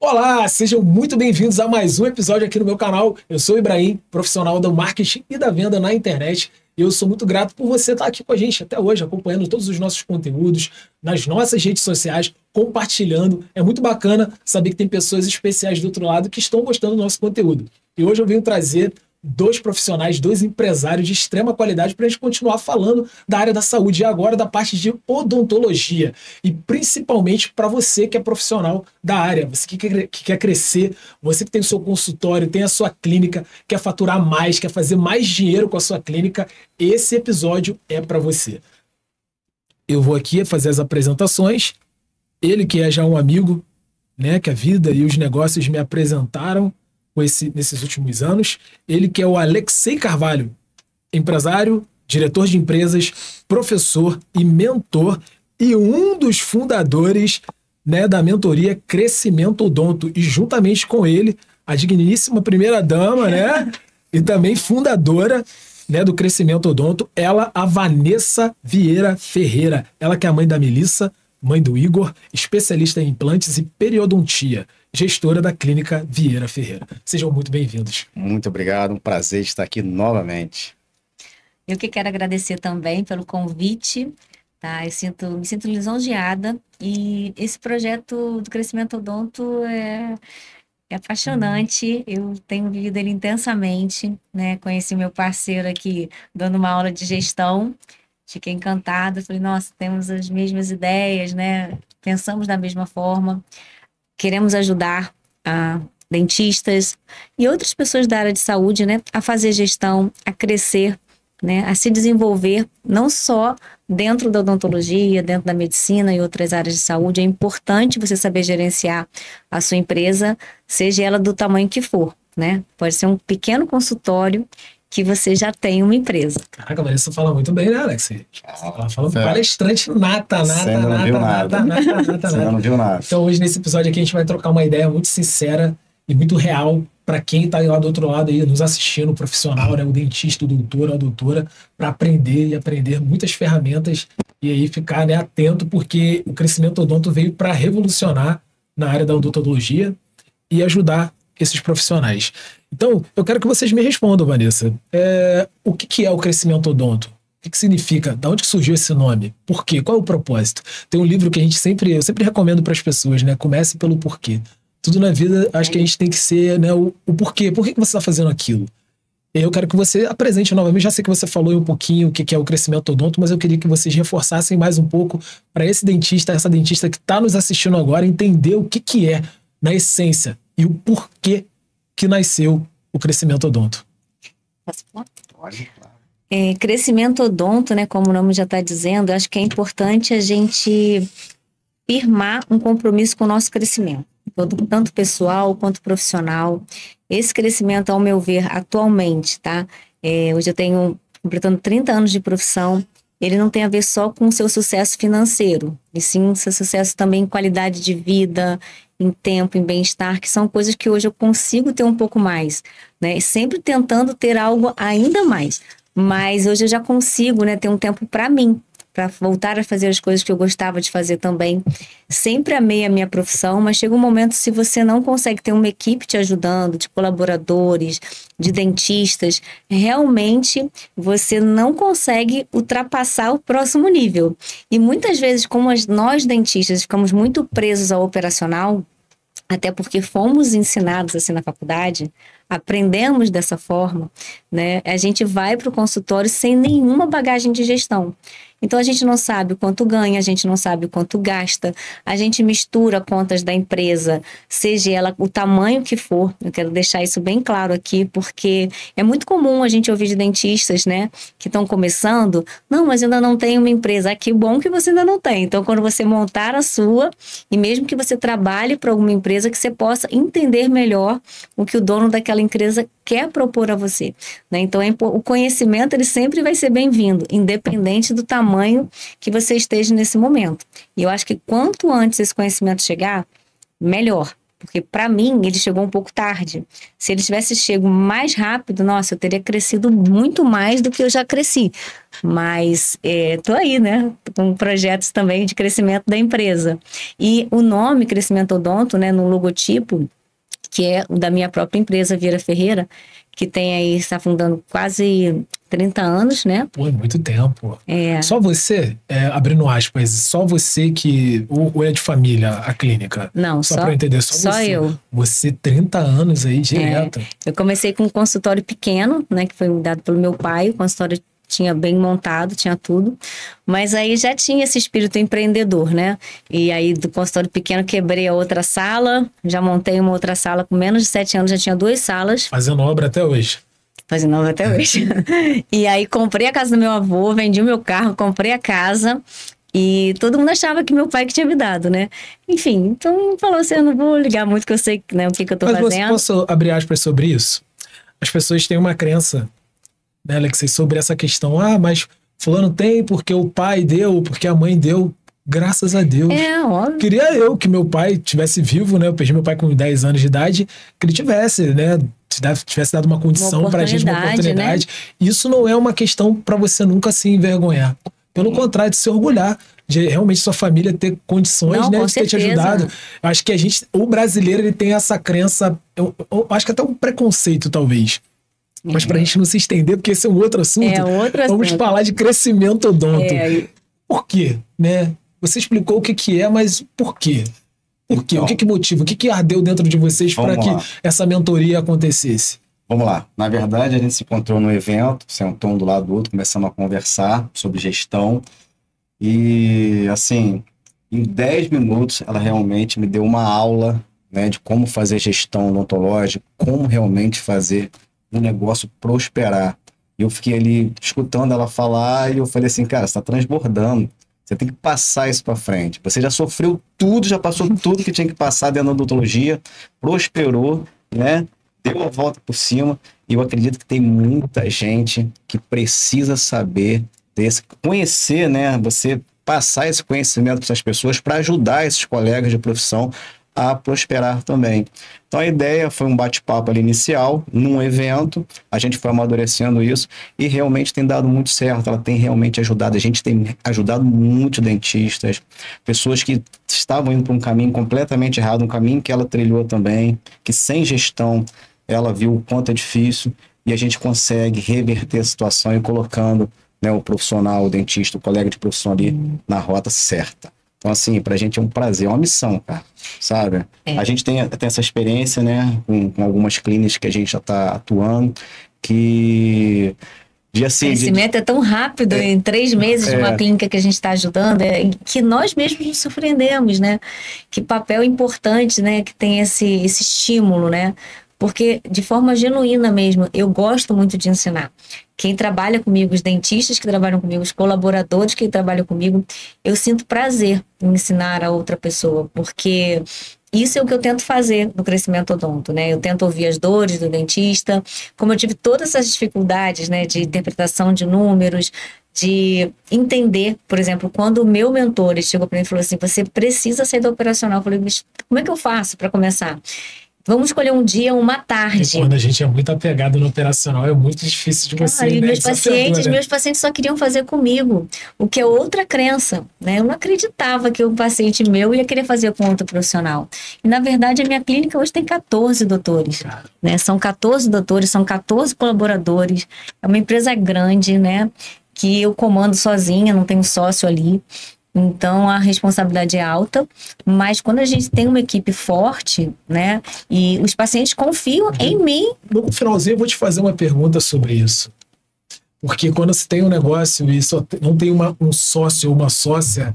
Olá, sejam muito bem-vindos a mais um episódio aqui no meu canal. Eu sou o Ibrahim, profissional do marketing e da venda na internet. E eu sou muito grato por você estar aqui com a gente até hoje, acompanhando todos os nossos conteúdos nas nossas redes sociais, compartilhando. É muito bacana saber que tem pessoas especiais do outro lado que estão gostando do nosso conteúdo. E hoje eu venho trazer dois profissionais, dois empresários de extrema qualidade para a gente continuar falando da área da saúde e agora da parte de odontologia. E principalmente para você que é profissional da área, você que quer crescer, você que tem o seu consultório, tem a sua clínica, quer faturar mais, quer fazer mais dinheiro com a sua clínica, esse episódio é para você. Eu vou aqui fazer as apresentações. Ele que é já um amigo, né, que a vida e os negócios me apresentaram nesses últimos anos, ele que é o Alexei Carvalho, empresário, diretor de empresas, professor e mentor e um dos fundadores, né, da mentoria Crescimento Odonto, e juntamente com ele, a digníssima primeira-dama, né, e também fundadora, né, do Crescimento Odonto, ela, a Vanessa Vieira Ferreira, ela que é a mãe da Melissa, mãe do Igor, especialista em implantes e periodontia, gestora da clínica Vieira Ferreira. Sejam muito bem-vindos. Muito obrigado, um prazer estar aqui novamente. Eu que quero agradecer também pelo convite, tá? Me sinto lisonjeada, e esse projeto do Crescimento Odonto é apaixonante. Eu tenho vivido ele intensamente, né? Conheci meu parceiro aqui dando uma aula de gestão. Fiquei encantada, falei, nossa, temos as mesmas ideias, né? Pensamos da mesma forma, queremos ajudar dentistas e outras pessoas da área de saúde, né? A fazer gestão, a crescer, né? A se desenvolver, não só dentro da odontologia, dentro da medicina e outras áreas de saúde. É importante você saber gerenciar a sua empresa, seja ela do tamanho que for, né? Pode ser um pequeno consultório que você já tem uma empresa. Caraca, a Vanessa fala muito bem, né, Alex? Ela fala palestrante nata. Você ainda não viu nada. Então hoje nesse episódio aqui a gente vai trocar uma ideia muito sincera e muito real para quem está lá do outro lado aí nos assistindo, o profissional, né, o dentista, o doutor, a doutora, para aprender e aprender muitas ferramentas e aí ficar, né, atento, porque o Crescimento Odonto veio para revolucionar na área da odontologia e ajudar esses profissionais. Então, eu quero que vocês me respondam, Vanessa. O que é o Crescimento Odonto? O que significa? Da onde surgiu esse nome? Por quê? Qual é o propósito? Tem um livro que eu sempre recomendo para as pessoas, né? Comece pelo porquê. Tudo na vida, acho que a gente tem que ser, né, o porquê. Por que você está fazendo aquilo? Eu quero que você apresente novamente. Já sei que você falou um pouquinho o que é o Crescimento Odonto, mas eu queria que vocês reforçassem mais um pouco para esse dentista, essa dentista que está nos assistindo agora, entender o que é, na essência, e o porquê que nasceu o Crescimento Odonto. Posso falar? Pode. Crescimento Odonto, né, como o nome já está dizendo, acho que é importante a gente firmar um compromisso com o nosso crescimento, tanto pessoal quanto profissional. Esse crescimento, ao meu ver, atualmente, tá? Hoje eu tenho completando 30 anos de profissão. Ele não tem a ver só com o seu sucesso financeiro, e sim o seu sucesso também em qualidade de vida, em tempo, em bem-estar, que são coisas que hoje eu consigo ter um pouco mais, né? Sempre tentando ter algo ainda mais. Mas hoje eu já consigo, né, ter um tempo para mim, para voltar a fazer as coisas que eu gostava de fazer também. Sempre amei a minha profissão, mas chega um momento, se você não consegue ter uma equipe te ajudando, de colaboradores, de dentistas, realmente você não consegue ultrapassar o próximo nível. E muitas vezes, como nós dentistas ficamos muito presos ao operacional, até porque fomos ensinados assim na faculdade, aprendemos dessa forma, né? A gente vai para o consultório sem nenhuma bagagem de gestão. Então a gente não sabe o quanto ganha, a gente não sabe o quanto gasta, a gente mistura contas da empresa, seja ela o tamanho que for. Eu quero deixar isso bem claro aqui, porque é muito comum a gente ouvir de dentistas, né, que estão começando, não, mas eu ainda não tenho uma empresa. Ah, que bom que você ainda não tem. Então quando você montar a sua, e mesmo que você trabalhe para alguma empresa, que você possa entender melhor o que o dono daquela empresa quer propor a você, né? Então o conhecimento, ele sempre vai ser bem-vindo, independente do tamanho que você esteja nesse momento. E eu acho que quanto antes esse conhecimento chegar, melhor, porque para mim ele chegou um pouco tarde. Se ele tivesse chego mais rápido, nossa, eu teria crescido muito mais do que eu já cresci. Mas tô aí, né, com projetos também de crescimento da empresa. E o nome Crescimento Odonto, né, no logotipo, que é o da minha própria empresa, Vieira Ferreira, que tem aí, está fundando quase 30 anos, né? Pô, é muito tempo. Só você, abrindo aspas, só você que... Ou é de família a clínica? Não, só para eu entender, só você. Eu. Você, 30 anos aí, direto. Eu comecei com um consultório pequeno, né? Que foi dado pelo meu pai. O consultório tinha bem montado, tinha tudo. Mas aí já tinha esse espírito empreendedor, né? E aí do consultório pequeno quebrei a outra sala, já montei uma outra sala com menos de 7 anos, já tinha 2 salas. Fazendo obra até hoje. Fazendo obra até hoje. E aí comprei a casa do meu avô, vendi o meu carro, comprei a casa. E todo mundo achava que meu pai que tinha me dado, né? Enfim, então falou assim, eu não vou ligar muito que eu sei, né, o que eu tô fazendo. Mas posso abrir aspas sobre isso? As pessoas têm uma crença, né, Alexei, sobre essa questão. Mas fulano tem porque o pai deu, porque a mãe deu. Graças a Deus. Óbvio. Queria eu que meu pai tivesse vivo, né? Eu perdi meu pai com 10 anos de idade, que ele tivesse, né? Tivesse dado uma condição pra gente, uma oportunidade. Né? Isso não é uma questão pra você nunca se envergonhar. Pelo contrário, de se orgulhar de realmente sua família ter condições, né, de ter te ajudado. Eu acho que o brasileiro, ele tem essa crença, eu acho que até um preconceito, talvez. Mas pra gente não se estender, porque esse é um outro assunto, vamos falar de crescimento odonto. Por quê, né? Você explicou o que é, mas por quê? Por quê? Então, o que motiva? O que ardeu dentro de vocês para que essa mentoria acontecesse? Vamos lá. Na verdade, a gente se encontrou no evento, sentou um do lado do outro, começamos a conversar sobre gestão. E, assim, em 10 minutos, ela realmente me deu uma aula, né, de como fazer gestão odontológica, como realmente fazer um negócio prosperar. E eu fiquei ali escutando ela falar e eu falei assim, cara, você está transbordando. Você tem que passar isso para frente. Você já sofreu tudo, já passou tudo que tinha que passar dentro da odontologia, prosperou, né? Deu a volta por cima. E eu acredito que tem muita gente que precisa saber conhecer, né? Você passar esse conhecimento para essas pessoas para ajudar esses colegas de profissão a prosperar também. Então a ideia foi um bate-papo ali inicial, num evento, a gente foi amadurecendo isso e realmente tem dado muito certo, ela tem realmente ajudado, a gente tem ajudado muito dentistas, pessoas que estavam indo para um caminho completamente errado, um caminho que ela trilhou também, que sem gestão ela viu o quanto é difícil e a gente consegue reverter a situação e colocando, né, o profissional, o dentista, o colega de profissão ali na rota certa. Então, assim, pra gente é um prazer, é uma missão, cara, sabe? A gente tem essa experiência, né, com algumas clínicas que a gente já tá atuando, que... o crescimento é tão rápido, em 3 meses de uma clínica que a gente está ajudando, que nós mesmos nos surpreendemos, né? Que papel importante, né, que tem esse estímulo, né? Porque, de forma genuína mesmo, eu gosto muito de ensinar. Quem trabalha comigo, os dentistas que trabalham comigo, os colaboradores que trabalham comigo, eu sinto prazer em ensinar a outra pessoa, porque isso é o que eu tento fazer no Crescimento Odonto, né? Eu tento ouvir as dores do dentista, como eu tive todas essas dificuldades, né, de interpretação de números, de entender, por exemplo, quando o meu mentor ele chegou para mim e falou assim, você precisa sair do operacional. Eu falei, mas como é que eu faço para começar? Vamos escolher um dia, uma tarde. E quando a gente é muito apegado no operacional, é muito difícil de você... E meus pacientes só queriam fazer comigo, o que é outra crença, né? Eu não acreditava que um paciente meu ia querer fazer com outro profissional. E, na verdade, a minha clínica hoje tem 14 doutores. Né? São 14 doutores, são 14 colaboradores. É uma empresa grande, né? Que eu comando sozinha, não tenho sócio ali. Então, a responsabilidade é alta, mas quando a gente tem uma equipe forte, né, e os pacientes confiam em mim. No finalzinho, eu vou te fazer uma pergunta sobre isso. Porque quando você tem um negócio e só não tem um sócio ou uma sócia,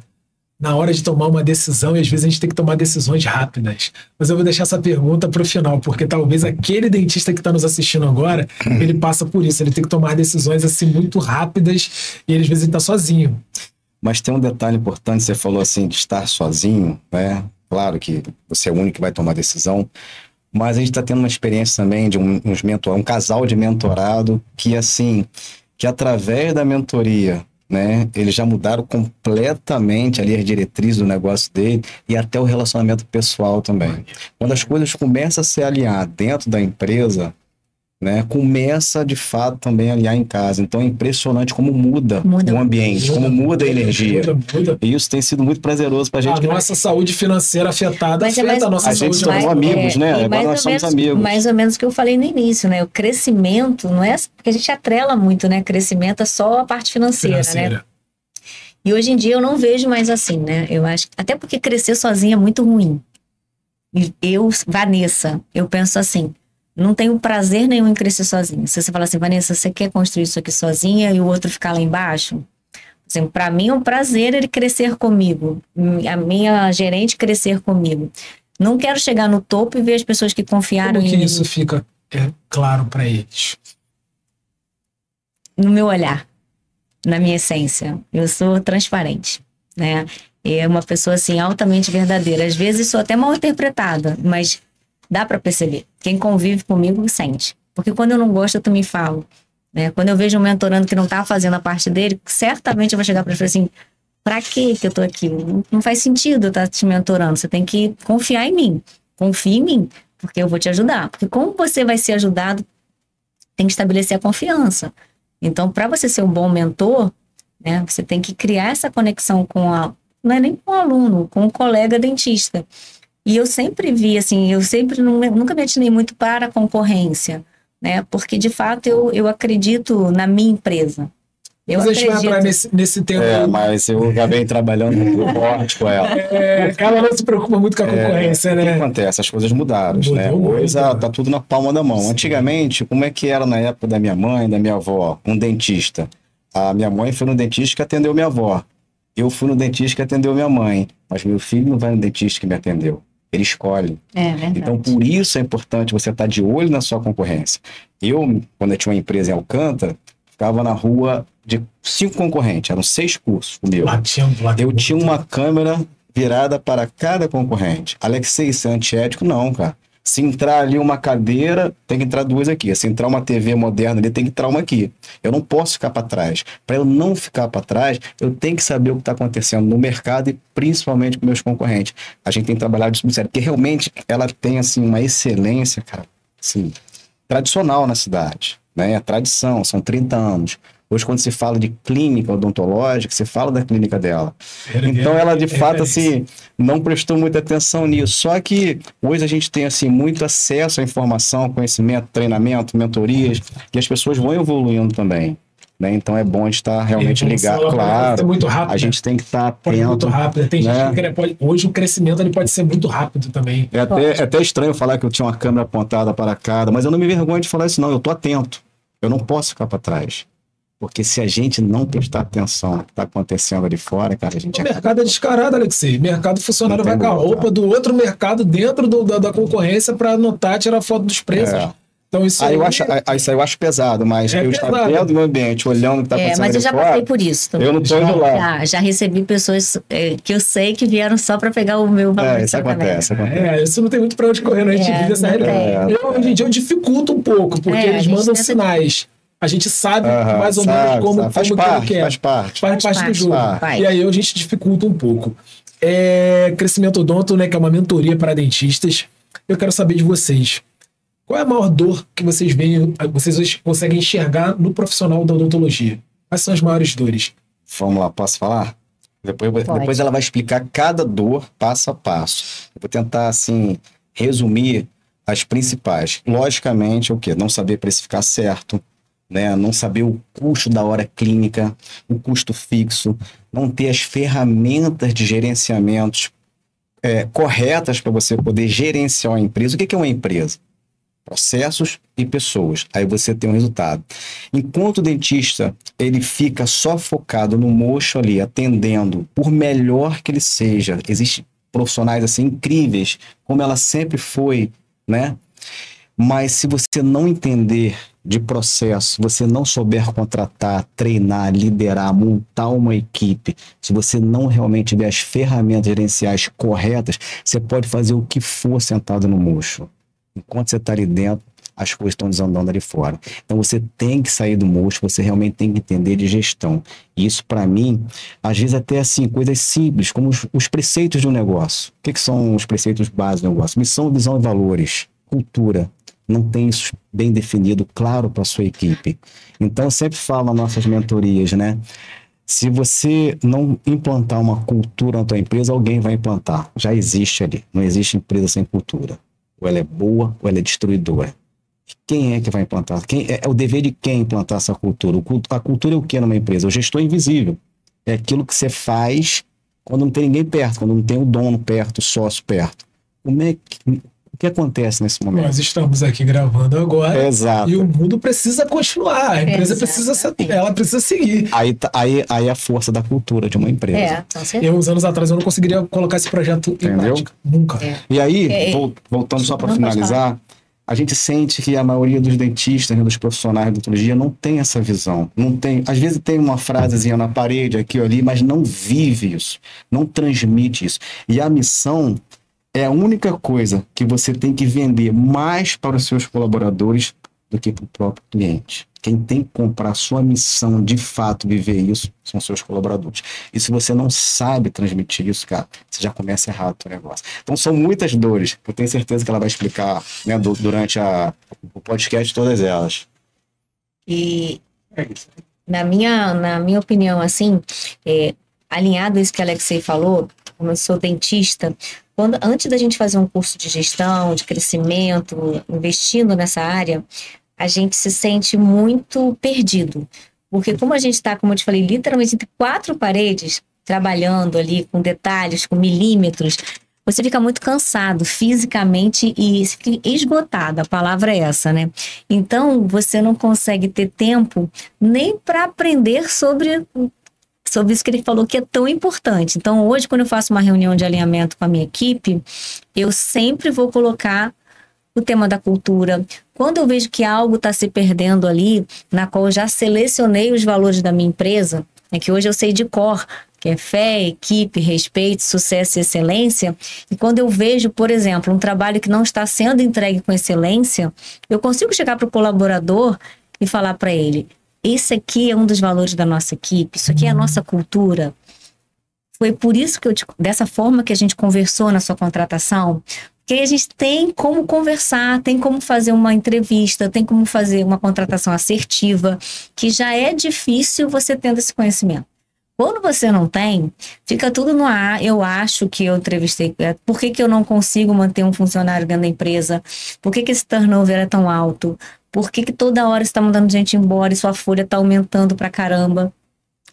na hora de tomar uma decisão, e às vezes a gente tem que tomar decisões rápidas. Mas eu vou deixar essa pergunta para o final, porque talvez aquele dentista que está nos assistindo agora, ele passa por isso, ele tem que tomar decisões assim muito rápidas e às vezes ele está sozinho. Mas tem um detalhe importante, você falou assim, de estar sozinho, né? Claro que você é o único que vai tomar decisão, mas a gente está tendo uma experiência também de um casal de mentorado que, assim, que através da mentoria, né? Eles já mudaram completamente ali as diretrizes do negócio dele e até o relacionamento pessoal também. Quando as coisas começam a se alinhar dentro da empresa, né, começa de fato também a alinhar em casa. Então é impressionante como muda o ambiente, como muda a energia. E isso tem sido muito prazeroso pra gente. A nossa saúde financeira afetada afeta a nossa saúde. A gente tornou amigos, né? Agora nós somos amigos. Mais ou menos o que eu falei no início, né? O crescimento não é porque a gente atrela muito, né? Crescimento é só a parte financeira, né? E hoje em dia eu não vejo mais assim, né? Eu acho, até porque crescer sozinha é muito ruim. E eu, Vanessa, eu penso assim, não tenho prazer nenhum em crescer sozinha. Se você fala assim, Vanessa, você quer construir isso aqui sozinha e o outro ficar lá embaixo? Assim, para mim é um prazer ele crescer comigo, a minha gerente crescer comigo. Não quero chegar no topo e ver as pessoas que confiaram em mim. Como que isso fica claro para eles? No meu olhar, na minha essência. Eu sou transparente, né? É uma pessoa, assim, altamente verdadeira. Às vezes sou até mal interpretada, mas dá para perceber. Quem convive comigo sente. Porque quando eu não gosto, eu também falo. Né? Quando eu vejo um mentorando que não tá fazendo a parte dele, certamente eu vou chegar para ele e falar assim, pra que eu tô aqui? Não faz sentido eu estar te mentorando. Você tem que confiar em mim. Confie em mim, porque eu vou te ajudar. Porque como você vai ser ajudado, tem que estabelecer a confiança. Então, para você ser um bom mentor, né, você tem que criar essa conexão não é nem com o aluno, com o colega dentista. E eu sempre vi, assim, nunca me atinei muito para a concorrência, né? Porque, de fato, eu acredito na minha empresa. Mas a gente vai entrar nesse tema. Mas eu já venho trabalhando muito forte com ela. Ela não se preocupa muito com a concorrência, né? O que acontece? As coisas mudaram, né? Hoje tá tudo na palma da mão. Sim. Antigamente, como é que era na época da minha mãe, da minha avó? Um dentista. A minha mãe foi no dentista que atendeu minha avó. Eu fui no dentista que atendeu minha mãe. Mas meu filho não vai no dentista que me atendeu. Ele escolhe. Então, por isso é importante você estar de olho na sua concorrência. Quando eu tinha uma empresa em Alcântara, ficava na rua de 5 concorrentes, eram 6 cursos comigo. Eu tinha uma câmera virada para cada concorrente. Alexei, isso é antiético? Não, cara. Se entrar ali uma cadeira, tem que entrar 2 aqui. Se entrar uma TV moderna ali, tem que entrar uma aqui. Eu não posso ficar para trás. Para eu não ficar para trás, eu tenho que saber o que está acontecendo no mercado e principalmente com meus concorrentes. A gente tem trabalhado isso muito sério, porque realmente ela tem assim, uma excelência, cara, assim, tradicional na cidade. Né? A tradição, são 30 anos. Hoje, quando se fala de clínica odontológica, se fala da clínica dela. Então, ela, de fato, assim, não prestou muita atenção nisso. Só que hoje a gente tem, assim, muito acesso à informação, conhecimento, treinamento, mentorias, e as pessoas vão evoluindo também. Né? Então, é bom a gente estar realmente ligado. Claro, muito rápido, a gente tem que estar atento. Muito rápido. Tem gente que hoje o crescimento ele pode ser muito rápido também. É até estranho falar que eu tinha uma câmera apontada para cada, mas eu não me envergonho de falar isso, não. Eu estou atento. Eu não posso ficar para trás. Porque se a gente não prestar atenção no que está acontecendo ali fora, cara, a gente... O mercado é descarado, Alexei. O mercado funcionário vai com a roupa do outro mercado dentro da concorrência para anotar, tirar foto dos preços. Então, isso aí eu acho pesado, mas eu estou dentro do ambiente, olhando o que está acontecendo mas eu já passei por isso também. Eu não estou indo lá. Já recebi pessoas que eu sei que vieram só para pegar o meu valor. Isso acontece. Isso não tem muito para onde correr, né? A gente vive essa realidade. Hoje em dia eu dificulto um pouco, porque eles mandam sinais. A gente sabe mais ou menos como faz parte do jogo. E aí a gente dificulta um pouco. Crescimento Odonto, né, que é uma mentoria para dentistas. Eu quero saber de vocês. Qual é a maior dor que vocês conseguem enxergar no profissional da odontologia? Quais são as maiores dores? Vamos lá, posso falar? Depois ela vai explicar cada dor passo a passo. Eu vou tentar, assim, resumir as principais. Logicamente, o quê? Não saber precificar certo. Né? Não saber o custo da hora clínica, o custo fixo, não ter as ferramentas de gerenciamentos corretas para você poder gerenciar uma empresa. O que é uma empresa? Processos e pessoas. Aí você tem um resultado. Enquanto o dentista ele fica só focado no mocho ali, atendendo, por melhor que ele seja, existem profissionais assim incríveis, como ela sempre foi, né? Mas se você não entender de processo, se você não souber contratar, treinar, liderar, montar uma equipe, se você não realmente tiver as ferramentas gerenciais corretas, você pode fazer o que for sentado no mocho. Enquanto você está ali dentro, as coisas estão desandando ali fora. Então você tem que sair do mocho, você realmente tem que entender de gestão. E isso, para mim, às vezes até assim, coisas simples, como os preceitos de um negócio. O que são os preceitos básicos do negócio? Missão, visão e valores. Cultura. Não tem isso bem definido, claro, para a sua equipe. Então, eu sempre falo nas nossas mentorias, né? Se você não implantar uma cultura na tua empresa, alguém vai implantar. Já existe ali. Não existe empresa sem cultura. Ou ela é boa, ou ela é destruidora. Quem é que vai implantar? É o dever de quem implantar essa cultura? A cultura é o que numa empresa? O gestor invisível. É aquilo que você faz quando não tem ninguém perto, quando não tem o dono perto, o sócio perto. O que acontece nesse momento? Nós estamos aqui gravando agora. Exato. E o mundo precisa continuar. A empresa precisa seguir. Aí a força da cultura de uma empresa. Eu, uns anos atrás, eu não conseguiria colocar esse projeto em prática. Nunca. E aí, voltando só para finalizar, a gente sente que a maioria dos dentistas, né, dos profissionais de odontologia, não tem essa visão. Não tem, às vezes tem uma frasezinha na parede, aqui ou ali, mas não vive isso. Não transmite isso. E a missão é a única coisa que você tem que vender mais para os seus colaboradores do que para o próprio cliente. Quem tem que comprar a sua missão, de fato, viver isso, são seus colaboradores. E se você não sabe transmitir isso, cara, você já começa errado o negócio. Então, são muitas dores. Eu tenho certeza que ela vai explicar, né, durante o podcast todas elas. E na minha opinião, assim, alinhado a isso que a Alexei falou, como eu sou dentista, antes da gente fazer um curso de gestão, de crescimento, investindo nessa área, a gente se sente muito perdido. Porque como a gente está, como eu te falei, literalmente entre 4 paredes, trabalhando ali com detalhes, com milímetros, você fica muito cansado fisicamente e fica esgotado, a palavra é essa, né? Então, você não consegue ter tempo nem para aprender sobre isso que ele falou que é tão importante. Então, hoje, quando eu faço uma reunião de alinhamento com a minha equipe, eu sempre vou colocar o tema da cultura. Quando eu vejo que algo está se perdendo ali, na qual eu já selecionei os valores da minha empresa, que hoje eu sei de cor, que é fé, equipe, respeito, sucesso e excelência, e quando eu vejo, por exemplo, um trabalho que não está sendo entregue com excelência, eu consigo chegar para o colaborador e falar para ele: esse aqui é um dos valores da nossa equipe, isso aqui é a nossa cultura. Foi por isso que dessa forma que a gente conversou na sua contratação, porque a gente tem como conversar, tem como fazer uma entrevista, tem como fazer uma contratação assertiva, que já é difícil você tendo esse conhecimento. Quando você não tem, fica tudo no ar. Eu acho que eu entrevistei. Por que eu não consigo manter um funcionário dentro da empresa? Por que esse turnover é tão alto? Por que toda hora você está mandando gente embora e sua folha está aumentando pra caramba?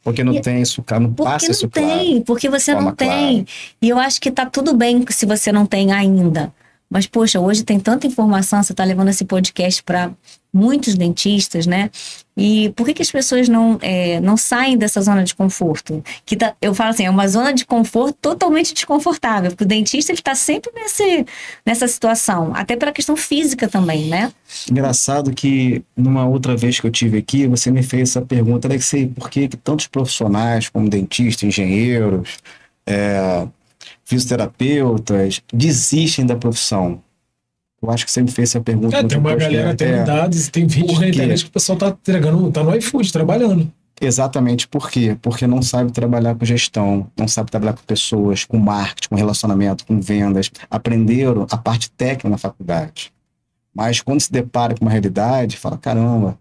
Porque não tem isso, cara, não passa isso claro. Porque não tem, porque você não tem. E eu acho que tá tudo bem se você não tem ainda. Mas, poxa, hoje tem tanta informação, você tá levando esse podcast para muitos dentistas, né? E por que as pessoas não saem dessa zona de conforto? Eu falo assim, é uma zona de conforto totalmente desconfortável, porque o dentista ele tá sempre nessa situação, até pela questão física também, né? Engraçado que numa outra vez que eu tive aqui, você me fez essa pergunta, Alexei, por que tantos profissionais como dentistas, engenheiros, fisioterapeutas desistem da profissão? Eu acho que você me fez essa pergunta. Tem uma galera, tem dados, tem vídeos na internet que o pessoal tá entregando, tá no iFood, trabalhando. Exatamente. Por quê? Porque não sabe trabalhar com gestão, não sabe trabalhar com pessoas, com marketing, com relacionamento, com vendas. Aprenderam a parte técnica na faculdade. Mas quando se depara com uma realidade, fala, caramba,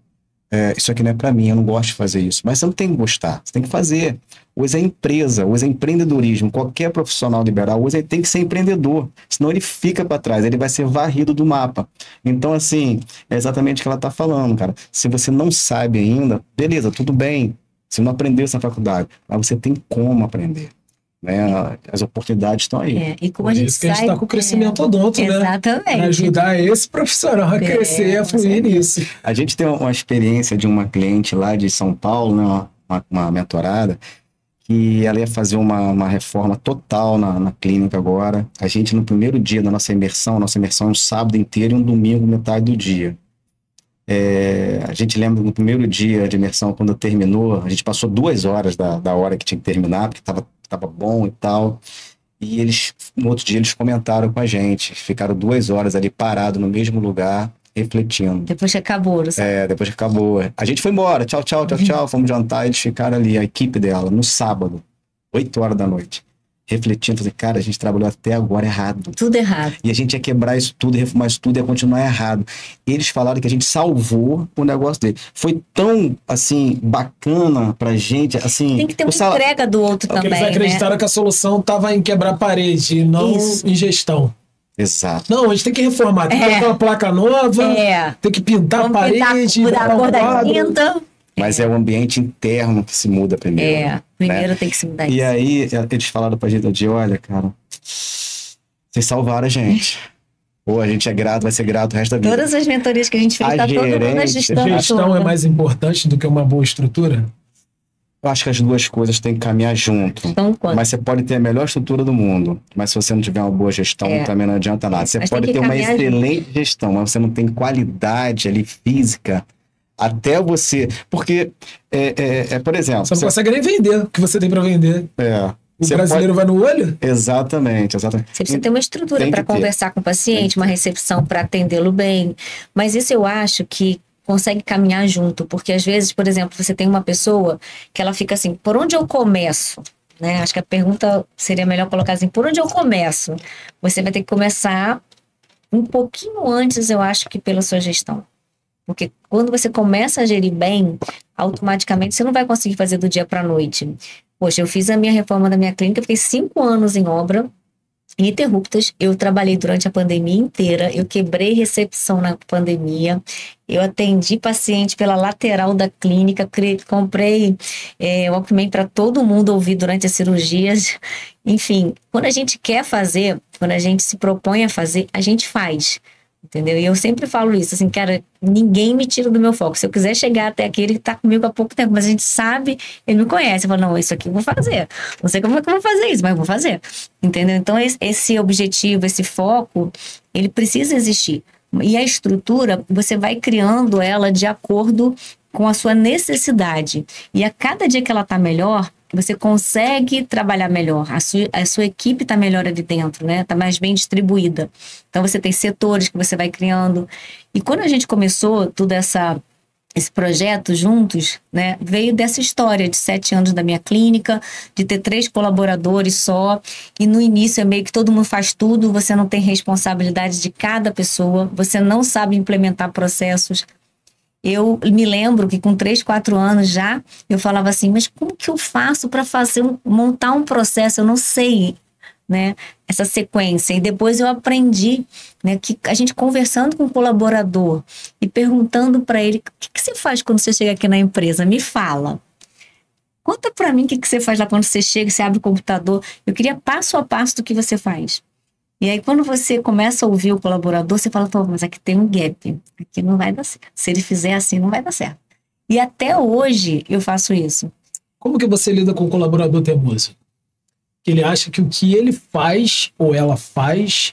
isso aqui não é para mim, eu não gosto de fazer isso. Mas você não tem que gostar, você tem que fazer. Hoje é empresa, hoje é empreendedorismo. Qualquer profissional liberal hoje ele tem que ser empreendedor, senão ele fica para trás, ele vai ser varrido do mapa. Então, assim, é exatamente o que ela está falando, cara. Se você não sabe ainda, beleza, tudo bem. Você não aprendeu isso na faculdade, mas você tem como aprender. Né? As oportunidades estão aí. E como a gente está com o crescimento odonto, né? Exatamente. Para ajudar esse profissional a crescer e a fluir nisso. A gente tem uma experiência de uma cliente lá de São Paulo, né? Uma mentorada, que ela ia fazer uma reforma total na clínica agora. A gente, no primeiro dia da nossa imersão é um sábado inteiro e um domingo, metade do dia. A gente lembra no primeiro dia de imersão, quando terminou, a gente passou 2 horas da hora que tinha que terminar, porque estava bom e tal. E no outro dia eles comentaram com a gente, ficaram 2 horas ali parados no mesmo lugar refletindo. Depois que acabou, sabe? Depois que acabou. A gente foi embora, tchau, tchau, tchau, tchau, fomos jantar, eles ficaram ali, a equipe dela, no sábado, 8 horas da noite, refletindo, falei, cara, a gente trabalhou até agora errado. Tudo errado. E a gente ia quebrar isso tudo, refumar isso tudo, ia continuar errado. Eles falaram que a gente salvou o negócio dele. Foi tão, assim, bacana pra gente, assim... Tem que ter uma entrega do outro também, eles acreditaram que a solução estava em quebrar a parede, não em gestão. Exato. Não, a gente tem que reformar, tem que colocar uma placa nova, tem que pintar a parede, mudar a cor da tinta. Mas é o ambiente interno que se muda primeiro. Primeiro tem que se mudar isso. E aí, eles falaram pra gente, olha, cara, vocês salvaram a gente. Ou a gente é grato, vai ser grato o resto da vida. Todas as mentorias que a gente fez, tá todo mundo na gestão. A gestão é mais importante do que uma boa estrutura? Eu acho que as duas coisas têm que caminhar junto. Então, mas você pode ter a melhor estrutura do mundo, mas se você não tiver uma boa gestão, também não adianta nada. Você pode ter uma excelente gestão, mas você não tem qualidade ali física até você... Porque, por exemplo... Você não consegue nem vender o que você tem para vender. O brasileiro vai no olho? Exatamente. Você precisa ter uma estrutura para conversar com o paciente, uma recepção para atendê-lo bem. Mas isso eu acho que consegue caminhar junto, porque às vezes, por exemplo, você tem uma pessoa que ela fica assim, por onde eu começo? Né? Acho que a pergunta seria melhor colocar assim, por onde eu começo? Você vai ter que começar um pouquinho antes, eu acho, que pela sua gestão. Porque quando você começa a gerir bem, automaticamente você não vai conseguir fazer do dia para a noite. Poxa, eu fiz a minha reforma da minha clínica, fiquei 5 anos em obra, ininterruptas. Eu trabalhei durante a pandemia inteira, eu quebrei recepção na pandemia, eu atendi paciente pela lateral da clínica, comprei Walkman para todo mundo ouvir durante as cirurgias. Enfim, quando a gente quer fazer, quando a gente se propõe a fazer, a gente faz. Entendeu? E eu sempre falo isso, assim, cara, ninguém me tira do meu foco. Se eu quiser chegar até aqui, ele tá comigo há pouco tempo, mas a gente sabe, ele me conhece. Eu falo, não, isso aqui eu vou fazer. Não sei como é que eu vou fazer isso, mas eu vou fazer. Entendeu? Então, esse objetivo, esse foco, ele precisa existir. E a estrutura, você vai criando ela de acordo com a sua necessidade. E a cada dia que ela tá melhor, você consegue trabalhar melhor, a sua equipe está melhor ali dentro, né? Está mais bem distribuída. Então você tem setores que você vai criando. E quando a gente começou todo esse projeto juntos, né? Veio dessa história de 7 anos da minha clínica, de ter 3 colaboradores só. E no início é meio que todo mundo faz tudo, você não tem responsabilidade de cada pessoa, você não sabe implementar processos. Eu me lembro que com 3, 4 anos já, eu falava assim, mas como que eu faço para montar um processo? Eu não sei, né, essa sequência. E depois eu aprendi, né, que a gente conversando com o colaborador e perguntando para ele, o que você faz quando você chega aqui na empresa? Me fala. Conta para mim o que você faz lá quando você chega, você abre o computador. Eu queria passo a passo do que você faz. E aí, quando você começa a ouvir o colaborador, você fala, mas aqui tem um gap, aqui não vai dar certo. Se ele fizer assim, não vai dar certo. E até hoje eu faço isso. Como que você lida com o colaborador teimoso? Ele acha que o que ele faz ou ela faz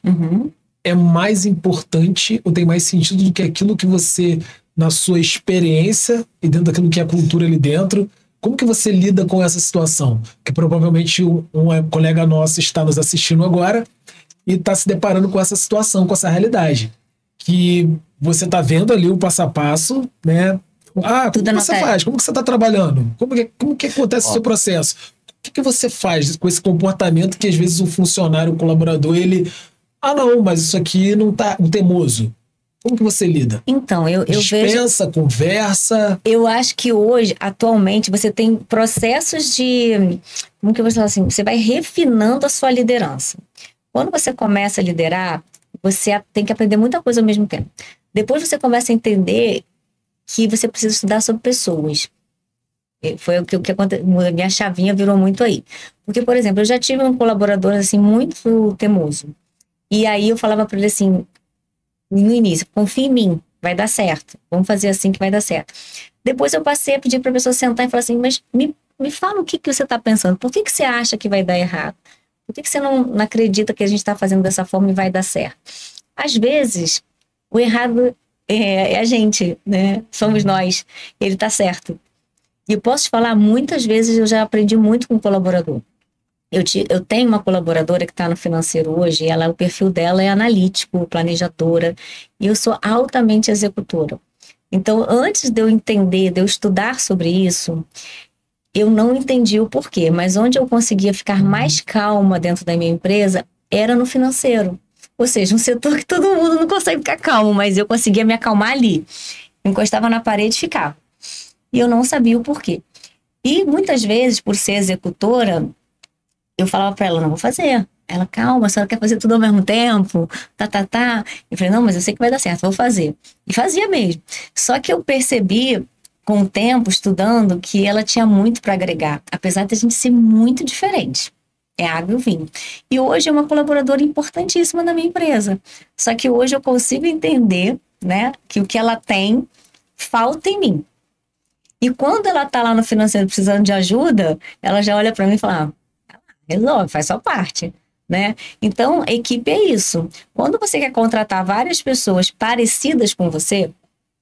é mais importante ou tem mais sentido do que aquilo que você, na sua experiência e dentro daquilo que é a cultura ali dentro, como que você lida com essa situação? Que provavelmente um colega nosso está nos assistindo agora e está se deparando com essa situação, com essa realidade. Que você está vendo ali o passo a passo, né? Como que você faz? Como que você está trabalhando? Como que acontece o seu processo? O que você faz com esse comportamento que às vezes o funcionário, o colaborador, ele... não, mas isso aqui não tá teimoso. Como que você lida? Então, eu dispensa, conversa... Eu acho que hoje, atualmente, você tem processos de... Como que eu vou falar assim? Você vai refinando a sua liderança. Quando você começa a liderar, você tem que aprender muita coisa ao mesmo tempo. Depois você começa a entender que você precisa estudar sobre pessoas. Foi o que aconteceu. Minha chavinha virou muito aí. Porque, por exemplo, eu já tive um colaborador assim, muito teimoso. E aí eu falava para ele assim, no início, confia em mim, vai dar certo. Vamos fazer assim que vai dar certo. Depois eu passei a pedir para a pessoa sentar e falar assim, mas me fala o que você está pensando. Por que você acha que vai dar errado? Por que você não acredita que a gente está fazendo dessa forma e vai dar certo? Às vezes, o errado é a gente, né? Somos nós. Ele está certo. E eu posso te falar, muitas vezes eu já aprendi muito com o colaborador. Eu tenho uma colaboradora que está no financeiro hoje, o perfil dela é analítico, planejadora, e eu sou altamente executora. Então, antes de eu entender, de eu estudar sobre isso, eu não entendi o porquê, mas onde eu conseguia ficar mais calma dentro da minha empresa era no financeiro. Ou seja, um setor que todo mundo não consegue ficar calmo, mas eu conseguia me acalmar ali. Encostava na parede e ficava. E eu não sabia o porquê. E muitas vezes, por ser executora, eu falava para ela, não vou fazer. Ela, calma, a senhora quer fazer tudo ao mesmo tempo? Eu falei, não, mas eu sei que vai dar certo, vou fazer. E fazia mesmo. Só que eu percebi, com o tempo, estudando, que ela tinha muito para agregar, apesar de a gente ser muito diferente. É água e o vinho. E hoje é uma colaboradora importantíssima na minha empresa. Só que hoje eu consigo entender, né, que o que ela tem falta em mim. E quando ela tá lá no financeiro precisando de ajuda, ela já olha para mim e fala, resolve, faz sua parte, né? Então, equipe é isso. Quando você quer contratar várias pessoas parecidas com você,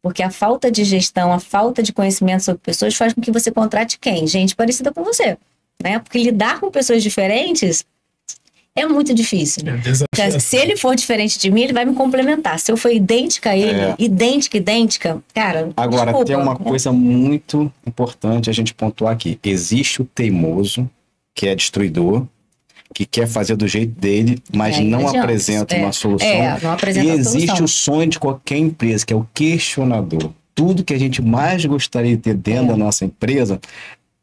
porque a falta de gestão, a falta de conhecimento sobre pessoas faz com que você contrate quem? Gente parecida com você, né? Porque lidar com pessoas diferentes é muito difícil. Se ele for diferente de mim, ele vai me complementar. Se eu for idêntica a ele, idêntica, cara, agora, desculpa, tem uma coisa muito importante a gente pontuar aqui. Existe o teimoso, que é destruidor, que quer fazer do jeito dele, mas não apresenta uma solução. Não apresenta e existe solução. o sonho de qualquer empresa, que é o questionador. Tudo que a gente mais gostaria de ter dentro da nossa empresa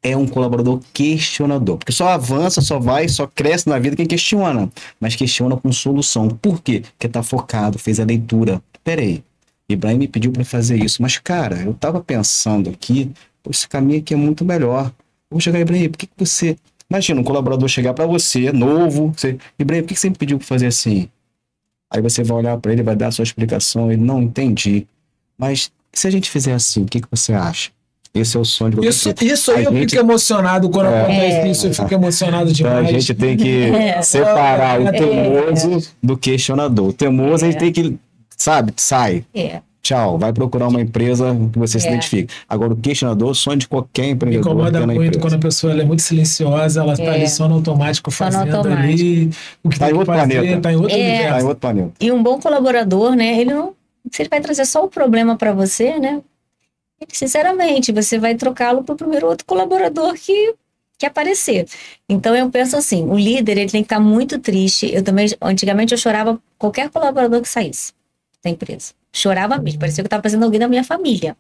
é um colaborador questionador. Porque só avança, só vai, só cresce na vida quem questiona. Mas questiona com solução. Por quê? Porque tá focado, fez a leitura. Peraí, Ibrahim me pediu para fazer isso. Mas, cara, eu tava pensando aqui, esse caminho aqui é muito melhor. Vou chegar, Ibrahim, por que você... Imagina um colaborador chegar para você, novo, Ibrahim, por que você me pediu para fazer assim? Aí você vai olhar para ele, vai dar a sua explicação, ele não entendi. Mas se a gente fizer assim, o que você acha? Esse é o sonho de você. Isso aí eu fico emocionado quando acontece isso, eu fico emocionado demais. Então a gente tem que separar o teimoso do questionador. O teimoso a gente tem que, sabe, sai. Tchau, vai procurar uma empresa que você se identifique. Agora, o questionador, sonho de qualquer empreendedor. Me incomoda muito quando a pessoa é muito silenciosa, ela está ali só no automático, fazendo ali o que tem que fazer, está em outro universo. Tá em outro planeta. E um bom colaborador, né, se ele vai trazer só o problema para você, né, sinceramente, você vai trocá-lo para o primeiro outro colaborador que aparecer. Então, eu penso assim, o líder, ele tem que estar muito triste. Antigamente, eu chorava qualquer colaborador que saísse da empresa. Chorava mesmo, parecia que eu estava fazendo alguém da minha família.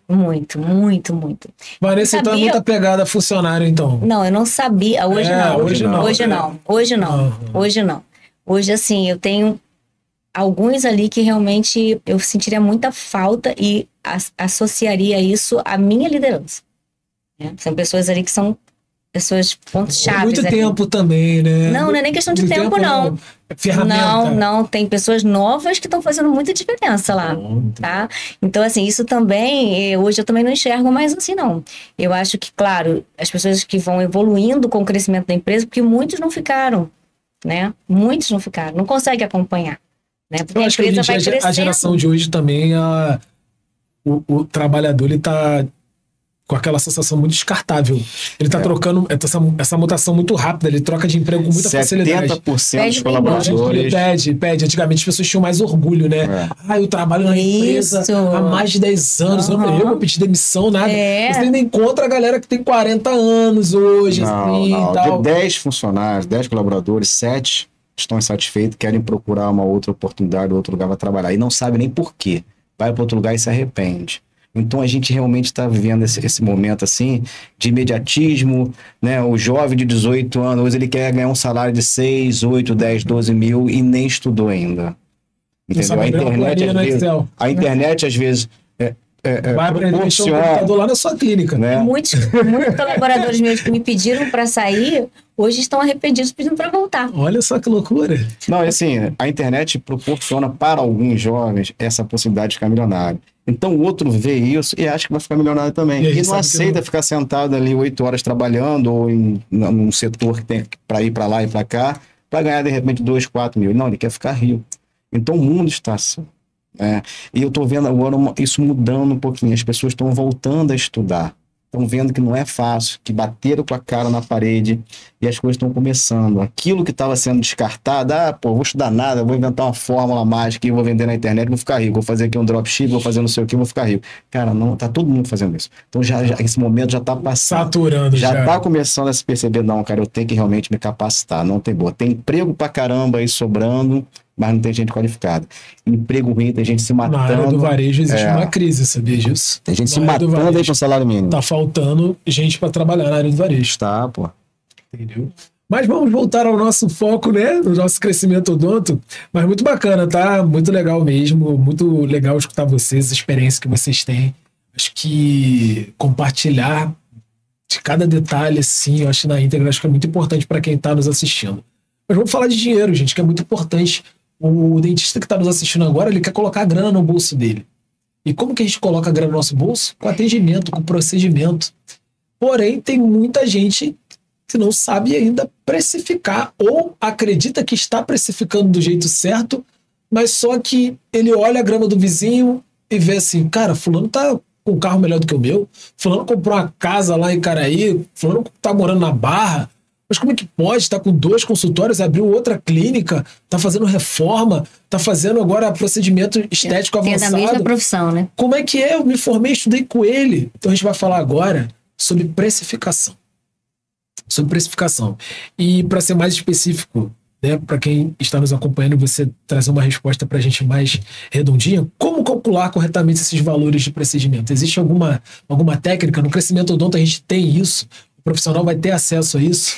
Muito, muito, muito. Vanessa, então é muita pegada funcionário, então. Não, eu não sabia. Hoje não. Hoje, assim, eu tenho alguns ali que realmente eu sentiria muita falta e associaria isso à minha liderança. Né? São pessoas ali que são pessoas pontos-chave. Muito tempo também, né? Não é nem questão de tempo, não. Ferramenta. Não, tem pessoas novas que estão fazendo muita diferença lá, tá? Então, assim, isso também, hoje eu também não enxergo mais assim, não. Eu acho que, claro, as pessoas que vão evoluindo com o crescimento da empresa, porque muitos não ficaram, né? Muitos não ficaram, não conseguem acompanhar, né? Porque eu acho que a geração de hoje também, o trabalhador, ele tá com aquela sensação muito descartável. Ele tá trocando essa mutação muito rápida, ele troca de emprego com muita facilidade. 70% dos colaboradores... Pede. Antigamente as pessoas tinham mais orgulho, né? Eu trabalho na empresa há mais de 10 anos, eu vou pedir demissão, nada. Você ainda encontra a galera que tem 40 anos hoje, não. tal. De 10 funcionários, 10 colaboradores, 7 estão insatisfeitos, querem procurar uma outra oportunidade, outro lugar para trabalhar. E não sabe nem por quê. Vai para outro lugar e se arrepende. Então a gente realmente está vivendo esse momento assim de imediatismo, né? O jovem de 18 anos, hoje ele quer ganhar um salário de 6, 8, 10, 12 mil e nem estudou ainda. Entendeu? A internet às vezes vai aprender a mexer o computador lá na sua clínica. Né? Muitos colaboradores meus que me pediram para sair, hoje estão arrependidos pedindo para voltar. Olha só que loucura. Não, assim, a internet proporciona para alguns jovens essa possibilidade de ficar milionário. Então o outro vê isso e acha que vai ficar milionário também. E não aceita ficar sentado ali 8 horas trabalhando ou num setor que tem para ir para lá e para cá, para ganhar de repente 2, 4 mil. Não, ele quer ficar rico. Então o mundo está assim. E eu estou vendo agora isso mudando um pouquinho. As pessoas estão voltando a estudar. estão vendo que não é fácil, que bateram com a cara na parede e as coisas estão começando. Aquilo que estava sendo descartado, vou estudar nada, vou inventar uma fórmula mágica e vou vender na internet, vou ficar rico, vou fazer aqui um dropship, vou fazer não sei o que, vou ficar rico. Cara, não, tá todo mundo fazendo isso. Então já esse momento já está passando. Saturando já. Já está começando a se perceber, não, cara, eu tenho que realmente me capacitar, não tem boa. Tem emprego pra caramba aí sobrando, mas não tem gente qualificada. Emprego ruim, tem gente se matando. Na área do varejo existe uma crise, sabia disso? Tem gente se matando aí com salário mínimo. Tá faltando gente para trabalhar na área do varejo. Tá, pô. Entendeu? Mas vamos voltar ao nosso foco, né? No nosso crescimento odonto. Mas muito bacana, tá? Muito legal mesmo. Muito legal escutar vocês, a experiência que vocês têm. Acho que compartilhar de cada detalhe, assim, eu acho na íntegra, acho que é muito importante para quem está nos assistindo. Mas vamos falar de dinheiro, gente, que é muito importante. O dentista que está nos assistindo agora, ele quer colocar grana no bolso dele. E como que a gente coloca a grana no nosso bolso? Com atendimento, com procedimento. Porém, tem muita gente que não sabe ainda precificar ou acredita que está precificando do jeito certo, mas só que ele olha a grama do vizinho e vê assim, cara, fulano tá com um carro melhor do que o meu, fulano comprou uma casa lá em Caraí, fulano tá morando na Barra, mas como é que pode? Tá com 2 consultórios, abriu outra clínica, tá fazendo reforma, tá fazendo agora procedimento estético avançado. É da mesma profissão, né? Como é que é? Eu me formei, estudei com ele. Então a gente vai falar agora sobre precificação. Sobre precificação. E para ser mais específico, né, para quem está nos acompanhando, você trazer uma resposta para a gente mais redondinha, como calcular corretamente esses valores de procedimento? Existe alguma técnica? No crescimento odonto a gente tem isso? O profissional vai ter acesso a isso?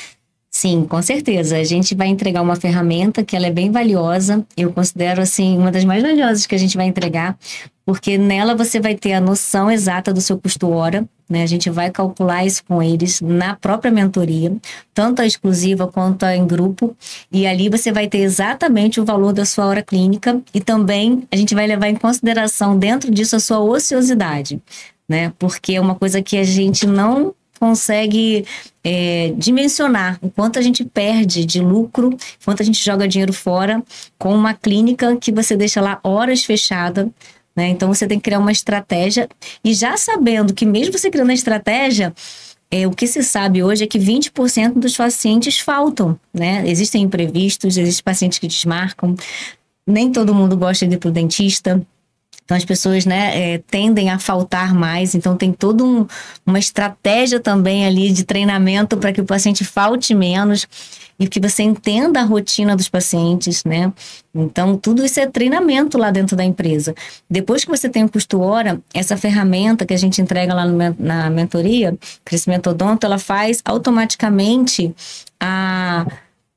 Sim, com certeza. A gente vai entregar uma ferramenta que ela é bem valiosa. Eu considero, assim, uma das mais valiosas que a gente vai entregar, porque nela você vai ter a noção exata do seu custo hora, né? A gente vai calcular isso com eles na própria mentoria, tanto a exclusiva quanto a em grupo, e ali você vai ter exatamente o valor da sua hora clínica e também a gente vai levar em consideração dentro disso a sua ociosidade, né? Porque é uma coisa que a gente não consegue dimensionar o quanto a gente perde de lucro, quanto a gente joga dinheiro fora com uma clínica que você deixa lá horas fechada, né? Então você tem que criar uma estratégia e já sabendo que mesmo você criando a estratégia, o que se sabe hoje é que 20% dos pacientes faltam, né? Existem imprevistos, existem pacientes que desmarcam, nem todo mundo gosta de ir pro dentista. Então, as pessoas, né, tendem a faltar mais. Então, tem toda uma estratégia também ali de treinamento para que o paciente falte menos e que você entenda a rotina dos pacientes, né? Então, tudo isso é treinamento lá dentro da empresa. Depois que você tem o custo hora, essa ferramenta que a gente entrega lá na mentoria, Crescimento Odonto, ela faz automaticamente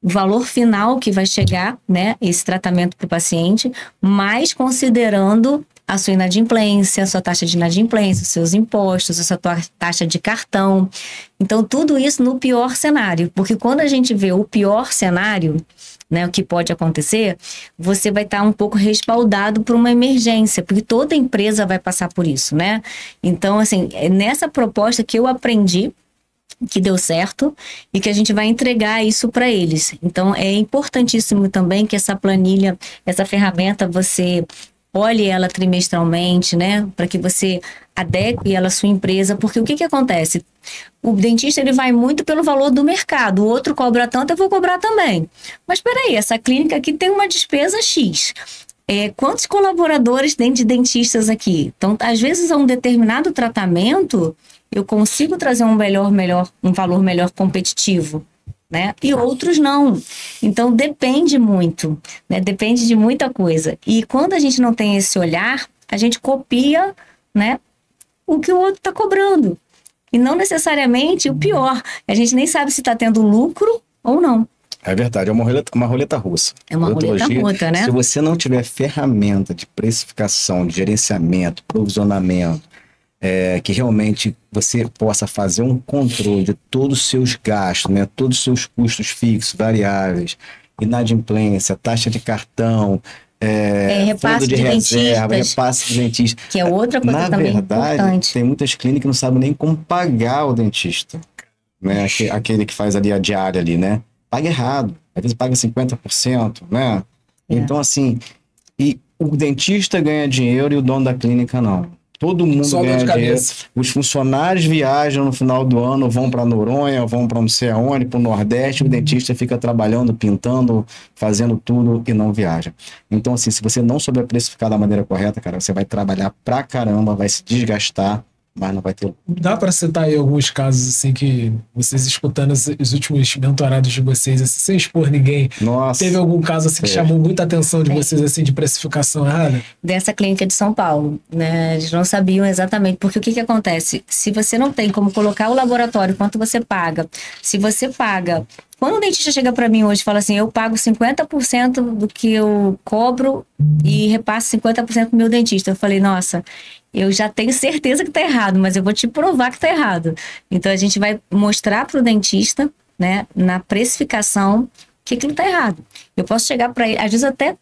o valor final que vai chegar, né, esse tratamento para o paciente, mas considerando a sua inadimplência, a sua taxa de inadimplência, os seus impostos, a sua taxa de cartão. Então, tudo isso no pior cenário. Porque quando a gente vê o pior cenário, né, o que pode acontecer, você vai estar um pouco respaldado por uma emergência, porque toda empresa vai passar por isso, né? Então, assim, é nessa proposta que eu aprendi, que deu certo e que a gente vai entregar isso para eles. Então, é importantíssimo também que essa planilha, essa ferramenta, você olhe ela trimestralmente, né? Para que você adeque ela à sua empresa, porque o que acontece? O dentista, ele vai muito pelo valor do mercado, o outro cobra tanto, eu vou cobrar também. Mas peraí, essa clínica aqui tem uma despesa X. Quantos colaboradores tem de dentistas aqui? Então, às vezes, a um determinado tratamento, eu consigo trazer um valor melhor competitivo, né? E outros não. Então, depende muito, né? Depende de muita coisa. E quando a gente não tem esse olhar, a gente copia, né, o que o outro está cobrando. E não necessariamente o pior. A gente nem sabe se está tendo lucro ou não. É verdade, é uma roleta russa. É uma roleta russa, né? Se você não tiver ferramenta de precificação, de gerenciamento, provisionamento, que realmente você possa fazer um controle de todos os seus gastos, né? Todos os seus custos fixos, variáveis, inadimplência, taxa de cartão, fundo de reserva, repasse de dentista. Que é outra coisa também importante. Na verdade, tem muitas clínicas que não sabem nem como pagar o dentista, né? Aquele que faz ali a diária ali, né? Paga errado, às vezes paga 50%, né? Então, assim, e o dentista ganha dinheiro e o dono da clínica não. Todo mundo Só dor ganha de dinheiro. cabeça. Os funcionários viajam no final do ano, vão para Noronha, vão para não sei aonde, para o Nordeste. O dentista fica trabalhando, pintando, fazendo tudo e não viaja. Então, assim, se você não souber precificar da maneira correta, cara, você vai trabalhar pra caramba, vai se desgastar, mas não vai ter. Dá para citar aí alguns casos assim que vocês escutando os últimos mentorados de vocês, assim, sem expor ninguém, Nossa. teve algum caso assim que chamou muita atenção de vocês assim de precificação errada? Dessa clínica de São Paulo, né? Eles não sabiam exatamente, porque o que acontece? Se você não tem como colocar o laboratório, quanto você paga, se você paga... Quando o dentista chega para mim hoje e fala assim, eu pago 50% do que eu cobro e repasso 50% pro meu dentista, eu falei, nossa, eu já tenho certeza que tá errado, mas eu vou te provar que tá errado. Então a gente vai mostrar pro dentista, né, na precificação, que aquilo tá errado. Eu posso chegar para ele, às vezes até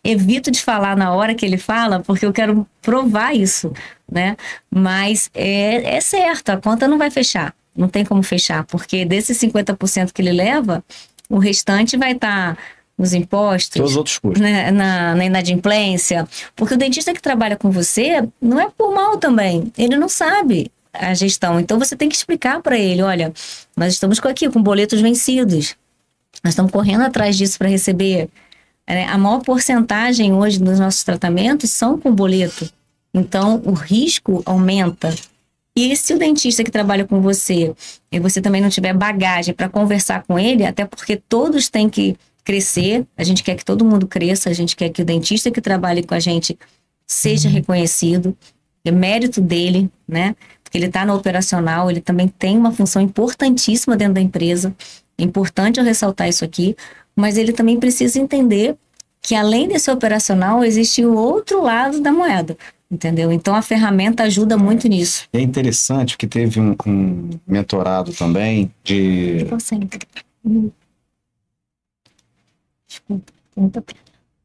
evito de falar na hora que ele fala, porque eu quero provar isso, né? Mas é certo, a conta não vai fechar. Não tem como fechar, porque desses 50% que ele leva, o restante vai estar nos impostos, Todos os outros custos. né, na inadimplência. Porque o dentista que trabalha com você não é por mal também. Ele não sabe a gestão. Então você tem que explicar para ele, olha, nós estamos com boletos vencidos. Nós estamos correndo atrás disso para receber. A maior porcentagem hoje dos nossos tratamentos são com boleto. Então o risco aumenta. E se o dentista que trabalha com você e você também não tiver bagagem para conversar com ele, até porque todos têm que crescer, a gente quer que todo mundo cresça, a gente quer que o dentista que trabalhe com a gente seja reconhecido, é mérito dele, né? Porque ele está no operacional, ele também tem uma função importantíssima dentro da empresa, é importante eu ressaltar isso aqui, mas ele também precisa entender que além desse operacional, existe o outro lado da moeda. Entendeu? Então a ferramenta ajuda muito nisso. É interessante que teve um mentorado também de. Desculpa, muita pena.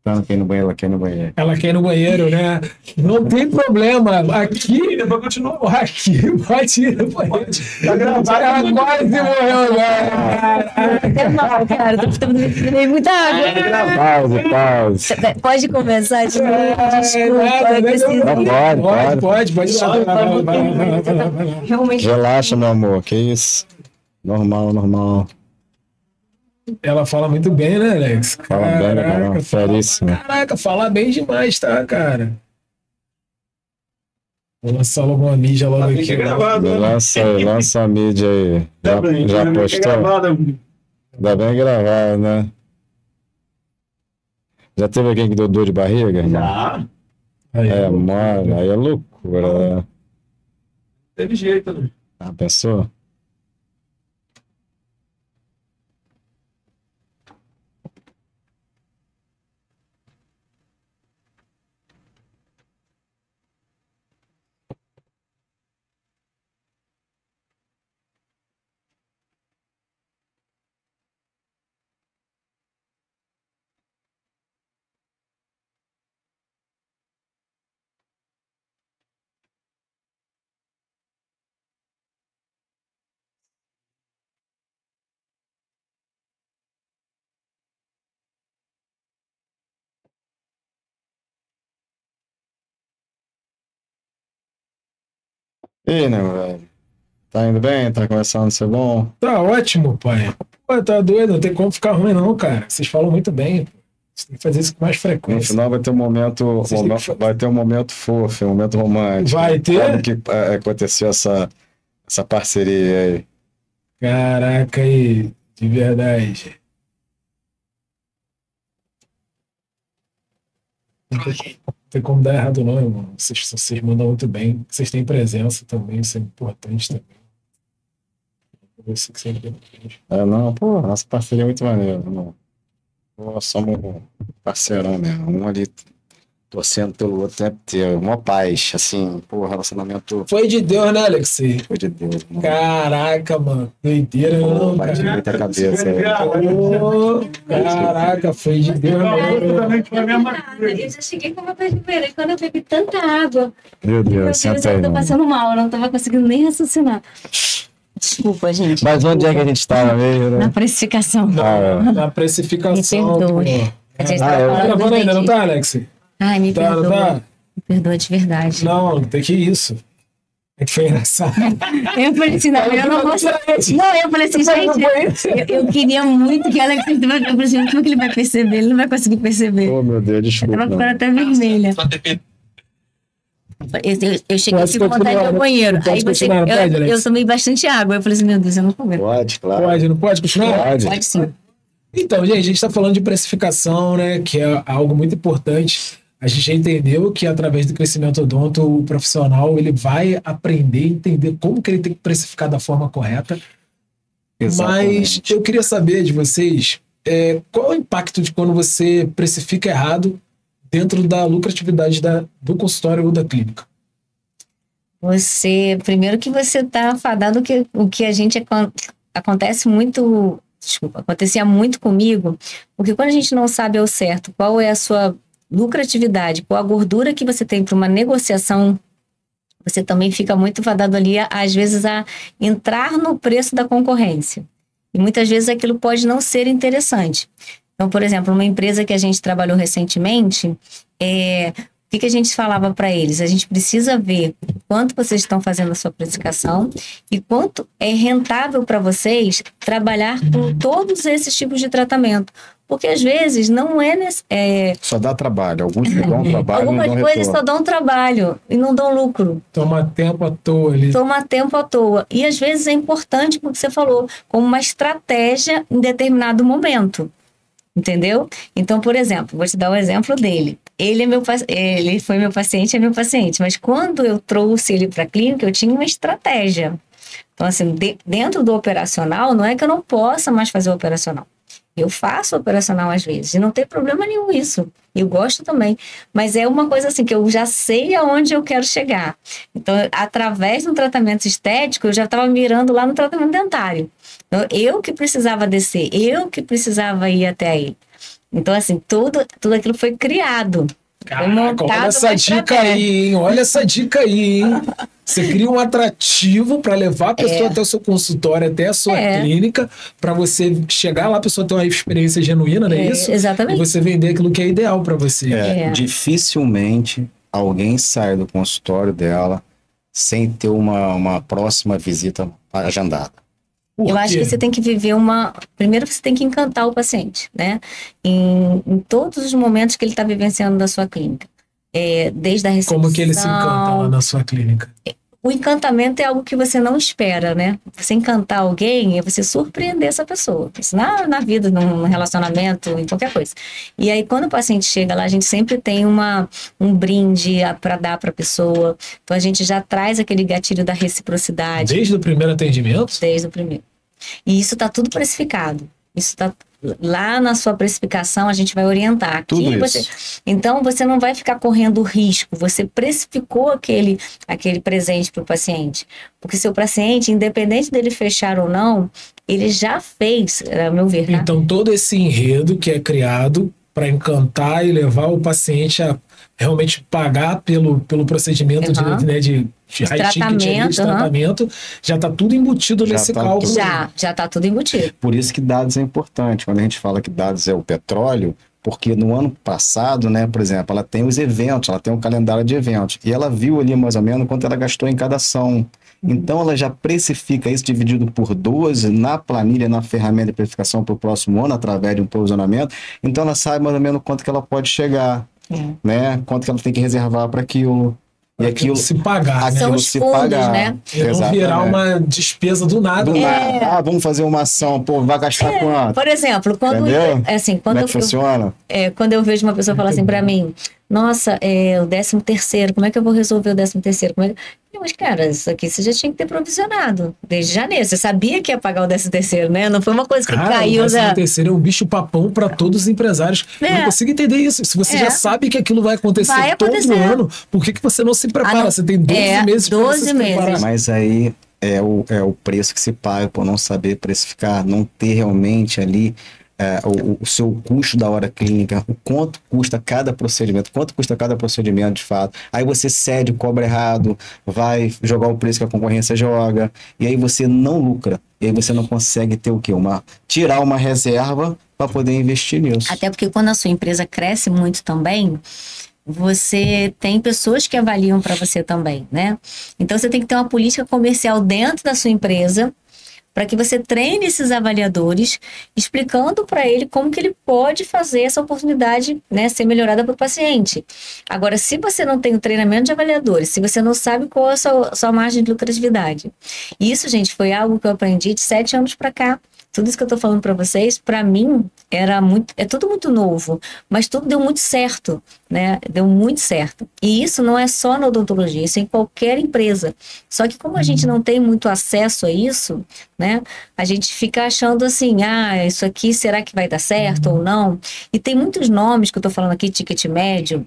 Ela quer ir no banheiro, ela quer ir no banheiro. Ela quer ir no banheiro, né? Não tem problema. Aqui, depois continua. Aqui, pode ir no banheiro. Tá gravado. Ela quase morreu agora. É mal, cara. Tô bebendo muita água. Pausa. Pode começar de novo. Desculpa, eu preciso. Pode ir lá. Realmente. Relaxa, meu amor. Que isso? Normal. Ela fala muito bem, né, Alex? Fala bem, cara. Feríssima. Caraca, fala bem demais, tá, cara? Vou lançar logo uma mídia logo aqui. Lança a mídia aí. Já postou? Ainda bem gravado, né? Já teve alguém que deu dor de barriga, irmão? Já. Mano, aí é loucura, né? Teve jeito, né? Ah, pensou? E aí, né, velho? Tá indo bem? Tá começando a ser bom? Tá ótimo, pai. Pô, tá doido, não tem como ficar ruim, não, cara. Vocês falam muito bem. Você tem que fazer isso com mais No frequência. final vai ter um momento, vai ter um momento fofo, um momento romântico. Vai ter? Como que aconteceu essa parceria aí? Caraca, aí, de verdade. Não tem como dar errado, não, irmão. Vocês mandam muito bem. Vocês têm presença também, isso é importante também. Você que sempre Não, pô, nossa parceria é muito maneira, irmão. Pô, somos parceirão mesmo. Um ali torcendo pelo outro o tempo inteiro. Uma paz, assim, pô, relacionamento Foi de Deus, né, Alexei? foi de Deus, mano. Caraca, mano. Doideira, não, Bate cara. muito a cabeça. aí. Ô, caraca, foi de Deus, mano. Eu já cheguei com vontade de beber. Quando eu bebi tanta água, Meu meu Deus, Deus, senta aí, eu tô mano. passando mal. Eu não tava conseguindo nem raciocinar. Desculpa, gente. Mas onde é que a gente tava mesmo, né? Na precificação. Na precificação. Me perdoe. pô. A gente Tá tava falando gravando do ainda, não dentista. tá, Alex? Ai, me Tá, não perdoa. tá? Me perdoa de verdade. Não, tem que isso. É que foi engraçado. Eu falei assim, não, eu não vou... Não, eu falei assim, gente, eu queria muito que ela... Eu falei assim, como que ele vai perceber? Ele não vai conseguir perceber. Oh, meu Deus, desculpa. Ela ficou até vermelha. Eu cheguei aqui com vontade de ir ao banheiro. Aí eu tomei bastante água. Eu falei assim, meu Deus, eu não comer. Pode, claro. Pode, não pode continuar? Pode sim. Então, gente, a gente está falando de precificação, né? Que é algo muito importante. A gente já entendeu que através do crescimento odonto, o profissional ele vai aprender a entender como que ele tem que precificar da forma correta. Exatamente. Mas eu queria saber de vocês qual é o impacto de quando você precifica errado dentro da lucratividade do consultório ou da clínica? Primeiro que você está fadado o que a gente acontece muito, acontecia muito comigo, porque quando a gente não sabe ao certo qual é a sua lucratividade, qual a gordura que você tem para uma negociação, você também fica muito fadado ali, às vezes, a entrar no preço da concorrência. E muitas vezes aquilo pode não ser interessante. Então, por exemplo, uma empresa que a gente trabalhou recentemente, o que a gente falava para eles? A gente precisa ver quanto vocês estão fazendo a sua precificação e quanto é rentável para vocês trabalhar com todos esses tipos de tratamento. Porque às vezes não só dá trabalho. Alguns que dão trabalho algumas não dão coisas retorno. só dão trabalho e não dão lucro. Toma tempo à toa ali. Toma tempo à toa. E às vezes é importante, como você falou, como uma estratégia em determinado momento. Entendeu? Então, por exemplo, vou te dar o exemplo dele. Ele foi meu paciente, é meu paciente. Mas quando eu trouxe ele para a clínica, eu tinha uma estratégia. Então, assim, dentro do operacional, não é que eu não possa mais fazer o operacional. Eu faço operacional às vezes, e não tem problema nenhum isso. Eu gosto também. Mas é uma coisa assim, que eu já sei aonde eu quero chegar. Então, através do tratamento estético, eu já estava mirando lá no tratamento dentário. Então, eu que precisava descer, eu que precisava ir até ele. Então, assim, tudo aquilo foi criado. Caraca, olha essa dica aí, hein? Olha essa dica aí, hein? Você cria um atrativo para levar a pessoa até o seu consultório, até a sua clínica, para você chegar lá, a pessoa ter uma experiência genuína, não é isso? Exatamente. E você vender aquilo que é ideal para você. Dificilmente alguém sai do consultório dela sem ter uma próxima visita agendada. Eu acho que você tem que viver Primeiro você tem que encantar o paciente, né? Em todos os momentos que ele está vivenciando da sua clínica. Desde a recepção... Como que ele se encanta lá na sua clínica? O encantamento é algo que você não espera, né? Você encantar alguém é você surpreender essa pessoa. Isso na vida, num relacionamento, em qualquer coisa. E aí, quando o paciente chega lá, a gente sempre tem um brinde para dar para a pessoa. Então, a gente já traz aquele gatilho da reciprocidade. Desde o primeiro atendimento? Desde o primeiro. E isso está tudo precificado. Isso está... Lá na sua precificação, a gente vai orientar. Tudo isso. Então, você não vai ficar correndo risco. Você precificou aquele presente para o paciente. Porque seu paciente, independente dele fechar ou não, ele já fez, a meu ver. Tá? Então, todo esse enredo que é criado para encantar e levar o paciente a realmente pagar pelo procedimento de high ticket, de tratamento, já está tudo embutido nesse cálculo. Já está tudo embutido. Por isso que dados é importante. Quando a gente fala que dados é o petróleo, porque no ano passado, né, por exemplo, ela tem os eventos, ela tem um calendário de eventos, e ela viu ali mais ou menos quanto ela gastou em cada ação. Então, ela já precifica isso dividido por 12 na planilha, na ferramenta de precificação para o próximo ano, através de um provisionamento. Então, ela sabe mais ou menos quanto que ela pode chegar, né? Quanto que ela tem que reservar para aquilo. E aquilo se pagar, né? São os fundos, né? E não virar uma despesa do nada. Vamos fazer uma ação, vai gastar quanto? Por exemplo, quando como é que funciona? Quando eu vejo uma pessoa falar assim para mim, nossa, o 13º, como é que eu vou resolver o 13º? Mas, cara, isso aqui você já tinha que ter provisionado desde janeiro. Você sabia que ia pagar o 13º, né? Não foi uma coisa que caiu. O 13º é um bicho papão para todos os empresários. Eu não consigo entender isso. Se você já sabe que aquilo vai acontecer todo ano, por que você não se prepara? Você tem 12 meses para se preparar. Mas aí é o preço que se paga por não saber precificar, não ter realmente ali o seu custo da hora clínica, o quanto custa cada procedimento, de fato. Aí você cede, cobra errado, vai jogar o preço que a concorrência joga, e aí você não lucra. E aí você não consegue ter o quê? Tirar uma reserva para poder investir nisso. Até porque quando a sua empresa cresce muito também, você tem pessoas que avaliam para você também, né? Então você tem que ter uma política comercial dentro da sua empresa para que você treine esses avaliadores, explicando para ele como que ele pode fazer essa oportunidade, né, ser melhorada para o paciente. Agora, se você não tem o treinamento de avaliadores, se você não sabe qual é a sua margem de lucratividade, isso, gente, foi algo que eu aprendi de 7 anos para cá. Tudo isso que eu tô falando para vocês, para mim, é tudo muito novo, mas tudo deu muito certo, né? Deu muito certo. E isso não é só na odontologia, isso é em qualquer empresa. Só que como a gente não tem muito acesso a isso, né? A gente fica achando assim, isso aqui será que vai dar certo ou não? E tem muitos nomes que eu tô falando aqui, ticket médio,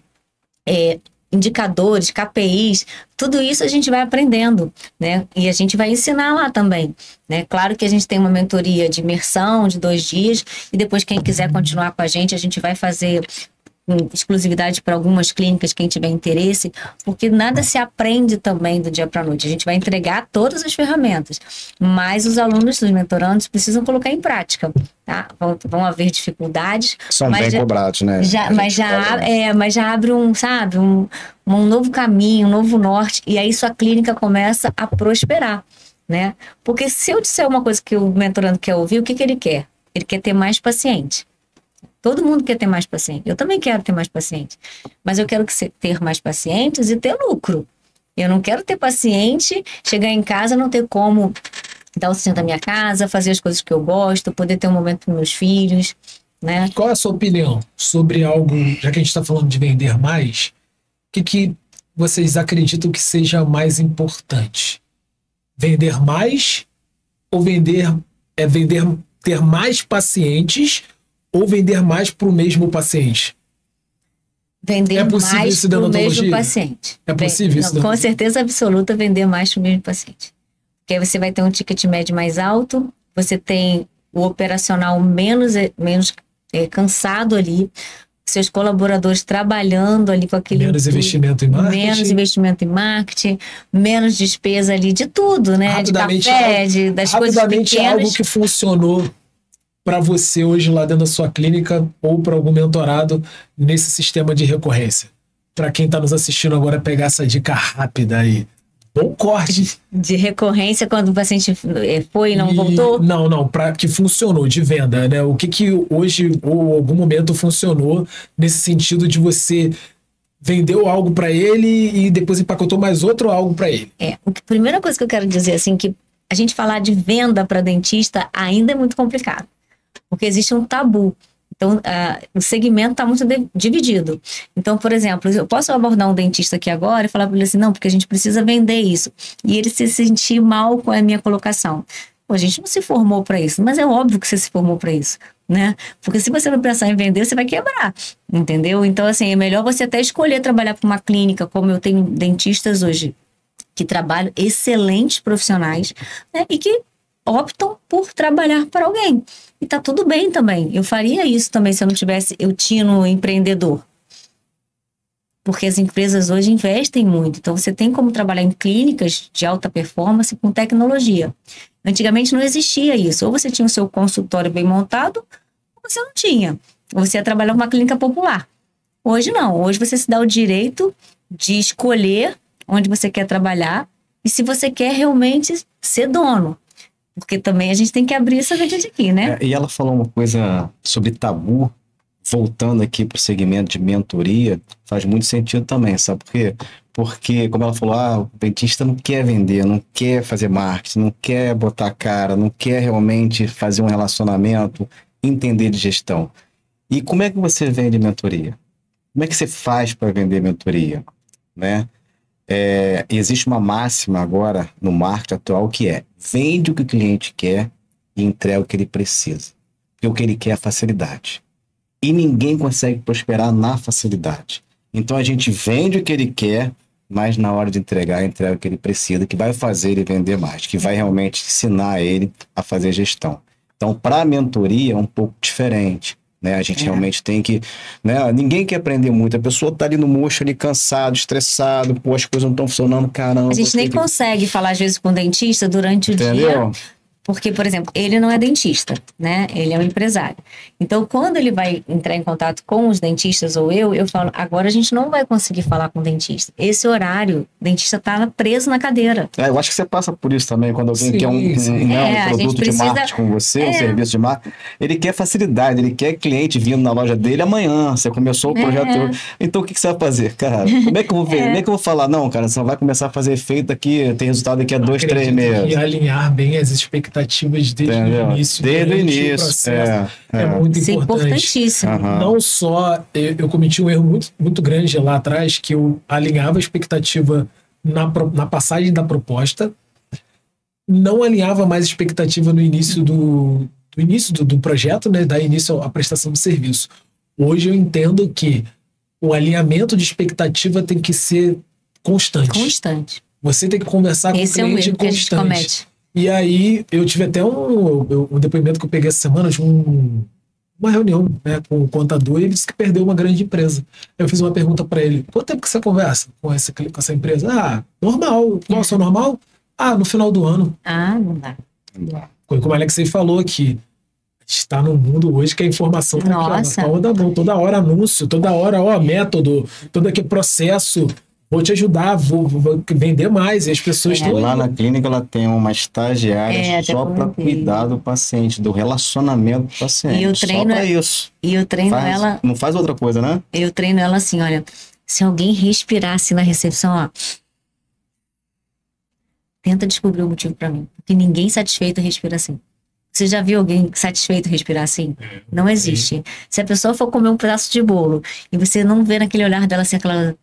indicadores, KPIs, tudo isso a gente vai aprendendo, né? E a gente vai ensinar lá também, né? Claro que a gente tem uma mentoria de imersão de 2 dias e depois quem quiser continuar com a gente vai fazer exclusividade para algumas clínicas, quem tiver interesse, porque nada se aprende também do dia para a noite. A gente vai entregar todas as ferramentas, mas os alunos, os mentorandos, precisam colocar em prática, tá? Vão haver dificuldades. São bem cobrados, né? Mas já abre um novo caminho, um novo norte, e aí sua clínica começa a prosperar, né? Porque se eu disser uma coisa que o mentorando quer ouvir, o que ele quer? Ele quer ter mais paciente. Todo mundo quer ter mais paciente. Eu também quero ter mais pacientes. Mas eu quero ter mais pacientes e ter lucro. Eu não quero ter paciente, chegar em casa, não ter como dar o sustento da minha casa, fazer as coisas que eu gosto, poder ter um momento com meus filhos, né? Qual é a sua opinião sobre algo, já que a gente está falando de vender mais, o que vocês acreditam que seja mais importante? Vender mais ou ter mais pacientes ou vender mais para o mesmo paciente? Vender mais para o mesmo paciente. É possível isso? Com certeza absoluta, vender mais para o mesmo paciente. Porque aí você vai ter um ticket médio mais alto, você tem o operacional menos cansado ali, seus colaboradores trabalhando ali com aquele... Menos investimento em marketing. Menos investimento em marketing, menos despesa ali de tudo, né? De café, das coisas pequenas. Algo que funcionou para você hoje lá dentro da sua clínica ou para algum mentorado nesse sistema de recorrência? Para quem está nos assistindo agora, pegar essa dica rápida aí. Bom corte. De recorrência quando o paciente foi e não voltou? Não, para que funcionou de venda, né? O que hoje ou algum momento funcionou nesse sentido de você vendeu algo para ele e depois empacotou mais outro algo para ele? A primeira coisa que eu quero dizer assim, que a gente falar de venda para dentista ainda é muito complicado. Porque existe um tabu. Então, o segmento está muito dividido. Então, por exemplo, eu posso abordar um dentista aqui agora e falar para ele assim, não, porque a gente precisa vender isso. E ele se sentir mal com a minha colocação. Pô, a gente não se formou para isso, mas é óbvio que você se formou para isso, né? Porque se você não pensar em vender, você vai quebrar, entendeu? Então, assim, é melhor você até escolher trabalhar para uma clínica, como eu tenho dentistas hoje, que trabalham, excelentes profissionais, né? E que optam por trabalhar para alguém. E tá tudo bem também. Eu faria isso também se eu não tivesse eu tino empreendedor. Porque as empresas hoje investem muito. Então, você tem como trabalhar em clínicas de alta performance com tecnologia. Antigamente não existia isso. Ou você tinha o seu consultório bem montado, ou você não tinha. Ou você ia trabalhar numa clínica popular. Hoje não. Hoje você se dá o direito de escolher onde você quer trabalhar e se você quer realmente ser dono. Porque também a gente tem que abrir essa vertente aqui, né? E ela falou uma coisa sobre tabu, voltando aqui para o segmento de mentoria, faz muito sentido também, sabe por quê? Porque, como ela falou, o dentista não quer vender, não quer fazer marketing, não quer botar a cara, não quer realmente fazer um relacionamento, entender de gestão. E como é que você vende mentoria? Como é que você faz para vender mentoria? Né? Existe uma máxima agora no marketing atual que é: vende o que o cliente quer e entrega o que ele precisa. Porque o que ele quer é facilidade. E ninguém consegue prosperar na facilidade. Então a gente vende o que ele quer, mas na hora de entregar, entrega o que ele precisa, que vai fazer ele vender mais, que vai realmente ensinar ele a fazer gestão. Então, para a mentoria é um pouco diferente. Né? A gente realmente tem que... Né? Ninguém quer aprender muito. A pessoa tá ali no mocho, ali cansado, estressado, pô, as coisas não estão funcionando, caramba. A gente nem consegue falar, às vezes, com o dentista durante o dia. Porque, por exemplo, ele não é dentista, né? Ele é um empresário. Então, quando ele vai entrar em contato com os dentistas ou eu falo, agora a gente não vai conseguir falar com o dentista. Esse horário, o dentista tá preso na cadeira. Eu acho que você passa por isso também, quando alguém Sim, quer um sim. um produto de marketing com você, um serviço de marketing, ele quer facilidade, ele quer cliente vindo na loja dele amanhã, você começou o projeto. Então, o que você vai fazer, cara? Como é que eu vou ver? Como é que eu vou falar? Não, cara, você vai começar a fazer efeito aqui, tem resultado daqui a 2, 3 meses. E alinhar bem as expectativas desde o início. Desde o início. Processo. É muito Isso é importante. importantíssimo. Não só, eu cometi um erro muito, muito grande lá atrás, que eu alinhava a expectativa na passagem da proposta, não alinhava mais a expectativa no início do projeto, né, dar início à prestação de serviço. Hoje eu entendo que o alinhamento de expectativa tem que ser constante. Você tem que conversar com o cliente constante. E aí, eu tive até um depoimento que eu peguei essa semana de uma reunião, né, com o contador, e ele disse que perdeu uma grande empresa. Eu fiz uma pergunta para ele: quanto tempo que você conversa com essa empresa? Normal. Qual é o seu normal? No final do ano. Não dá. Como a Alexei falou aqui, está no mundo hoje que a informação está aqui, na palma da mão. Toda hora anúncio, toda hora método, todo aquele processo. Vou te ajudar, vou vender mais. E as pessoas estão... Lá na clínica ela tem uma estagiária só para cuidar do paciente, do relacionamento do paciente. E eu treino, só para isso. E eu treino ela... Não faz outra coisa, né? Eu treino ela assim, olha, se alguém respirasse na recepção, tenta descobrir o motivo para mim. Porque ninguém satisfeito respira assim. Você já viu alguém satisfeito respirar assim? Não existe. Se a pessoa for comer um pedaço de bolo e você não vê naquele olhar dela assim, aquela...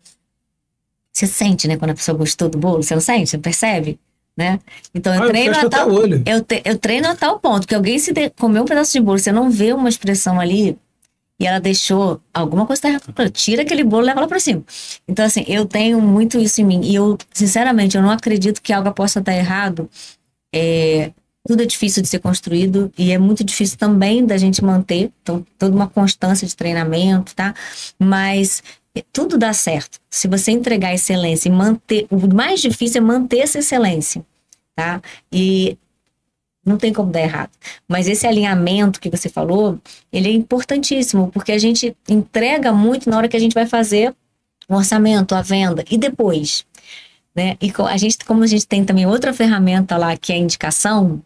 Você sente, né? Quando a pessoa gostou do bolo, você não sente? Você percebe? Né? Então eu treino eu treino a tal ponto que alguém comeu um pedaço de bolo, você não vê uma expressão ali e ela deixou alguma coisa, tira aquele bolo e leva lá pra cima. Então assim, eu tenho muito isso em mim e eu, sinceramente, eu não acredito que algo possa estar errado. Tudo é difícil de ser construído e é muito difícil também da gente manter, então toda uma constância de treinamento, tá? Mas tudo dá certo. Se você entregar excelência e manter... O mais difícil é manter essa excelência, tá? E não tem como dar errado. Mas esse alinhamento que você falou, ele é importantíssimo, porque a gente entrega muito na hora que a gente vai fazer o orçamento, a venda. E depois, né? E como a gente tem também outra ferramenta lá, que é a indicação...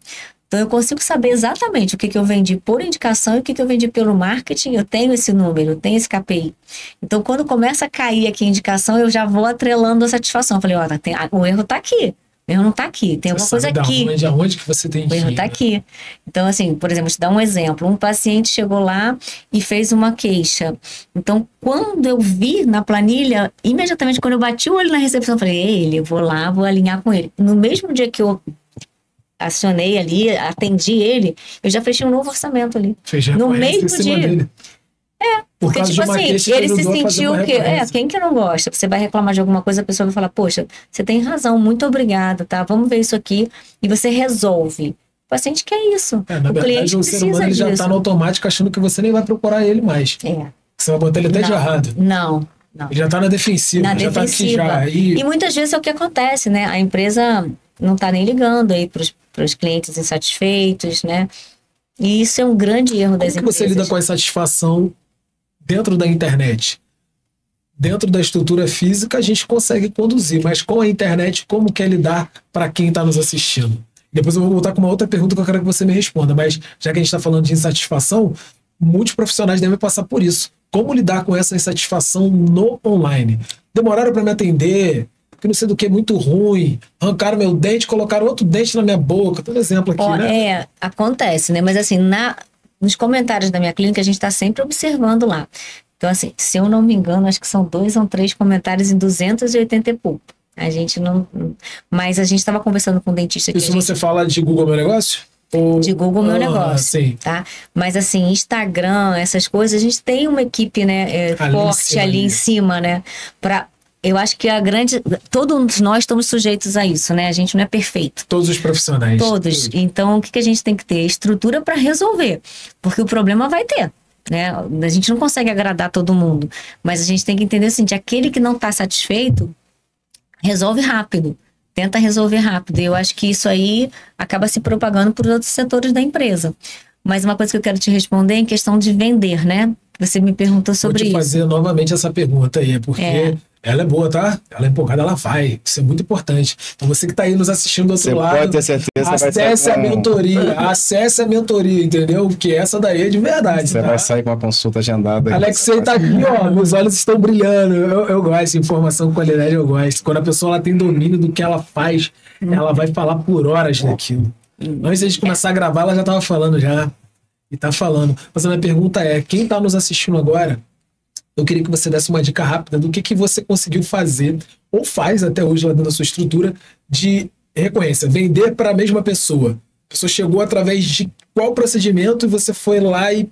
Então, eu consigo saber exatamente o que eu vendi por indicação e o que eu vendi pelo marketing. Eu tenho esse número, eu tenho esse KPI. Então, quando começa a cair aqui a indicação, eu já vou atrelando a satisfação. Eu falei, o erro tá aqui. O erro não tá aqui. Tem alguma coisa aqui. Onde que você tem que ir? O erro tá aqui. Então, assim, por exemplo, vou te dar um exemplo. Um paciente chegou lá e fez uma queixa. Então, quando eu vi na planilha, imediatamente, quando eu bati o olho na recepção, eu falei, eu vou lá, vou alinhar com ele. No mesmo dia que eu acionei ali, atendi ele, eu já fechei um novo orçamento ali. No mesmo dia. Porque tipo assim, ele se sentiu que... quem que não gosta? Você vai reclamar de alguma coisa, a pessoa vai falar, poxa, você tem razão, muito obrigada, tá? Vamos ver isso aqui. E você resolve. O paciente quer isso. Na verdade, o ser humano ele já tá no automático achando que você nem vai procurar ele mais. Você vai botar ele até de errado. Não. Ele já tá na defensiva. Tá aqui já. E muitas vezes é o que acontece, né? A empresa não tá nem ligando aí para os clientes insatisfeitos, né? E isso é um grande erro das empresas. Como você lida com a insatisfação dentro da internet? Dentro da estrutura física a gente consegue conduzir, mas com a internet, como quer lidar para quem está nos assistindo? Depois eu vou voltar com uma outra pergunta que eu quero que você me responda, mas já que a gente está falando de insatisfação, muitos profissionais devem passar por isso. Como lidar com essa insatisfação no online? Demoraram para me atender, que não sei do que, muito ruim, arrancaram meu dente, colocaram outro dente na minha boca, todo exemplo aqui, né? Acontece, né? Mas assim, nos comentários da minha clínica, a gente está sempre observando lá. Então assim, se eu não me engano, acho que são 2 ou 3 comentários em 280 e pouco. A gente não... Mas a gente estava conversando com um dentista... Isso você fala de Google Meu Negócio? De Google Meu Negócio, sim. Tá? Mas assim, Instagram, essas coisas, a gente tem uma equipe, né, forte ali em cima, né? Eu acho que todos nós estamos sujeitos a isso, né? A gente não é perfeito. Todos os profissionais. Todos. Então, o que a gente tem que ter? Estrutura para resolver. Porque o problema vai ter, né? A gente não consegue agradar todo mundo. Mas a gente tem que entender assim, aquele que não está satisfeito, resolve rápido. tenta resolver rápido. E eu acho que isso aí acaba se propagando por outros setores da empresa. Mas uma coisa que eu quero te responder é em questão de vender, né? Você me perguntou sobre isso. Vou te fazer novamente essa pergunta aí, porque ela é boa, tá? Ela é empolgada, ela vai. Isso é muito importante. Então você que está aí nos assistindo do outro lado, pode ter certeza, acesse a mentoria, acesse a mentoria, entendeu? Porque essa daí é de verdade. Você vai sair com uma consulta agendada. Alexei tá aqui, ó, meus olhos estão brilhando. Eu gosto de informação com qualidade, eu gosto. Quando a pessoa ela tem domínio do que ela faz, ela vai falar por horas daquilo. Antes de a gente começar a gravar, ela já estava falando já. E tá falando. Mas a minha pergunta é, quem tá nos assistindo agora, eu queria que você desse uma dica rápida do que você conseguiu fazer, ou faz até hoje lá dentro da sua estrutura, de recorrência, vender para a mesma pessoa. A pessoa chegou através de qual procedimento e você foi lá e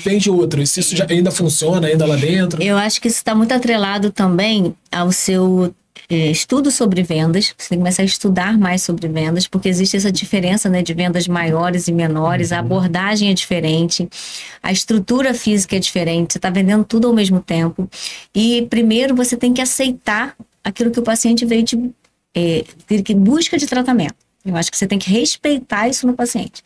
vende outro. Se isso já ainda funciona, ainda lá dentro? Eu acho que isso está muito atrelado também ao seu estudo sobre vendas. Você tem que começar a estudar mais sobre vendas, porque existe essa diferença, né, de vendas maiores e menores. A abordagem é diferente, a estrutura física é diferente, você está vendendo tudo ao mesmo tempo. E primeiro você tem que aceitar aquilo que o paciente veio que busca de tratamento. Eu acho que você tem que respeitar isso no paciente.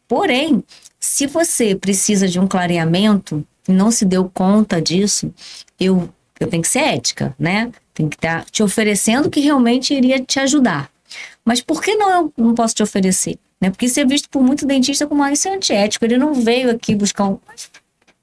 Porém, se você precisa de um clareamento e não se deu conta disso, eu tenho que ser ética, né? Tem que estar te oferecendo o que realmente iria te ajudar. Mas por que eu não posso te oferecer? Né? Porque isso é visto por muito dentista como isso é antiético. Ele não veio aqui buscar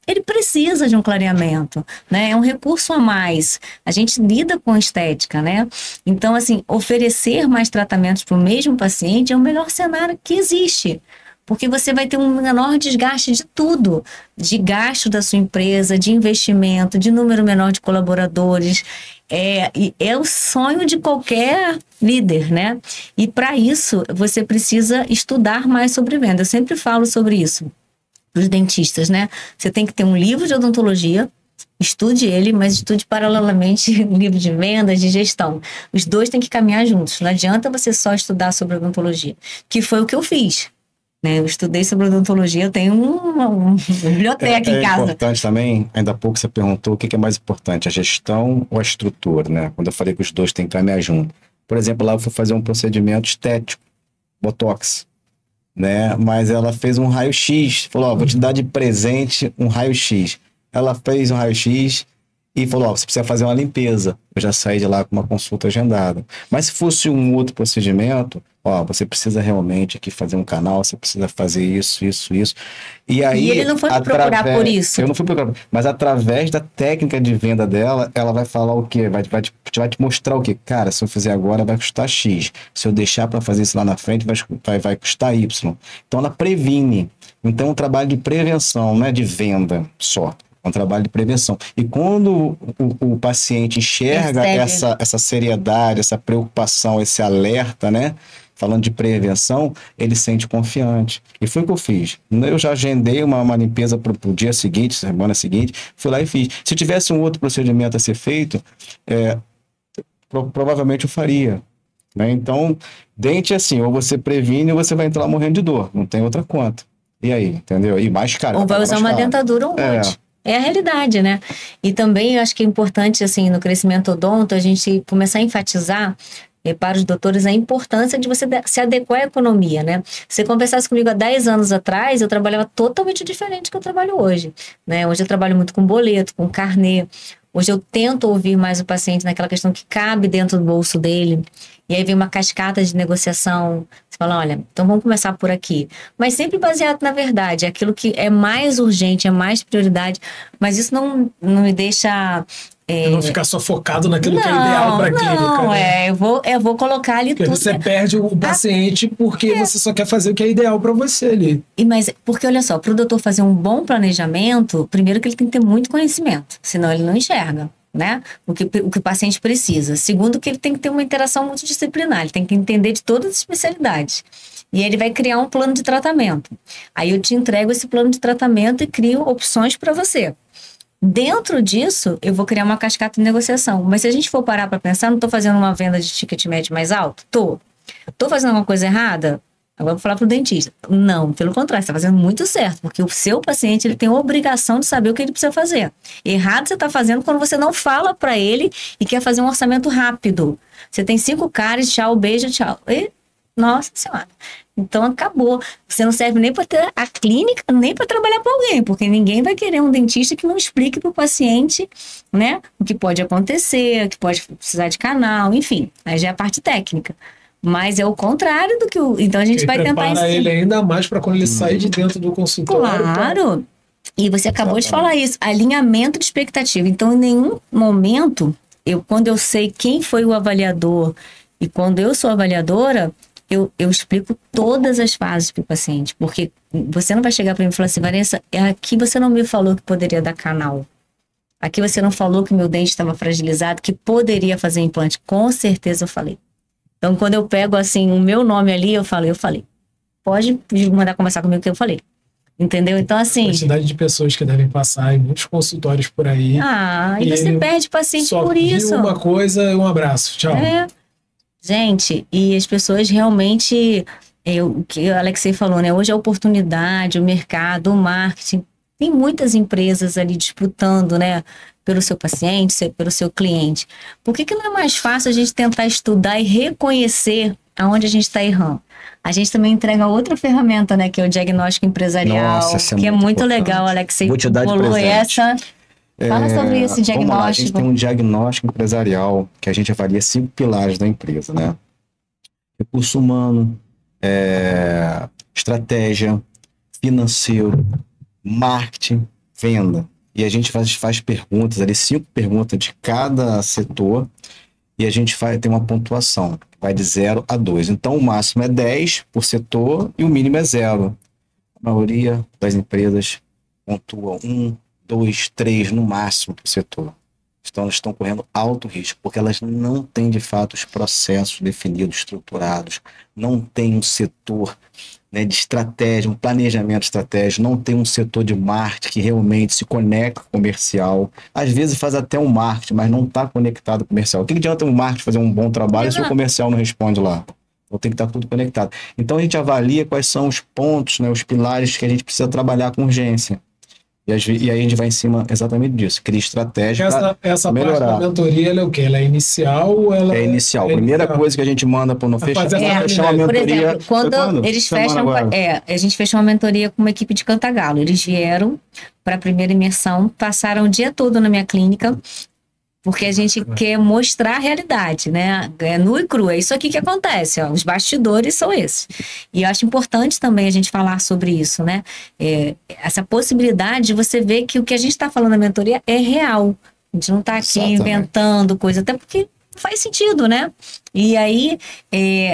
Ele precisa de um clareamento, né? É um recurso a mais. A gente lida com estética, né? Então, assim, oferecer mais tratamentos para o mesmo paciente é o melhor cenário que existe. Porque você vai ter um menor desgaste de tudo, de gasto da sua empresa, de investimento, de número menor de colaboradores. É o sonho de qualquer líder, né? E para isso, você precisa estudar mais sobre venda. Eu sempre falo sobre isso para os dentistas, né? Você tem que ter um livro de odontologia, estude ele, mas estude paralelamente um livro de vendas, de gestão. Os dois têm que caminhar juntos. Não adianta você só estudar sobre odontologia, que foi o que eu fiz. Eu estudei sobre odontologia, eu tenho uma biblioteca em casa. É importante também, ainda há pouco você perguntou o que é mais importante, a gestão ou a estrutura, né? Quando eu falei que os dois têm que caminhar junto. Por exemplo, lá eu fui fazer um procedimento estético, botox, né? Mas ela fez um raio-x, falou, vou te dar de presente um raio-x. Ela fez um raio-x e falou, você precisa fazer uma limpeza. Eu já saí de lá com uma consulta agendada. Mas se fosse um outro procedimento, você precisa realmente aqui fazer um canal, você precisa fazer isso. E aí, ele não foi me procurar por isso. Eu não fui procurar, mas através da técnica de venda dela, ela vai falar o quê? Vai te mostrar o quê? Cara, se eu fizer agora, vai custar X. Se eu deixar para fazer isso lá na frente, vai custar Y. Então, ela previne. Então, é um trabalho de prevenção, não é de venda só. É um trabalho de prevenção. E quando o paciente enxerga essa seriedade, essa preocupação, esse alerta, né? Falando de prevenção, ele se sente confiante. E foi o que eu fiz. Eu já agendei uma limpeza para o dia seguinte, semana seguinte, fui lá e fiz. Se tivesse um outro procedimento a ser feito, provavelmente eu faria. Né? Então, dente é assim, ou você previne ou você vai entrar lá morrendo de dor. Não tem outra conta. E aí, entendeu? E mais caro. Ou vai usar uma dentadura ou um monte. É a realidade, né? E também eu acho que é importante, assim, no crescimento odonto, a gente começar a enfatizar para os doutores a importância de você se adequar à economia, né? Se você conversasse comigo há 10 anos atrás, eu trabalhava totalmente diferente do que eu trabalho hoje, né? Hoje eu trabalho muito com boleto, com carnê. Hoje eu tento ouvir mais o paciente naquela questão que cabe dentro do bolso dele. E aí vem uma cascata de negociação. Você fala, olha, então vamos começar por aqui. Mas sempre baseado na verdade, aquilo que é mais urgente, é mais prioridade. Mas isso não me deixa... não ficar só focado naquilo que é ideal para a clínica. Né? Eu vou colocar ali porque tudo. Você perde o paciente porque você só quer fazer o que é ideal para você ali. Mas, porque olha só, para o doutor fazer um bom planejamento, primeiro que ele tem que ter muito conhecimento, senão ele não enxerga, né? O que o paciente precisa. Segundo, que ele tem que ter uma interação multidisciplinar, ele tem que entender de todas as especialidades. E ele vai criar um plano de tratamento. Aí eu te entrego esse plano de tratamento e crio opções para você. Dentro disso, eu vou criar uma cascata de negociação. Mas se a gente for parar para pensar, não estou fazendo uma venda de ticket médio mais alto? Estou fazendo alguma coisa errada? Agora eu vou falar pro dentista. Não, pelo contrário, você está fazendo muito certo, porque o seu paciente ele tem a obrigação de saber o que ele precisa fazer. Errado você está fazendo quando você não fala para ele e quer fazer um orçamento rápido. Você tem 5 caras, tchau, beijo, tchau. E, nossa Senhora. Então acabou. Você não serve nem para ter a clínica, nem para trabalhar para alguém, porque ninguém vai querer um dentista que não explique para o paciente, né, o que pode acontecer, o que pode precisar de canal, enfim. Aí já é a parte técnica. Mas é o contrário do que o... Então a gente vai tentar... Prepara ele ainda mais para quando ele sair de dentro do consultório. Claro! E você acabou de falar isso. Alinhamento de expectativa. Então, em nenhum momento, quando eu sei quem foi o avaliador e quando eu sou avaliadora, eu explico todas as fases para o paciente. Porque você não vai chegar para mim e falar assim, Vanessa, aqui você não me falou que poderia dar canal. Aqui você não falou que meu dente estava fragilizado, que poderia fazer implante. Com certeza eu falei. Então, quando eu pego, assim, o meu nome ali, eu falei. Pode mandar conversar comigo que eu falei. Entendeu? Então, assim... A quantidade de pessoas que devem passar em muitos consultórios por aí. E você perde paciente por isso. Só uma coisa e um abraço. Tchau. Gente, e as pessoas realmente... o que o Alexei falou, né? Hoje a oportunidade, o mercado, o marketing... Tem muitas empresas ali disputando, né? Pelo seu paciente, pelo seu cliente. Por que não é mais fácil a gente tentar estudar e reconhecer aonde a gente está errando? A gente também entrega outra ferramenta, né? Que é o diagnóstico empresarial. Nossa, que é muito legal, Alex. Vou te dar de falou presente. essa. Fala sobre esse diagnóstico. Vamos lá, a gente tem um diagnóstico empresarial que a gente avalia 5 pilares da empresa, né? Recurso humano, estratégia, financeiro, marketing, venda. E a gente faz perguntas ali, 5 perguntas de cada setor, e a gente tem uma pontuação, vai de 0 a 2. Então, o máximo é 10 por setor e o mínimo é 0. A maioria das empresas pontua 1, 2, 3 no máximo por setor. Então, elas estão correndo alto risco, porque elas não têm, de fato, os processos definidos, estruturados, não tem um setor, né, de estratégia, um planejamento estratégico, não tem um setor de marketing que realmente se conecta com o comercial. Às vezes faz até um marketing, mas não está conectado com o comercial. O que adianta um marketing fazer um bom trabalho se o comercial não responde lá? Então tem que estar tudo conectado. Então a gente avalia quais são os pontos, né, os pilares que a gente precisa trabalhar com urgência. E aí a gente vai em cima exatamente disso, cria estratégia essa melhorar. Parte da mentoria, ela é o quê? Ela é inicial ou ela é inicial? Primeira coisa que a gente manda para não fechar uma mentoria. Por exemplo, quando eles fecham, a gente fechou uma mentoria com uma equipe de Cantagalo. Eles vieram para a primeira imersão, passaram o dia todo na minha clínica, porque a gente quer mostrar a realidade, né? É nu e cru, é isso aqui que acontece, ó. Os bastidores são esses. E eu acho importante também a gente falar sobre isso, né? Essa possibilidade de você ver que o que a gente está falando na mentoria é real. A gente não está aqui inventando coisa, até porque faz sentido, né? E aí,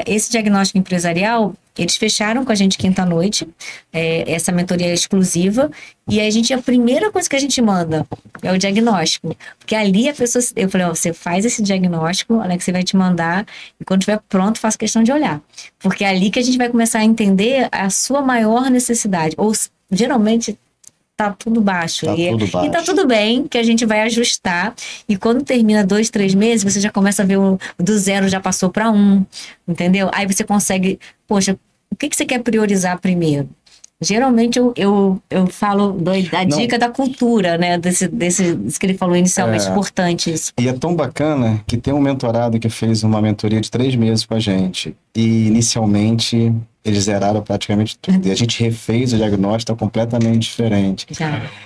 esse diagnóstico empresarial, eles fecharam com a gente quinta-noite, essa mentoria é exclusiva, e a primeira coisa que a gente manda é o diagnóstico. Porque ali a pessoa, eu falei, você faz esse diagnóstico, Alex, você vai te mandar, e quando estiver pronto, faça questão de olhar. Porque é ali que a gente vai começar a entender a sua maior necessidade. Ou, geralmente, tá tudo baixo. E tá tudo bem, que a gente vai ajustar. E quando termina 2, 3 meses, você já começa a ver do 0 já passou para 1, entendeu? Aí você consegue, poxa, o que você quer priorizar primeiro? Geralmente eu falo da dica da cultura, né? Desse que ele falou inicialmente, importante isso. E é tão bacana que tem um mentorado que fez uma mentoria de 3 meses com a gente. E inicialmente eles zeraram praticamente tudo. E a gente refez o diagnóstico, tá completamente diferente.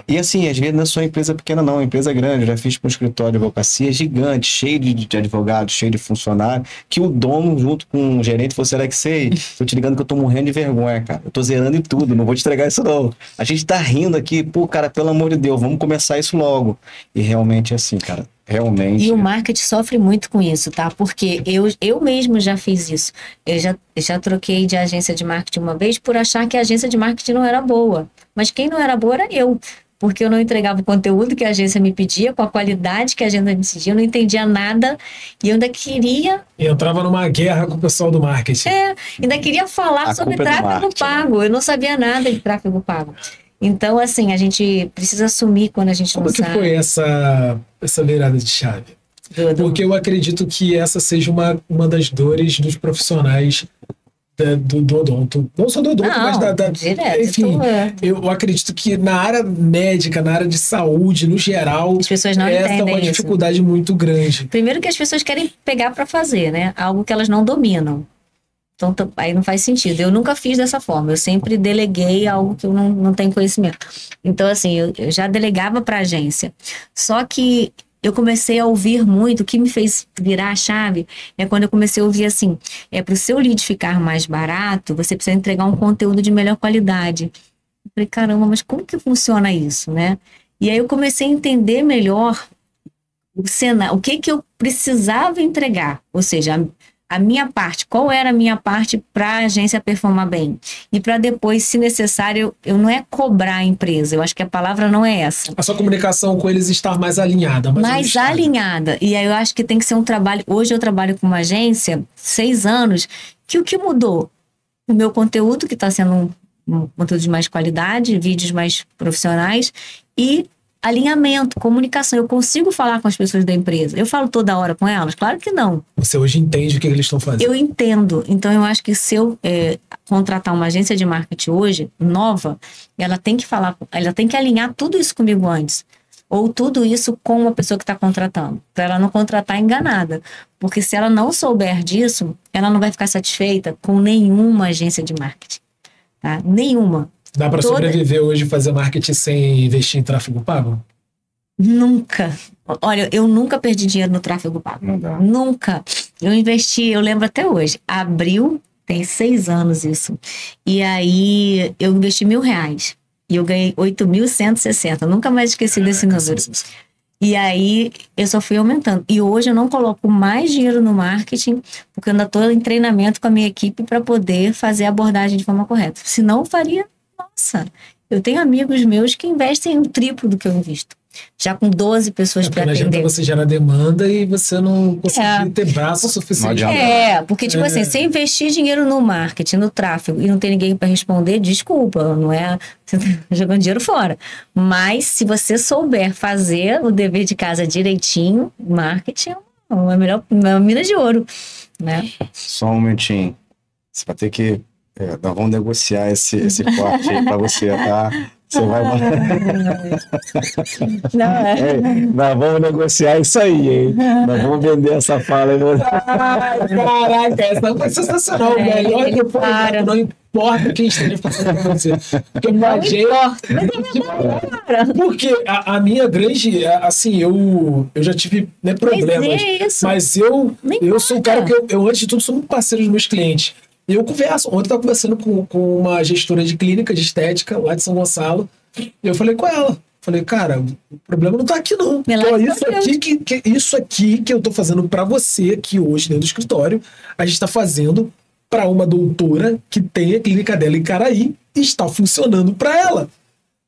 E assim, às vezes não é só empresa pequena não, empresa grande. Eu já fiz para um escritório de advocacia gigante, cheio de advogados, cheio de funcionários, que o dono junto com o gerente falou, será que sei? Tô te ligando que eu tô morrendo de vergonha, cara. Eu tô zerando em tudo, não vou te entregar isso não. A gente tá rindo aqui, pô, cara, pelo amor de Deus, vamos começar isso logo. E realmente é assim, cara. Realmente. E o marketing sofre muito com isso, tá? Porque eu mesmo já fiz isso. Eu já troquei de agência de marketing uma vez por achar que a agência de marketing não era boa. Mas quem não era boa era eu. Porque eu não entregava o conteúdo que a agência me pedia, com a qualidade que a agência me pedia, eu não entendia nada e eu ainda queria... E entrava numa guerra com o pessoal do marketing. Ainda queria falar sobre tráfego pago. Eu não sabia nada de tráfego pago. Então, assim, a gente precisa assumir quando a gente não sabe. Como que foi essa virada de chave? Porque eu acredito que essa seja uma das dores dos profissionais do odonto. Não só do odonto, mas direto, enfim, eu acredito que na área médica, na área de saúde, no geral, as pessoas não essa é entendem uma isso. dificuldade muito grande. Primeiro que as pessoas querem pegar para fazer, né? Algo que elas não dominam. Então, aí não faz sentido. Eu nunca fiz dessa forma. Eu sempre deleguei algo que eu não tenho conhecimento. Então, assim, eu já delegava para a agência. Só que eu comecei a ouvir muito. O que me fez virar a chave é quando eu comecei a ouvir assim: para o seu lead ficar mais barato, você precisa entregar um conteúdo de melhor qualidade. Eu falei, caramba, mas como que funciona isso, né? E aí eu comecei a entender melhor o que eu precisava entregar. Ou seja, a minha parte, qual era a minha parte para a agência performar bem. E para depois, se necessário, eu não é cobrar a empresa, eu acho que a palavra não é essa. A sua comunicação com eles estar mais alinhada. Mais alinhada. E aí eu acho que tem que ser um trabalho... Hoje eu trabalho com uma agência, 6 anos, que o que mudou? O meu conteúdo, que está sendo um conteúdo de mais qualidade, vídeos mais profissionais e alinhamento, comunicação. Eu consigo falar com as pessoas da empresa. Eu falo toda hora com elas? Claro que não. Você hoje entende o que eles estão fazendo. Eu entendo. Então, eu acho que se eu contratar uma agência de marketing hoje, nova, ela tem que alinhar tudo isso comigo antes. Ou tudo isso com a pessoa que está contratando. Para ela não contratar enganada. Porque se ela não souber disso, ela não vai ficar satisfeita com nenhuma agência de marketing. Tá? Nenhuma. Dá para sobreviver hoje e fazer marketing sem investir em tráfego pago? Nunca. Olha, eu nunca perdi dinheiro no tráfego pago. Não dá. Nunca. Eu investi, eu lembro até hoje. Abril, tem 6 anos isso. E aí, eu investi R$1.000. E eu ganhei 8.160. Nunca mais esqueci desse número. E aí, eu só fui aumentando. E hoje eu não coloco mais dinheiro no marketing, porque eu ainda estou em treinamento com a minha equipe para poder fazer a abordagem de forma correta. Senão, eu faria... Nossa, eu tenho amigos meus que investem o triplo do que eu invisto. Já com 12 pessoas para atender. Não adianta você gerar demanda e você não conseguir ter braço suficiente. Porque tipo assim, se investir dinheiro no marketing, no tráfego e não ter ninguém para responder, desculpa, não é... Você tá jogando dinheiro fora. Mas se você souber fazer o dever de casa direitinho, marketing é uma mina de ouro, né? Só um momentinho. Você vai ter que... nós vamos negociar esse corte aí pra você, tá? Você vai... nós vamos negociar isso aí, hein? Nós vamos vender essa fala aí. Caraca, essa foi sensacional. Melhor que eu não importa quem esteja fazendo com você. Porque porque a minha grande... Assim, eu já tive problemas. Mas eu sou um cara que eu, antes de tudo, sou muito parceiro dos meus clientes. Eu converso. Ontem eu estava conversando com uma gestora de clínica de estética lá de São Gonçalo. E eu falei com ela. Falei, cara, o problema não tá aqui, não. Isso aqui que eu tô fazendo para você aqui hoje dentro do escritório, a gente tá fazendo para uma doutora que tem a clínica dela em Caraí e está funcionando para ela.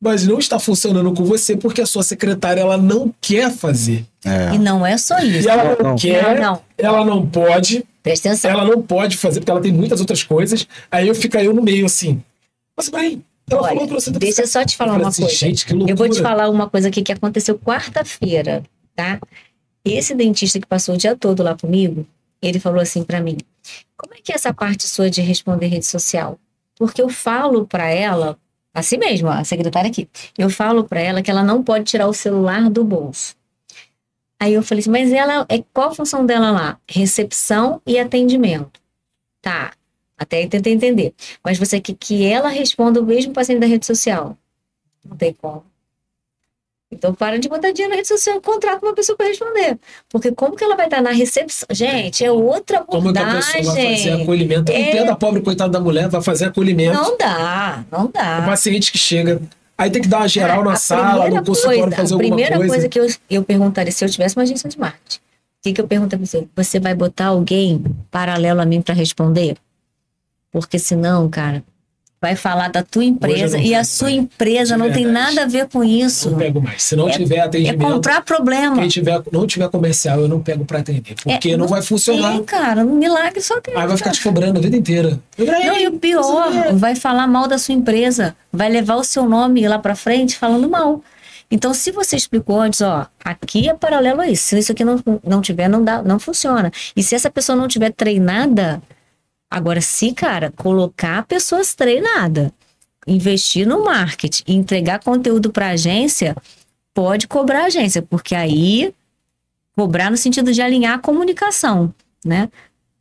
Mas não está funcionando com você porque a sua secretária ela não quer fazer. E não é só isso. E ela não quer, ela não pode. Presta atenção. Ela não pode fazer porque ela tem muitas outras coisas. Aí fica eu no meio assim. Mas, bem, ela falou pra você... Deixa eu só te falar uma coisa. Gente, que loucura. Eu vou te falar uma coisa aqui que aconteceu quarta-feira, tá? Esse dentista que passou o dia todo lá comigo, ele falou assim pra mim: como é que é essa parte sua de responder rede social? Porque eu falo pra ela, assim mesmo, a secretária aqui, eu falo pra ela que ela não pode tirar o celular do bolso. Aí eu falei assim, mas qual a função dela lá? Recepção e atendimento. Tá, até aí tentei entender. Mas você quer que ela responda o mesmo paciente da rede social? Não tem como. Então para de botar dinheiro na rede social, contrata uma pessoa para responder. Porque como que ela vai estar na recepção? Gente, é outra abordagem. Como que a pessoa vai fazer acolhimento? Eu entendo a pobre coitada da mulher, vai fazer acolhimento. Não dá. O paciente que chega... Aí tem que dar uma geral na sala, no consultório, fazer alguma coisa. A primeira coisa que eu perguntaria, se eu tivesse uma agência de marketing, o que eu pergunto pra você? Você vai botar alguém paralelo a mim para responder? Porque senão, cara, vai falar da tua empresa e a sua empresa não tem nada a ver com isso. Não pego mais. Se não tiver atendimento... É comprar problema. Quem não tiver comercial, eu não pego para atender. Porque não vai funcionar. Cara, um milagre só tem. Aí vai ficar te cobrando a vida inteira. Não, e o pior, vai falar mal da sua empresa. Vai levar o seu nome lá para frente falando mal. Então, se você explicou antes, aqui é paralelo a isso. Se isso aqui não tiver, não funciona. E se essa pessoa não tiver treinada... Agora, se, cara, colocar pessoas treinadas, investir no marketing, entregar conteúdo para a agência, pode cobrar a agência, porque aí cobrar no sentido de alinhar a comunicação, né?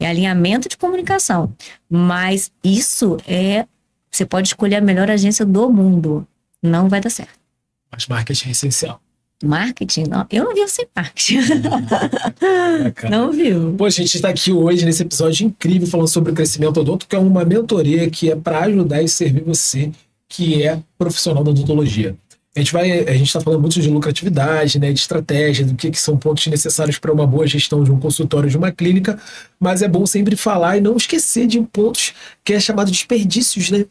É alinhamento de comunicação. Mas isso você pode escolher a melhor agência do mundo. Não vai dar certo. Mas marketing é essencial. Marketing? Não, eu não vivo sem marketing. Não vivo. Pô, a gente está aqui hoje nesse episódio incrível falando sobre o crescimento odonto, que é uma mentoria que é para ajudar e servir você, que é profissional da odontologia. A gente está falando muito de lucratividade, né, de estratégia, do que são pontos necessários para uma boa gestão de um consultório, de uma clínica, mas é bom sempre falar e não esquecer de pontos que é chamado de desperdícios, né?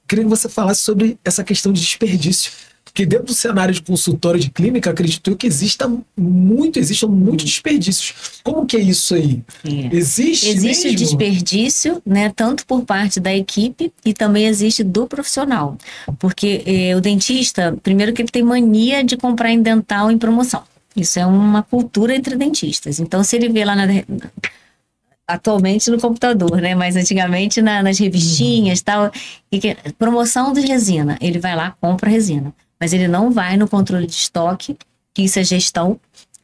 Queria que você falasse sobre essa questão de desperdício. Porque dentro do cenário de consultório de clínica, acredito eu que existam muitos desperdícios. Como que é isso aí? Existe mesmo? Desperdício, né, tanto por parte da equipe e também existe do profissional. Porque o dentista, primeiro que ele tem mania de comprar em dental em promoção. Isso é uma cultura entre dentistas. Então, se ele vê lá atualmente no computador, né? Mas antigamente nas revistinhas e tal, promoção de resina, ele vai lá, compra resina. Mas ele não vai no controle de estoque, que isso é gestão,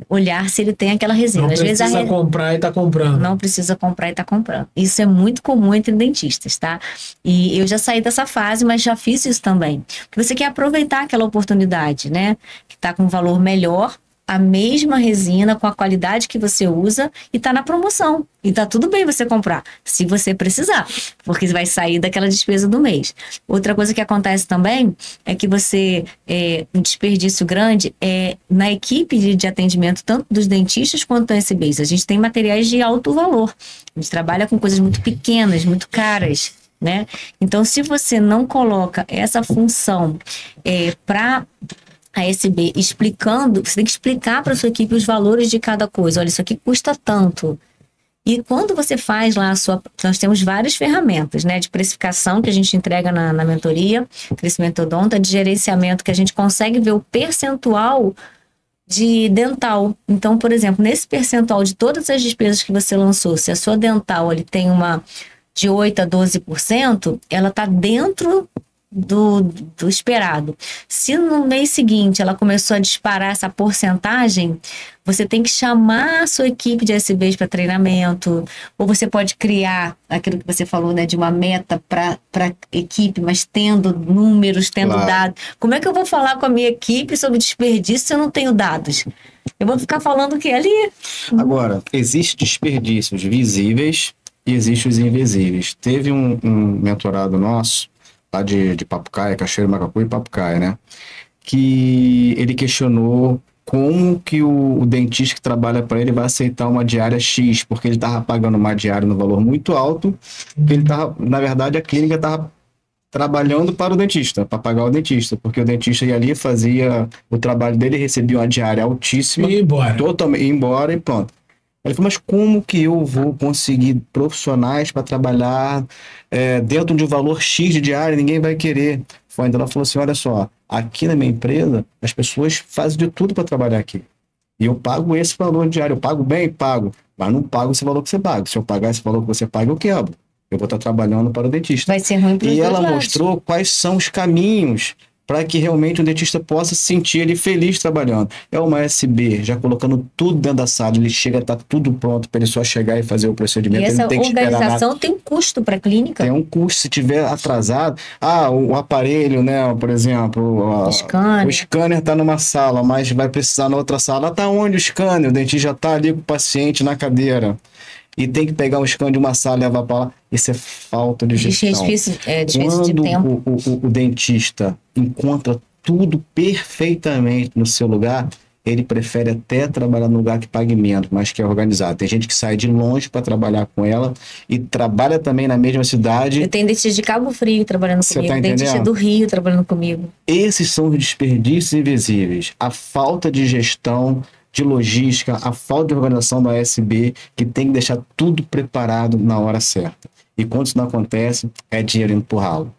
olhar se ele tem aquela resina. Não precisa comprar e tá comprando. Não precisa comprar e tá comprando. Isso é muito comum entre dentistas, tá? E eu já saí dessa fase, mas já fiz isso também. Porque você quer aproveitar aquela oportunidade, né? Que tá com um valor melhor, a mesma resina com a qualidade que você usa e tá na promoção. E tá tudo bem você comprar, se você precisar, porque vai sair daquela despesa do mês. Outra coisa que acontece também é que um desperdício grande na equipe de atendimento, tanto dos dentistas quanto das SBs. A gente tem materiais de alto valor. A gente trabalha com coisas muito pequenas, muito caras, né? Então, se você não coloca essa função para a SB explicando, você tem que explicar para a sua equipe os valores de cada coisa. Olha, isso aqui custa tanto. E quando você faz lá nós temos várias ferramentas, né, de precificação que a gente entrega na mentoria, crescimento odonto, de gerenciamento, que a gente consegue ver o percentual de dental. Então, por exemplo, nesse percentual de todas as despesas que você lançou, se a sua dental tem uma de 8% a 12%, ela está dentro do esperado. Se no mês seguinte ela começou a disparar essa porcentagem, você tem que chamar a sua equipe de SBs para treinamento, ou você pode criar aquilo que você falou, né, de uma meta para equipe, mas tendo números, tendo dados. Como é que eu vou falar com a minha equipe sobre desperdício se eu não tenho dados? Eu vou ficar falando que ali... Agora, existem desperdícios visíveis e existem os invisíveis. Teve um mentorado nosso lá de Papucaia, Cachoeiro, Macacu e Papucaia, né? Que ele questionou como que o dentista que trabalha para ele vai aceitar uma diária X, porque ele estava pagando uma diária no valor muito alto, porque ele tava, na verdade, a clínica estava trabalhando para o dentista, para pagar o dentista, porque o dentista ia ali, fazia o trabalho dele, recebia uma diária altíssima, ia embora e pronto. Ele falou, mas como que eu vou conseguir profissionais para trabalhar dentro de um valor X de diária? Ninguém vai querer. Então ela falou assim, olha só, aqui na minha empresa, as pessoas fazem de tudo para trabalhar aqui. E eu pago esse valor diário. Eu pago bem? Pago. Mas não pago esse valor que você paga. Se eu pagar esse valor que você paga, eu quebro. Eu vou estar trabalhando para o dentista. Vai ser ruim para os E dois ela lados. mostrou quais são os caminhos para que realmente o dentista possa se sentir ele feliz trabalhando. É uma SB, já colocando tudo dentro da sala, ele chega, tá tudo pronto para ele só chegar e fazer o procedimento. E ele essa não tem que esperar organização nada. tem um custo para a clínica. Tem um custo, se tiver atrasado. O aparelho, né, por exemplo, o scanner está numa sala, mas vai precisar na outra sala. Tá onde o scanner? O dentista já está ali com o paciente na cadeira. E tem que pegar um scan de uma sala e levar para lá. Isso é falta de gestão. Desperdício de Quando tempo. o dentista encontra tudo perfeitamente no seu lugar, ele prefere até trabalhar no lugar que pague menos, mas que é organizado. Tem gente que sai de longe para trabalhar com ela e trabalha também na mesma cidade. Eu tenho dentista de Cabo Frio trabalhando comigo, tá dentista do Rio trabalhando comigo. Esses são os desperdícios invisíveis. A falta de gestão, de logística, a falta de organização da ASB, que tem que deixar tudo preparado na hora certa. E quando isso não acontece, é dinheiro indo pro ralo.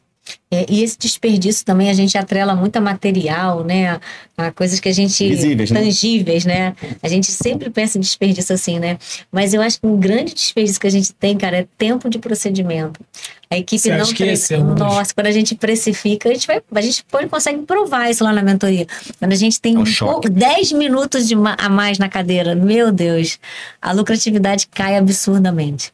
E esse desperdício também a gente atrela muito a material, né? A coisas que a gente... Visíveis, né? Tangíveis, né? A gente sempre pensa em desperdício assim, né? Mas eu acho que um grande desperdício que a gente tem, cara, é tempo de procedimento. A equipe Você não acha que esse é um dos- Nossa, quando a gente precifica, a gente consegue provar isso lá na mentoria. Quando a gente tem um choque. 10 minutos a mais na cadeira, meu Deus, a lucratividade cai absurdamente.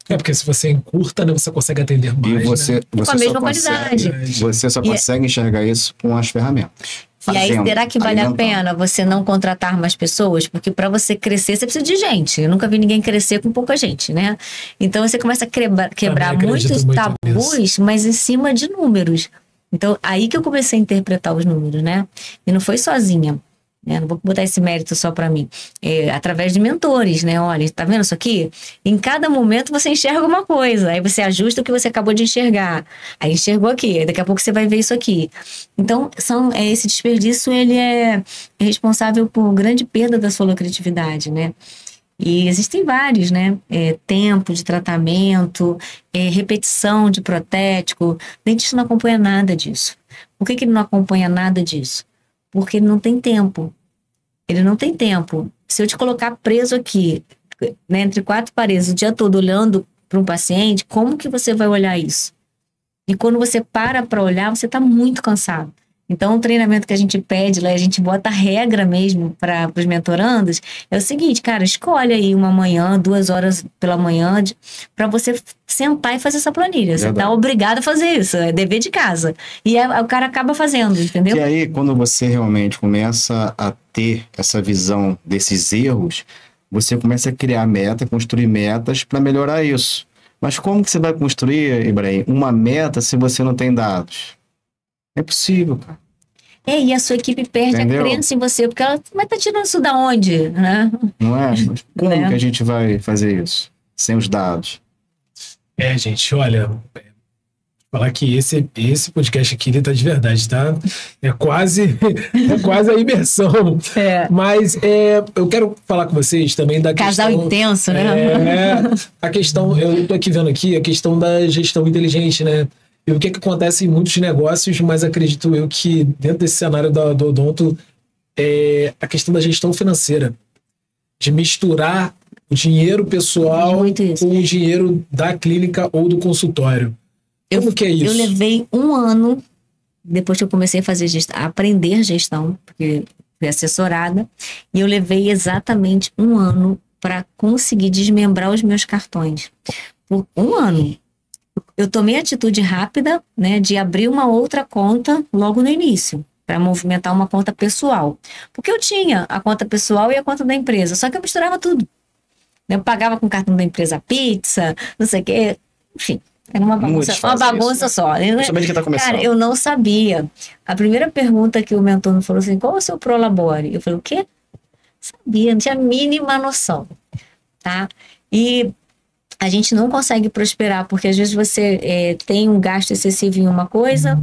Porque se você encurta, né, você consegue atender mais, E você, né? Com a você mesma só qualidade. você só consegue enxergar isso com as ferramentas. E aí, Fazendo, será que vale a alimentando. pena você não contratar mais pessoas? Porque para você crescer, você precisa de gente. Eu nunca vi ninguém crescer com pouca gente, né? Então, você começa a quebrar Também acredito muitos muito tabus, mas em cima de números. Então, aí que eu comecei a interpretar os números, né? E não foi sozinha. Né? Não vou botar esse mérito só para mim. Através de mentores, né? Olha, tá vendo isso aqui? Em cada momento você enxerga uma coisa. Aí você ajusta o que você acabou de enxergar. Aí enxergou aqui. Aí daqui a pouco você vai ver isso aqui. Então, esse desperdício, ele é responsável por grande perda da sua lucratividade, né? E existem vários, né? Tempo de tratamento, repetição de protético. O dentista não acompanha nada disso. Por que ele não acompanha nada disso? Porque ele não tem tempo. Ele não tem tempo. Se eu te colocar preso aqui, né, entre 4 paredes, o dia todo olhando para um paciente, como que você vai olhar isso? E quando você para olhar, você está muito cansado. Então, o treinamento que a gente pede lá, a gente bota a regra mesmo para os mentorandos, é o seguinte, cara, escolhe aí uma manhã, 2 horas pela manhã, para você sentar e fazer essa planilha. Você está obrigado a fazer isso, é dever de casa. E o cara acaba fazendo, entendeu? E aí, quando você realmente começa a ter essa visão desses erros, você começa a criar meta, construir metas para melhorar isso. Mas como que você vai construir, Ibrahim, uma meta se você não tem dados? É possível, cara. E a sua equipe perde Entendeu? a crença em você, porque ela vai estar tirando isso da onde, né? Não é? Mas como Né? que a gente vai fazer isso? Sem os dados. Gente, olha, falar que esse podcast aqui, ele tá de verdade, tá? É quase a imersão. Mas eu quero falar com vocês também da Casal questão... intenso, né? A questão, eu tô aqui vendo aqui, a questão da gestão inteligente, né? E o que acontece em muitos negócios, mas acredito eu que dentro desse cenário do odonto, a questão da gestão financeira. De misturar o dinheiro pessoal Muito isso. com o dinheiro da clínica ou do consultório. Como que é isso? Eu levei 1 ano, depois que eu comecei a fazer a aprender gestão, porque fui assessorada, e eu levei exatamente 1 ano para conseguir desmembrar os meus cartões. Por 1 ano. Eu tomei a atitude rápida, né, de abrir uma outra conta logo no início, para movimentar uma conta pessoal. Porque eu tinha a conta pessoal e a conta da empresa, só que eu misturava tudo. Eu pagava com o cartão da empresa pizza, não sei o quê, enfim. Era uma bagunça, só. Principalmente quem tá começando. Cara, eu não sabia. A primeira pergunta que o mentor me falou assim, qual é o seu Prolabore? Eu falei, o quê? Sabia, não tinha a mínima noção, tá? E a gente não consegue prosperar, porque às vezes você tem um gasto excessivo em uma coisa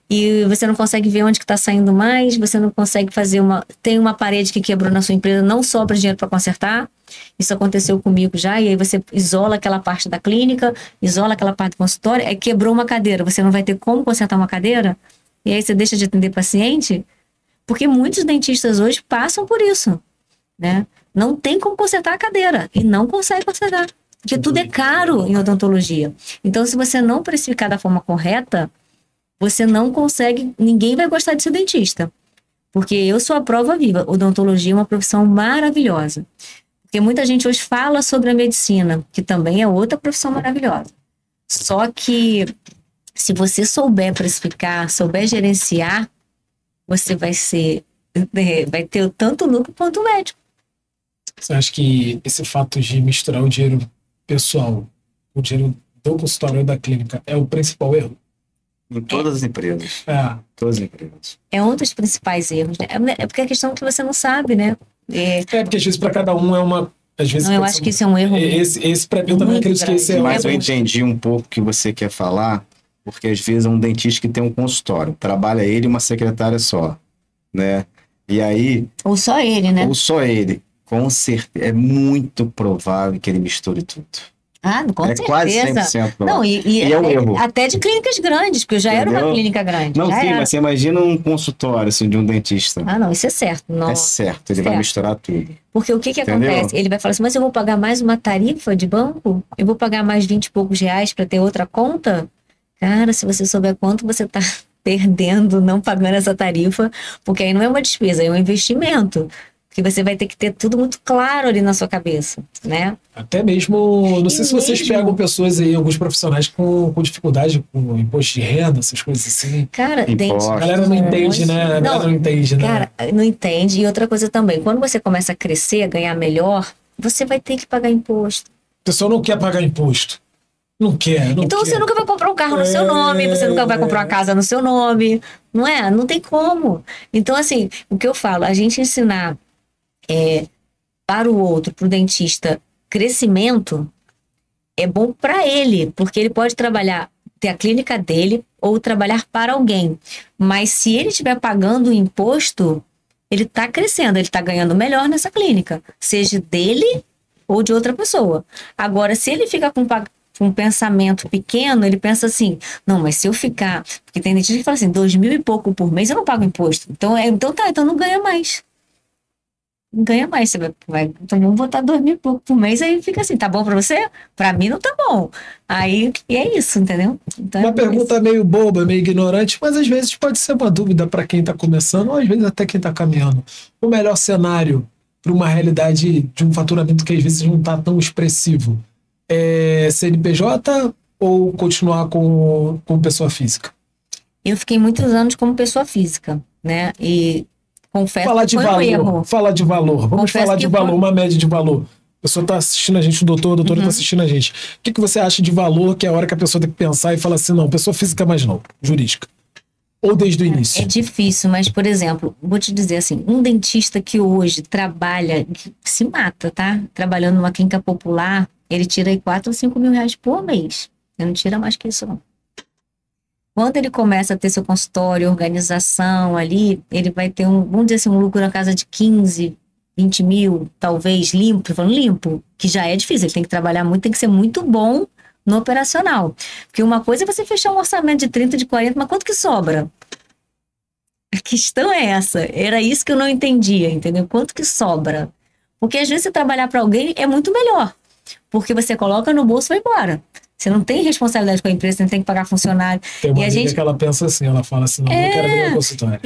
e você não consegue ver onde que está saindo mais, você não consegue fazer tem uma parede que quebrou na sua empresa, não sobra dinheiro para consertar. Isso aconteceu comigo já, e aí você isola aquela parte da clínica, isola aquela parte do consultório, aí quebrou uma cadeira, você não vai ter como consertar uma cadeira, e aí você deixa de atender paciente, porque muitos dentistas hoje passam por isso, né? Não tem como consertar a cadeira, e não consegue consertar. Porque tudo é caro em odontologia. Então, se você não precificar da forma correta, você não consegue, ninguém vai gostar de ser dentista. Porque eu sou a prova viva. Odontologia é uma profissão maravilhosa. Porque muita gente hoje fala sobre a medicina, que também é outra profissão maravilhosa. Só que, se você souber precificar, souber gerenciar, você vai ter tanto lucro quanto o médico. Você acha que esse fato de misturar o dinheiro pessoal, o dinheiro do consultório ou da clínica, é o principal erro? Em todas as empresas. Todas as empresas. É um dos principais erros, né? É porque a questão é que você não sabe, né? Porque às vezes para cada um é uma... Às vezes não, eu acho que isso é um erro. Esse para mim eu também acredito que esse é Mas eu entendi um pouco o que você quer falar, porque às vezes é um dentista que tem um consultório, trabalha ele e uma secretária só, né? E aí... Ou só ele, né? Ou só ele. Com certeza, é muito provável que ele misture tudo. Ah, com certeza. Quase 100%. Não, e é um erro. Até de clínicas grandes, porque eu já era uma clínica grande. Não, sim, mas você imagina um consultório assim, de um dentista. Ah, não, isso é certo. Não. É certo, ele vai misturar tudo. Porque o que acontece? Ele vai falar assim, mas eu vou pagar mais uma tarifa de banco? Eu vou pagar mais 20 e poucos reais para ter outra conta? Cara, se você souber quanto você está perdendo não pagando essa tarifa, porque aí não é uma despesa, é um investimento. Porque você vai ter que ter tudo muito claro ali na sua cabeça, né? Até mesmo, não sei se vocês pegam pessoas aí, alguns profissionais com dificuldade com imposto de renda, essas coisas assim. Cara, a galera não entende, né? A galera não entende, né? Cara, não entende. E outra coisa também, quando você começa a crescer, a ganhar melhor, você vai ter que pagar imposto. A pessoa não quer pagar imposto. Não quer. Então você nunca vai comprar um carro no seu nome, você nunca vai comprar uma casa no seu nome, não é? Não tem como. Então, assim, o que eu falo, a gente ensinar para o outro, para o dentista, crescimento é bom para ele, porque ele pode trabalhar, ter a clínica dele ou trabalhar para alguém. Mas se ele estiver pagando o imposto, ele está crescendo, ele está ganhando melhor nessa clínica, seja dele ou de outra pessoa. Agora, se ele fica com um pensamento pequeno, ele pensa assim, não, mas se eu ficar... Porque tem dentista que fala assim, 2.000 e pouco por mês eu não pago imposto. Então não ganha mais. Não ganha mais, você vai então vamos botar 2.000 e pouco por mês, aí fica assim, tá bom pra você? Pra mim não tá bom. Aí, e é isso, entendeu? Então, uma pergunta meio boba, meio ignorante, mas às vezes pode ser uma dúvida para quem tá começando, ou às vezes até quem tá caminhando. O melhor cenário para uma realidade de um faturamento que às vezes não tá tão expressivo é CNPJ ou continuar com pessoa física? Eu fiquei muitos anos como pessoa física, né? E confesso falar que foi um erro. Falar de valor. Vamos falar de valor, uma média de valor. A pessoa está assistindo a gente, o doutora está assistindo a gente. O que você acha de valor que é a hora que a pessoa tem que pensar e falar assim, não, pessoa física mais não, jurídica? Ou desde o início? É difícil, mas, por exemplo, vou te dizer assim, um dentista que hoje trabalha, que se mata, tá? Trabalhando numa clínica popular, ele tira aí 4 ou 5 mil reais por mês. Ele não tira mais que isso, não. Quando ele começa a ter seu consultório, organização ali, ele vai ter vamos dizer assim, um lucro na casa de 15, 20 mil, talvez, limpo, falando limpo, que já é difícil, ele tem que trabalhar muito, tem que ser muito bom no operacional. Porque uma coisa é você fechar um orçamento de 30, de 40, mas quanto que sobra? A questão é essa, era isso que eu não entendia, entendeu? Quanto que sobra? Porque às vezes você trabalhar para alguém é muito melhor, porque você coloca no bolso e vai embora. Você não tem responsabilidade com a empresa, você não tem que pagar funcionário. Tem uma amiga que ela pensa assim, ela fala assim, não, eu quero abrir uma consultória.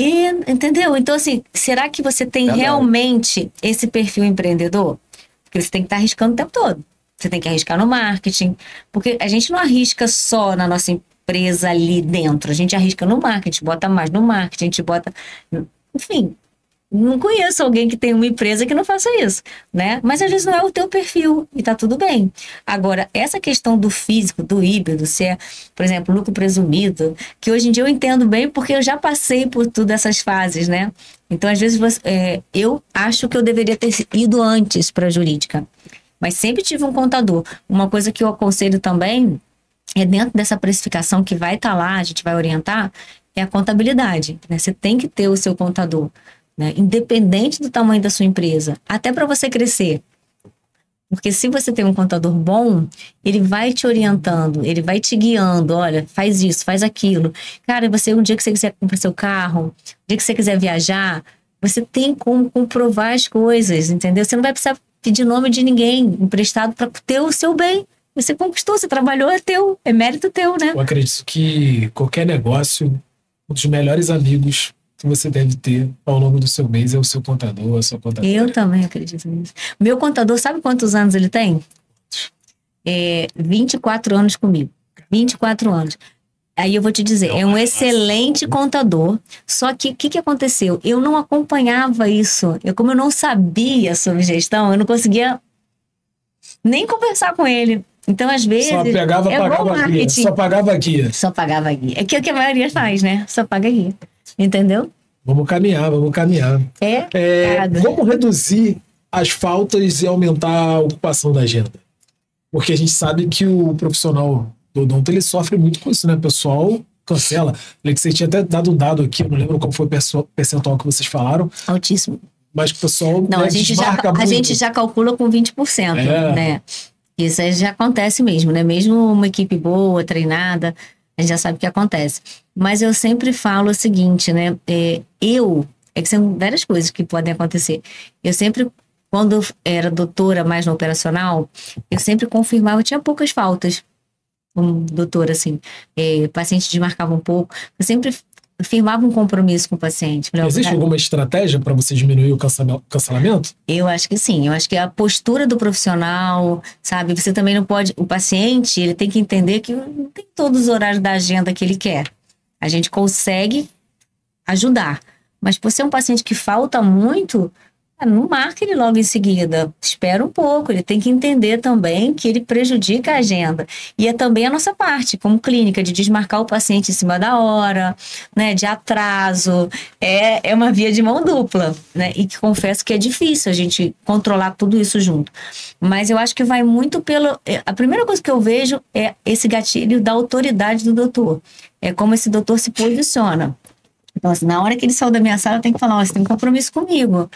Entendeu? Então, assim, será que você tem realmente esse perfil empreendedor? Porque você tem que estar arriscando o tempo todo. Você tem que arriscar no marketing, porque a gente não arrisca só na nossa empresa ali dentro, a gente arrisca no marketing, bota mais no marketing, a gente bota... Enfim, não conheço alguém que tem uma empresa que não faça isso, né? Mas às vezes não é o teu perfil e tá tudo bem. Agora, essa questão do físico, do híbrido, se é, por exemplo, lucro presumido, que hoje em dia eu entendo bem porque eu já passei por todas essas fases, né? Então, às vezes, eu acho que eu deveria ter ido antes para a jurídica, mas sempre tive um contador. Uma coisa que eu aconselho também é dentro dessa precificação que vai estar lá, a gente vai orientar, é a contabilidade, né? Você tem que ter o seu contador, né? Independente do tamanho da sua empresa, até para você crescer. Porque se você tem um contador bom, ele vai te orientando, ele vai te guiando, olha, faz isso, faz aquilo. Cara, um dia que você quiser comprar seu carro, um dia que você quiser viajar, você tem como comprovar as coisas, entendeu? Você não vai precisar pedir nome de ninguém emprestado para ter o seu bem. Você conquistou, você trabalhou, é teu, é mérito teu, né? Eu acredito que qualquer negócio, um dos melhores amigos que você deve ter ao longo do seu mês é o seu contador, a sua contadora. Eu também acredito nisso. Meu contador, sabe quantos anos ele tem? 24 anos comigo. 24 anos. Aí eu vou te dizer, é um excelente contador, só que o que aconteceu? Eu não acompanhava isso. Como eu não sabia sobre gestão, eu não conseguia nem conversar com ele. Então, às vezes... Só pagava guia. Só pagava guia. Só pagava guia. É que o que a maioria faz, né? Só paga guia. Entendeu? Vamos caminhar. Como reduzir as faltas e aumentar a ocupação da agenda? Porque a gente sabe que o profissional do odonto, ele sofre muito com isso, né? O pessoal cancela. Você tinha até dado um dado aqui, eu não lembro qual foi o percentual que vocês falaram. Altíssimo. Mas que o pessoal... Não, a gente já calcula com 20%, né? Isso aí já acontece mesmo, né? Mesmo uma equipe boa, treinada, a gente já sabe o que acontece. Mas eu sempre falo o seguinte, né? É que são várias coisas que podem acontecer. Eu sempre, quando eu era doutora mais no operacional, eu sempre confirmava, tinha poucas faltas como doutora, assim. Paciente desmarcava um pouco. Eu sempre firmava um compromisso com o paciente. Existe alguma estratégia para você diminuir o cancelamento? Eu acho que sim. Eu acho que a postura do profissional, sabe? Você também não pode... O paciente, ele tem que entender que não tem todos os horários da agenda que ele quer. A gente consegue ajudar. Mas por ser um paciente que falta muito, não marca ele logo em seguida. Espera um pouco. Ele tem que entender também que ele prejudica a agenda. E é também a nossa parte, como clínica, de desmarcar o paciente em cima da hora, né? De atraso. É uma via de mão dupla, né? E que confesso que é difícil a gente controlar tudo isso junto. Mas eu acho que vai muito pelo... A primeira coisa que eu vejo é esse gatilho da autoridade do doutor. É como esse doutor se posiciona. Então, assim, na hora que ele saiu da minha sala, eu tenho que falar, você tem um compromisso comigo.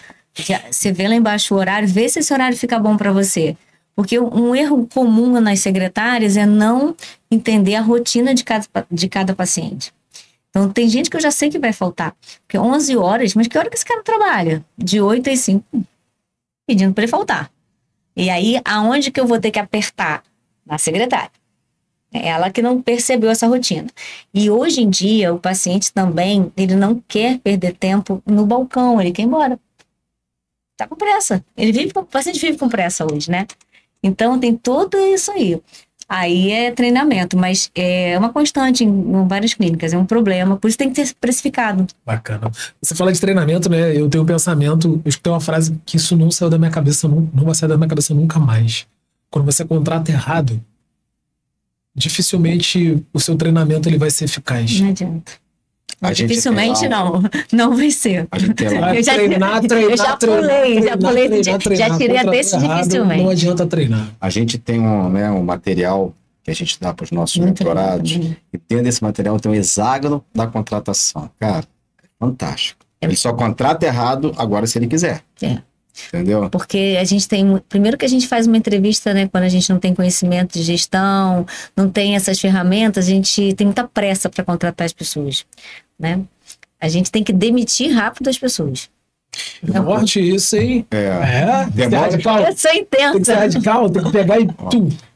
Você vê lá embaixo o horário, vê se esse horário fica bom para você. Porque um erro comum nas secretárias é não entender a rotina de cada paciente. Então, tem gente que eu já sei que vai faltar. Porque 11 horas, mas que hora que esse cara trabalha? De 8 às 5, pedindo para ele faltar. E aí, aonde que eu vou ter que apertar? Na secretária. É ela que não percebeu essa rotina. E hoje em dia, o paciente também, ele não quer perder tempo no balcão, ele quer ir embora. Tá com pressa. O paciente vive com pressa hoje, né? Então, tem tudo isso aí. Aí é treinamento, mas é uma constante em várias clínicas, é um problema, por isso tem que ser precificado. Bacana. Você fala de treinamento, né? Eu tenho um pensamento, eu escutei uma frase que isso não saiu da minha cabeça, não vai sair da minha cabeça nunca mais. Quando você contrata errado, dificilmente o seu treinamento ele vai ser eficaz. Não adianta. Dificilmente não vai ser. A gente tem lá. Eu já pulei, já tirei até esse dificilmente. Não adianta treinar. A gente tem um material que a gente dá para os nossos mentorados, e dentro desse material tem um hexágono da contratação. Cara, fantástico. Ele só contrata errado agora se ele quiser. Entendeu? Porque a gente tem... Primeiro que a gente faz uma entrevista, né? Quando a gente não tem conhecimento de gestão, não tem essas ferramentas, a gente tem muita pressa para contratar as pessoas, né? A gente tem que demitir rápido as pessoas. Forte isso, hein? Demora. Eu sou intensa. Tem que ser radical, tem que pegar e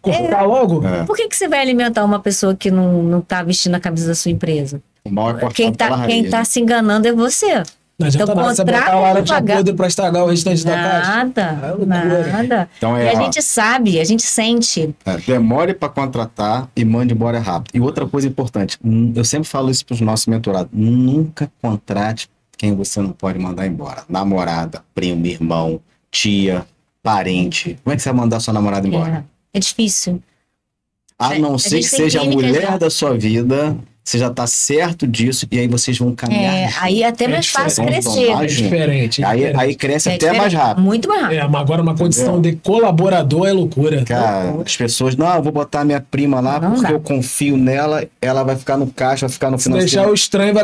cortar logo. Por que você vai alimentar uma pessoa que não tá vestindo a camisa da sua empresa? Quem tá se enganando é você. Não adianta nada você botar o laranja podre pra estragar o restante da caixa. Nada. Então e a gente sabe, a gente sente. Demore para contratar e mande embora rápido. E outra coisa importante, eu sempre falo isso para os nossos mentorados, nunca contrate quem você não pode mandar embora. Namorada, primo, irmão, tia, parente. Como é que você vai mandar sua namorada embora? É difícil. A não ser que seja a mulher da sua vida... Você já tá certo disso e aí vocês vão caminhar. Aí é até mais fácil crescer. É diferente. Aí cresce até mais rápido. Muito mais rápido. Agora uma condição de colaborador é loucura. Cara, as pessoas, eu vou botar minha prima lá porque eu confio nela, ela vai ficar no caixa, vai ficar no financeiro. Se deixar o estranho,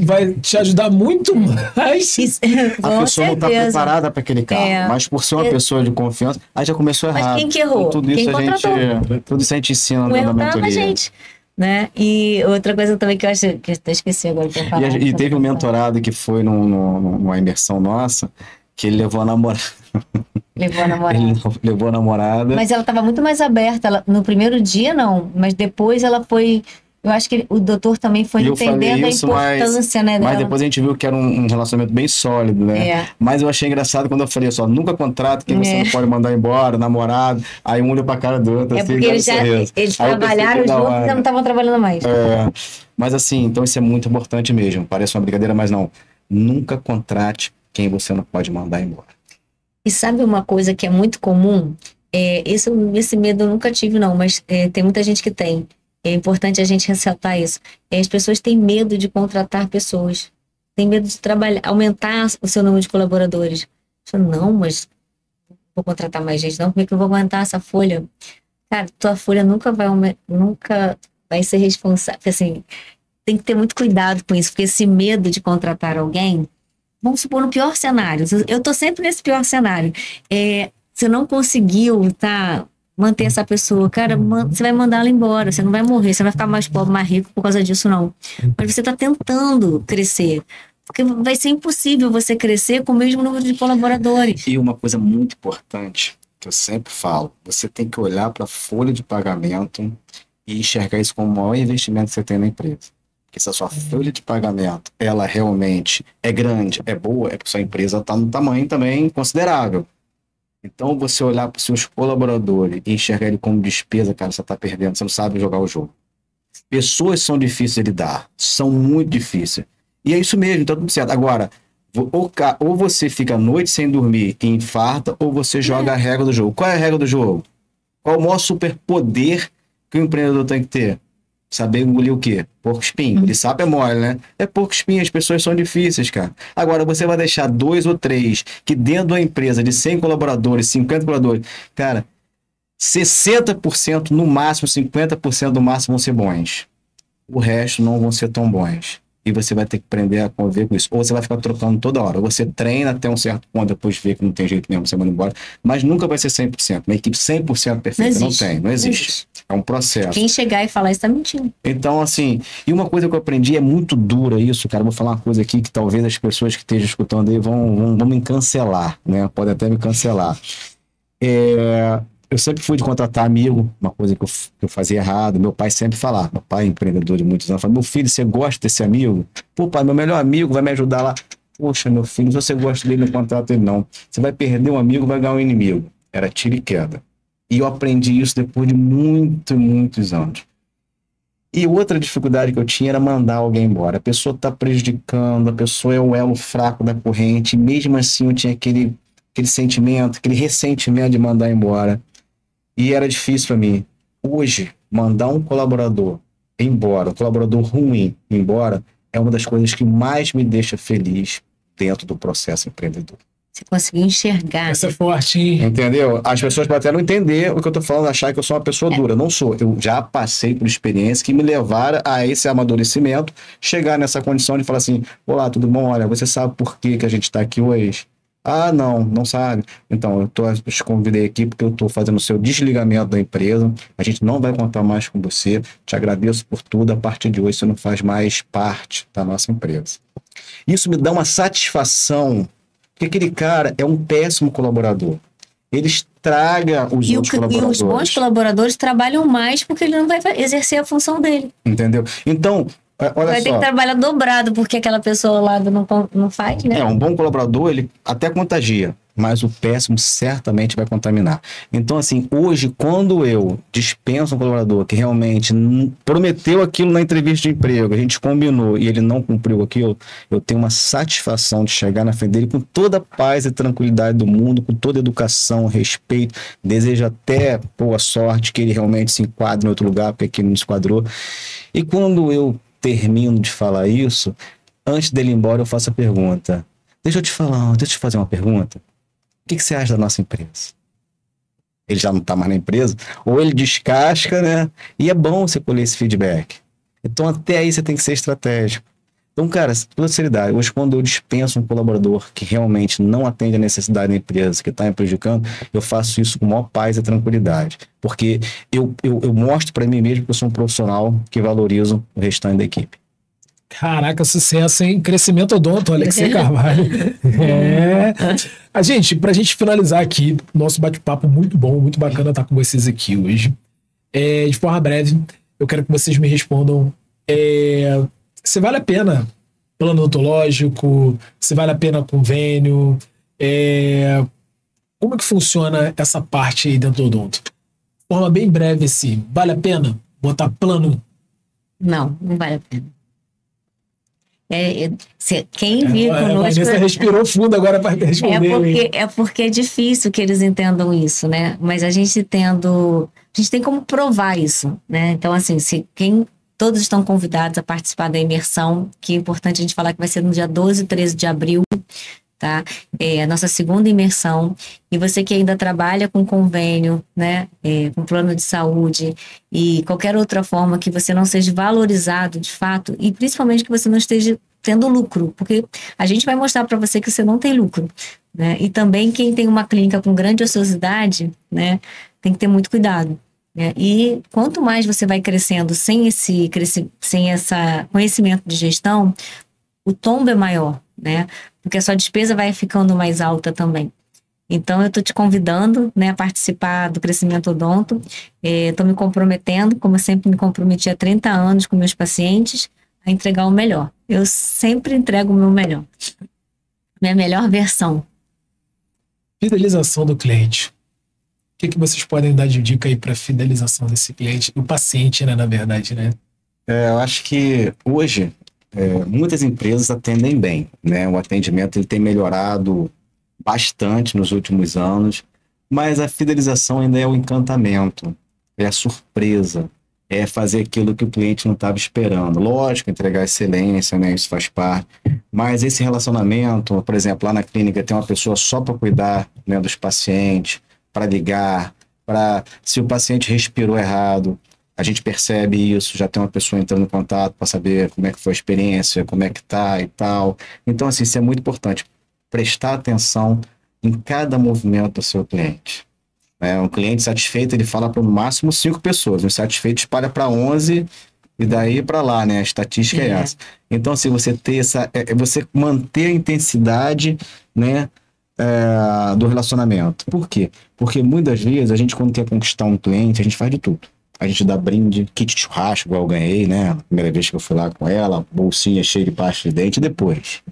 vai te ajudar muito mais. A pessoa não tá preparada para aquele carro, mas por ser uma pessoa de confiança, aí já começou errado. Mas quem que errou? Tudo isso a gente ensina na mentoria. Né? E outra coisa também que eu acho que eu até esqueci agora de falar. E teve um mentorado que foi numa imersão nossa, que ele levou a namorada. Levou a namorada. Mas ela estava muito mais aberta. No primeiro dia, não. Mas depois ela foi... Eu acho que o doutor também foi entendendo a importância, né, dela. Mas depois a gente viu que era um relacionamento bem sólido, né? Mas eu achei engraçado quando eu falei nunca contrata quem você não pode mandar embora, namorado. Aí um olhou pra cara do outro. Porque eles trabalharam juntos e já não estavam trabalhando mais. Mas assim, então isso é muito importante mesmo. Parece uma brincadeira, mas não. Nunca contrate quem você não pode mandar embora. E sabe uma coisa que é muito comum? Esse medo eu nunca tive, não, mas tem muita gente que tem. É importante a gente ressaltar isso. As pessoas têm medo de contratar pessoas. Têm medo de aumentar o seu número de colaboradores. Não, mas vou contratar mais gente. Não, como é que eu vou aguentar essa folha? Cara, tua folha nunca vai ser responsável. Assim, tem que ter muito cuidado com isso, porque esse medo de contratar alguém, vamos supor, no pior cenário. Eu tô sempre nesse pior cenário. Você não conseguiu, manter essa pessoa. Cara, você vai mandar ela embora, você não vai morrer, você não vai ficar mais pobre, mais rico por causa disso, não. Mas você está tentando crescer. Porque vai ser impossível você crescer com o mesmo número de colaboradores. E uma coisa muito importante, que eu sempre falo, você tem que olhar para a folha de pagamento e enxergar isso como o maior investimento que você tem na empresa. Porque se a sua folha de pagamento, ela realmente é grande, é boa, é porque sua empresa está num tamanho também considerável. Então, você olhar para os seus colaboradores e enxergar ele como despesa, cara, você está perdendo, você não sabe jogar o jogo. Pessoas são difíceis de lidar, são muito difíceis. E é isso mesmo, tá tudo certo. Agora, ou você fica a noite sem dormir e infarta, ou você joga a regra do jogo. Qual é a regra do jogo? Qual o maior superpoder que o empreendedor tem que ter? Saber engolir o quê? Porco espinho. De sapo é mole, né? É porco espinho, as pessoas são difíceis, cara. Agora, você vai deixar 2 ou 3 que dentro da empresa de 100 colaboradores, 50 colaboradores, cara, 60%, no máximo, 50% no máximo vão ser bons. O resto não vão ser tão bons. E você vai ter que aprender a conviver com isso. Ou você vai ficar trocando toda hora. Ou você treina até um certo ponto, depois vê que não tem jeito mesmo, você manda embora. Mas nunca vai ser 100%. Uma equipe 100% perfeita não existe. É um processo. Quem chegar e falar isso tá mentindo. Então, assim, e uma coisa que eu aprendi, é muito dura isso, cara. Vou falar uma coisa aqui que talvez as pessoas que estejam escutando aí vão me cancelar, né? Podem até me cancelar. Eu sempre fui de contratar amigo, uma coisa que eu fazia errado. Meu pai sempre falava, meu pai é empreendedor de muitos anos, falava, meu filho, você gosta desse amigo? Pô, pai, meu melhor amigo vai me ajudar lá. Poxa, meu filho, se você gosta dele, não contrata ele não. Você vai perder um amigo, vai ganhar um inimigo. Era tiro e queda. E eu aprendi isso depois de muitos anos. E outra dificuldade que eu tinha era mandar alguém embora. A pessoa está prejudicando, a pessoa é o elo fraco da corrente, e mesmo assim eu tinha aquele sentimento, aquele ressentimento de mandar embora. E era difícil para mim. Hoje, mandar um colaborador embora, um colaborador ruim embora, é uma das coisas que mais me deixa feliz dentro do processo empreendedor. Você conseguiu enxergar. Essa é forte, hein? Entendeu? As pessoas podem até não entender o que eu tô falando, achar que eu sou uma pessoa dura. Não sou. Eu já passei por experiências que me levaram a esse amadurecimento, chegar nessa condição de falar assim, olá, tudo bom? Olha, você sabe por que a gente está aqui hoje? Ah, não sabe. Então, eu te convidei aqui porque eu estou fazendo o seu desligamento da empresa. A gente não vai contar mais com você. Te agradeço por tudo. A partir de hoje, você não faz mais parte da nossa empresa. Isso me dá uma satisfação, porque aquele cara é um péssimo colaborador. Ele estraga os outros colaboradores. E os bons colaboradores trabalham mais porque ele não vai exercer a função dele. Entendeu? Então, olha vai ter que trabalhar dobrado porque aquela pessoa lá não faz, né? Um bom colaborador, ele até contagia, mas o péssimo certamente vai contaminar. Então, assim, hoje, quando eu dispenso um colaborador que realmente prometeu aquilo na entrevista de emprego, a gente combinou e ele não cumpriu aquilo, eu tenho uma satisfação de chegar na frente dele com toda a paz e tranquilidade do mundo, com toda a educação, respeito, desejo até boa sorte que ele realmente se enquadre em outro lugar, porque aqui não se enquadrou. E quando eu termino de falar isso, antes dele ir embora eu faço a pergunta. Deixa eu te fazer uma pergunta. O que você acha da nossa empresa? Ele já não está mais na empresa, ou ele descasca, né? E é bom você colher esse feedback. Então até aí você tem que ser estratégico. Então, cara, toda seriedade, hoje quando eu dispenso um colaborador que realmente não atende a necessidade da empresa, que está me prejudicando, eu faço isso com maior paz e tranquilidade. Porque eu mostro para mim mesmo que eu sou um profissional que valorizo o restante da equipe. Caraca, sucesso, hein? Crescimento odonto, Alexei Carvalho. Gente, pra gente finalizar aqui, nosso bate-papo muito bom, muito bacana estar com vocês aqui hoje. De forma breve, eu quero que vocês me respondam se vale a pena plano odontológico, se vale a pena convênio, como que funciona essa parte aí dentro do odonto? De forma bem breve, assim, vale a pena botar plano? Não vale a pena. Quem vir conosco... A Vanessa respirou fundo agora para responder. É porque é difícil que eles entendam isso, né? Mas a gente tem como provar isso, né? Então, assim, todos estão convidados a participar da imersão, que é importante a gente falar que vai ser no dia 12 e 13 de abril, tá? É a nossa segunda imersão. E você que ainda trabalha com convênio, né? Com plano de saúde e qualquer outra forma que você não seja valorizado de fato, e principalmente que você não esteja tendo lucro, porque a gente vai mostrar para você que você não tem lucro, né? E também quem tem uma clínica com grande ociosidade, né? tem que ter muito cuidado, né? E quanto mais você vai crescendo sem esse conhecimento de gestão, o tombo é maior, né? Porque a sua despesa vai ficando mais alta também. Então, eu estou te convidando, né, a participar do Crescimento Odonto. Estou me comprometendo, como eu sempre me comprometi há 30 anos com meus pacientes, a entregar o melhor. Eu sempre entrego o meu melhor. Minha melhor versão. Fidelização do cliente. O que vocês podem dar de dica aí para fidelização desse cliente? Do paciente, né, na verdade, né? Eu acho que hoje muitas empresas atendem bem, né? O atendimento ele tem melhorado bastante nos últimos anos, mas a fidelização ainda é o encantamento, é a surpresa, é fazer aquilo que o cliente não estava esperando. Lógico, entregar excelência, né? Isso faz parte, mas esse relacionamento, por exemplo, lá na clínica tem uma pessoa só para cuidar, né, dos pacientes, para ligar, se o paciente respirou errado, a gente percebe isso, já tem uma pessoa entrando em contato para saber como é que foi a experiência, como é que tá e tal. Então, assim, isso é muito importante. Prestar atenção em cada movimento do seu cliente. Um cliente satisfeito, ele fala para no máximo 5 pessoas. O insatisfeito espalha para 11 e daí para lá, né? A estatística é essa. Então, se você ter você manter a intensidade, né, do relacionamento. Por quê? Porque muitas vezes a gente, quando quer conquistar um cliente, a gente faz de tudo. A gente dá brinde, kit de churrasco, igual eu ganhei, né? A primeira vez que eu fui lá com ela, bolsinha cheia de pasta de dente, e depois.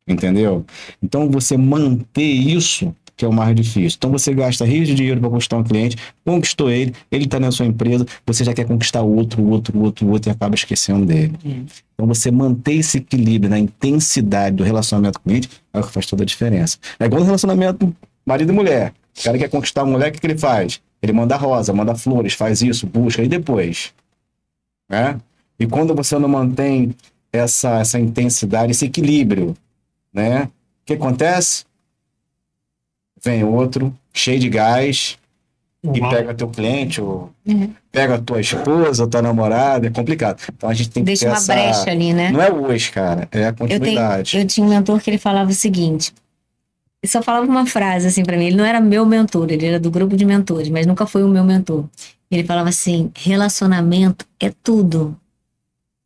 Entendeu? Então, você manter isso que é o mais difícil. Então, você gasta rios de dinheiro para conquistar um cliente, conquistou ele está na sua empresa, você já quer conquistar outro e acaba esquecendo dele. Então, você manter esse equilíbrio na intensidade do relacionamento com o cliente é o que faz toda a diferença. É igual no relacionamento marido e mulher. O cara quer conquistar a mulher, o que ele faz? Ele manda rosa, manda flores, faz isso, busca, e depois? Né? E quando você não mantém essa intensidade, esse equilíbrio, né? O que acontece? Vem outro, cheio de gás, e pega teu cliente, ou pega a tua esposa, ou tua namorada, é complicado. Então a gente tem que deixa uma brecha ali, né? Não é hoje, cara, é a continuidade. Eu tinha um mentor que ele falava o seguinte, ele só falava uma frase assim pra mim, ele não era meu mentor, ele era do grupo de mentores, mas nunca foi o meu mentor. Ele falava assim, relacionamento é tudo.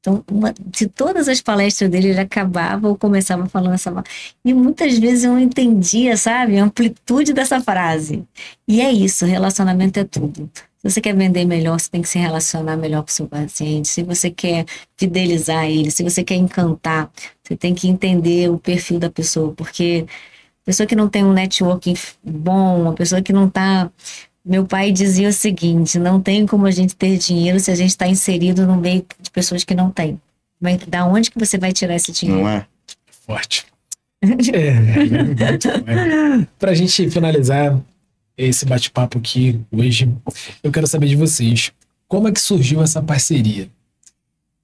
Então, de todas as palestras dele, ele acabava ou começava falando essa frase. E muitas vezes eu não entendia, sabe, a amplitude dessa frase. E é isso, relacionamento é tudo. Se você quer vender melhor, você tem que se relacionar melhor com o seu paciente. Se você quer fidelizar ele, se você quer encantar, você tem que entender o perfil da pessoa. Porque a pessoa que não tem um networking bom, uma pessoa que não está... Meu pai dizia o seguinte, não tem como a gente ter dinheiro se a gente está inserido no meio de pessoas que não têm. Mas da onde que você vai tirar esse dinheiro? Não é? Forte. Para a gente finalizar esse bate-papo aqui hoje, eu quero saber de vocês, como é que surgiu essa parceria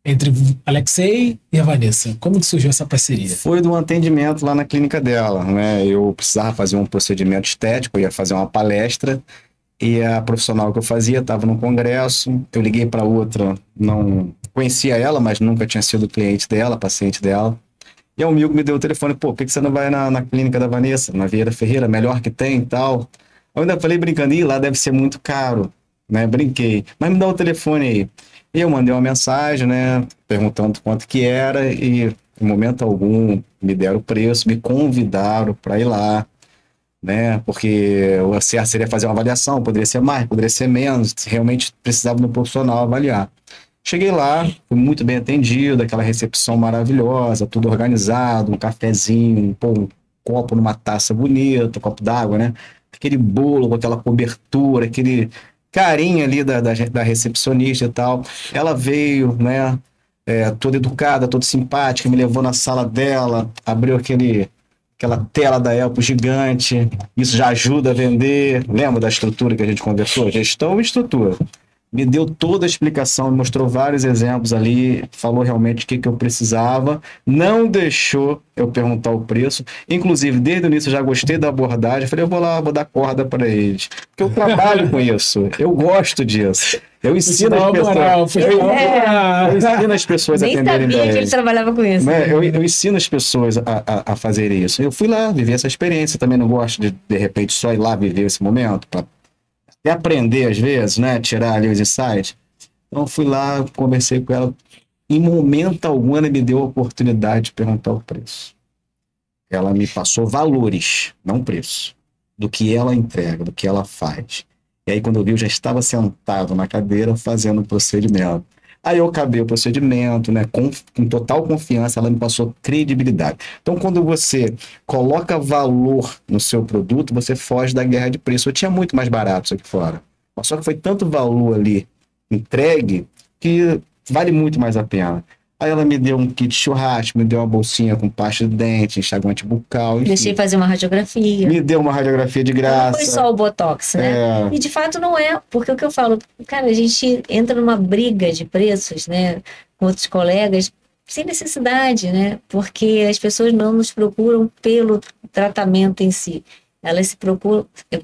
entre Alexei e a Vanessa? Como que surgiu essa parceria? Foi de um atendimento lá na clínica dela, né? Eu precisava fazer um procedimento estético, eu ia fazer uma palestra, e a profissional que eu fazia estava no congresso, eu liguei para outra, não conhecia ela, mas nunca tinha sido cliente dela, paciente dela, e um amigo me deu o telefone, pô, por que você não vai na clínica da Vanessa, na Vieira Ferreira, melhor que tem e tal? Eu ainda falei brincando, lá deve ser muito caro, né, brinquei, mas me dá o telefone aí. E eu mandei uma mensagem, né, perguntando quanto que era, e em momento algum me deram o preço, me convidaram para ir lá, né? Porque o certo seria fazer uma avaliação, poderia ser mais, poderia ser menos, realmente precisava de um profissional avaliar. Cheguei lá, fui muito bem atendido, aquela recepção maravilhosa, tudo organizado, um cafezinho, um copo numa taça bonita, um copo d'água, né? Aquele bolo com aquela cobertura, aquele carinho ali da recepcionista e tal. Ela veio, né? Toda educada, toda simpática, me levou na sala dela, abriu aquela tela da Elpo gigante, isso já ajuda a vender. Lembra da estrutura que a gente conversou? Gestão e estrutura. Me deu toda a explicação, me mostrou vários exemplos ali, falou realmente o que eu precisava, não deixou eu perguntar o preço. Inclusive, desde o início eu já gostei da abordagem, falei, eu vou lá, vou dar corda para eles. Porque eu trabalho com isso, eu gosto disso. Eu ensino as pessoas. Eu ensino as pessoas a atenderem bem. Nem sabia que ele trabalhava com isso. Eu ensino as pessoas a fazer isso. Eu fui lá, viver essa experiência. Também não gosto de repente, só ir lá viver esse momento para quer aprender às vezes, né? Tirar ali os insights. Então eu fui lá, conversei com ela. Em momento algum ela me deu a oportunidade de perguntar o preço. Ela me passou valores, não preço, do que ela entrega, do que ela faz. E aí quando eu vi, eu já estava sentado na cadeira fazendo o procedimento. Aí eu acabei o procedimento, né? Com total confiança, ela me passou credibilidade. Então, quando você coloca valor no seu produto, você foge da guerra de preço. Eu tinha muito mais barato isso aqui fora. Mas só que foi tanto valor ali entregue que vale muito mais a pena. Aí ela me deu um kit churrasco, me deu uma bolsinha com pasta de dente, enxaguante bucal, enfim. Deixei fazer uma radiografia. Me deu uma radiografia de graça. Não foi só o Botox, né? E de fato não é, porque o que eu falo, cara, a gente entra numa briga de preços, né, com outros colegas, sem necessidade, né? Porque as pessoas não nos procuram pelo tratamento em si. Elas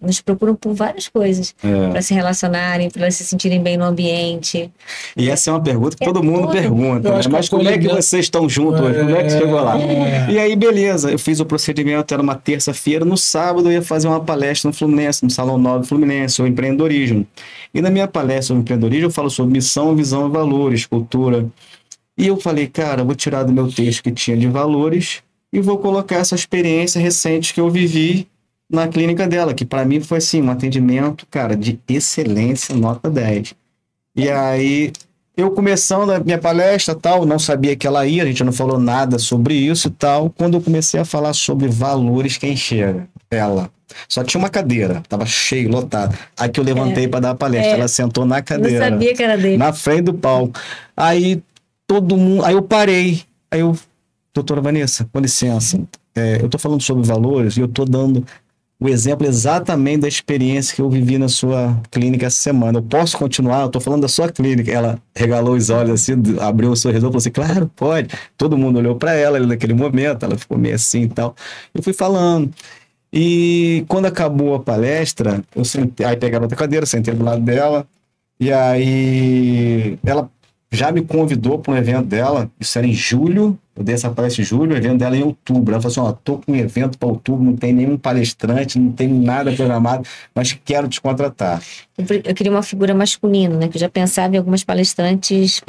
nos procuram por várias coisas, para se relacionarem, para se sentirem bem no ambiente. E essa é uma pergunta que todo mundo pergunta, né? Mas como é que vocês estão juntos hoje? Como é que chegou lá? E aí, beleza, eu fiz o procedimento, era uma terça-feira, no sábado eu ia fazer uma palestra no Fluminense, no Salão 9 Fluminense, sobre empreendedorismo. E na minha palestra sobre empreendedorismo eu falo sobre missão, visão e valores, cultura. E eu falei, cara, eu vou tirar do meu texto que tinha de valores e vou colocar essa experiência recente que eu vivi na clínica dela, que para mim foi assim, um atendimento, cara, de excelência, nota 10. E aí, eu começando a minha palestra, tal, não sabia que ela ia, a gente não falou nada sobre isso e tal. Quando eu comecei a falar sobre valores, quem chega? Ela. Só tinha uma cadeira, tava cheio, lotado. Aí que eu levantei para dar a palestra, ela sentou na cadeira. Não sabia que era dele. Na frente do palco. Aí, todo mundo, aí eu parei. Aí eu, doutora Vanessa, com licença, eu tô falando sobre valores e eu tô dando o exemplo exatamente da experiência que eu vivi na sua clínica essa semana. Eu posso continuar? Eu tô falando da sua clínica. Ela regalou os olhos assim, abriu o sorriso e falou assim, claro, pode. Todo mundo olhou para ela naquele momento, ela ficou meio assim e tal. Eu fui falando. E quando acabou a palestra, eu sentei, aí pegaram outra cadeira, sentei do lado dela, e aí ela já me convidou para um evento dela, isso era em julho, eu dei essa palestra em julho, o evento dela é em outubro. Ela falou assim, ó, tô com um evento para outubro, não tem nenhum palestrante, não tem nada programado, mas quero te contratar. Eu queria uma figura masculina, né, que eu já pensava em algumas palestrantes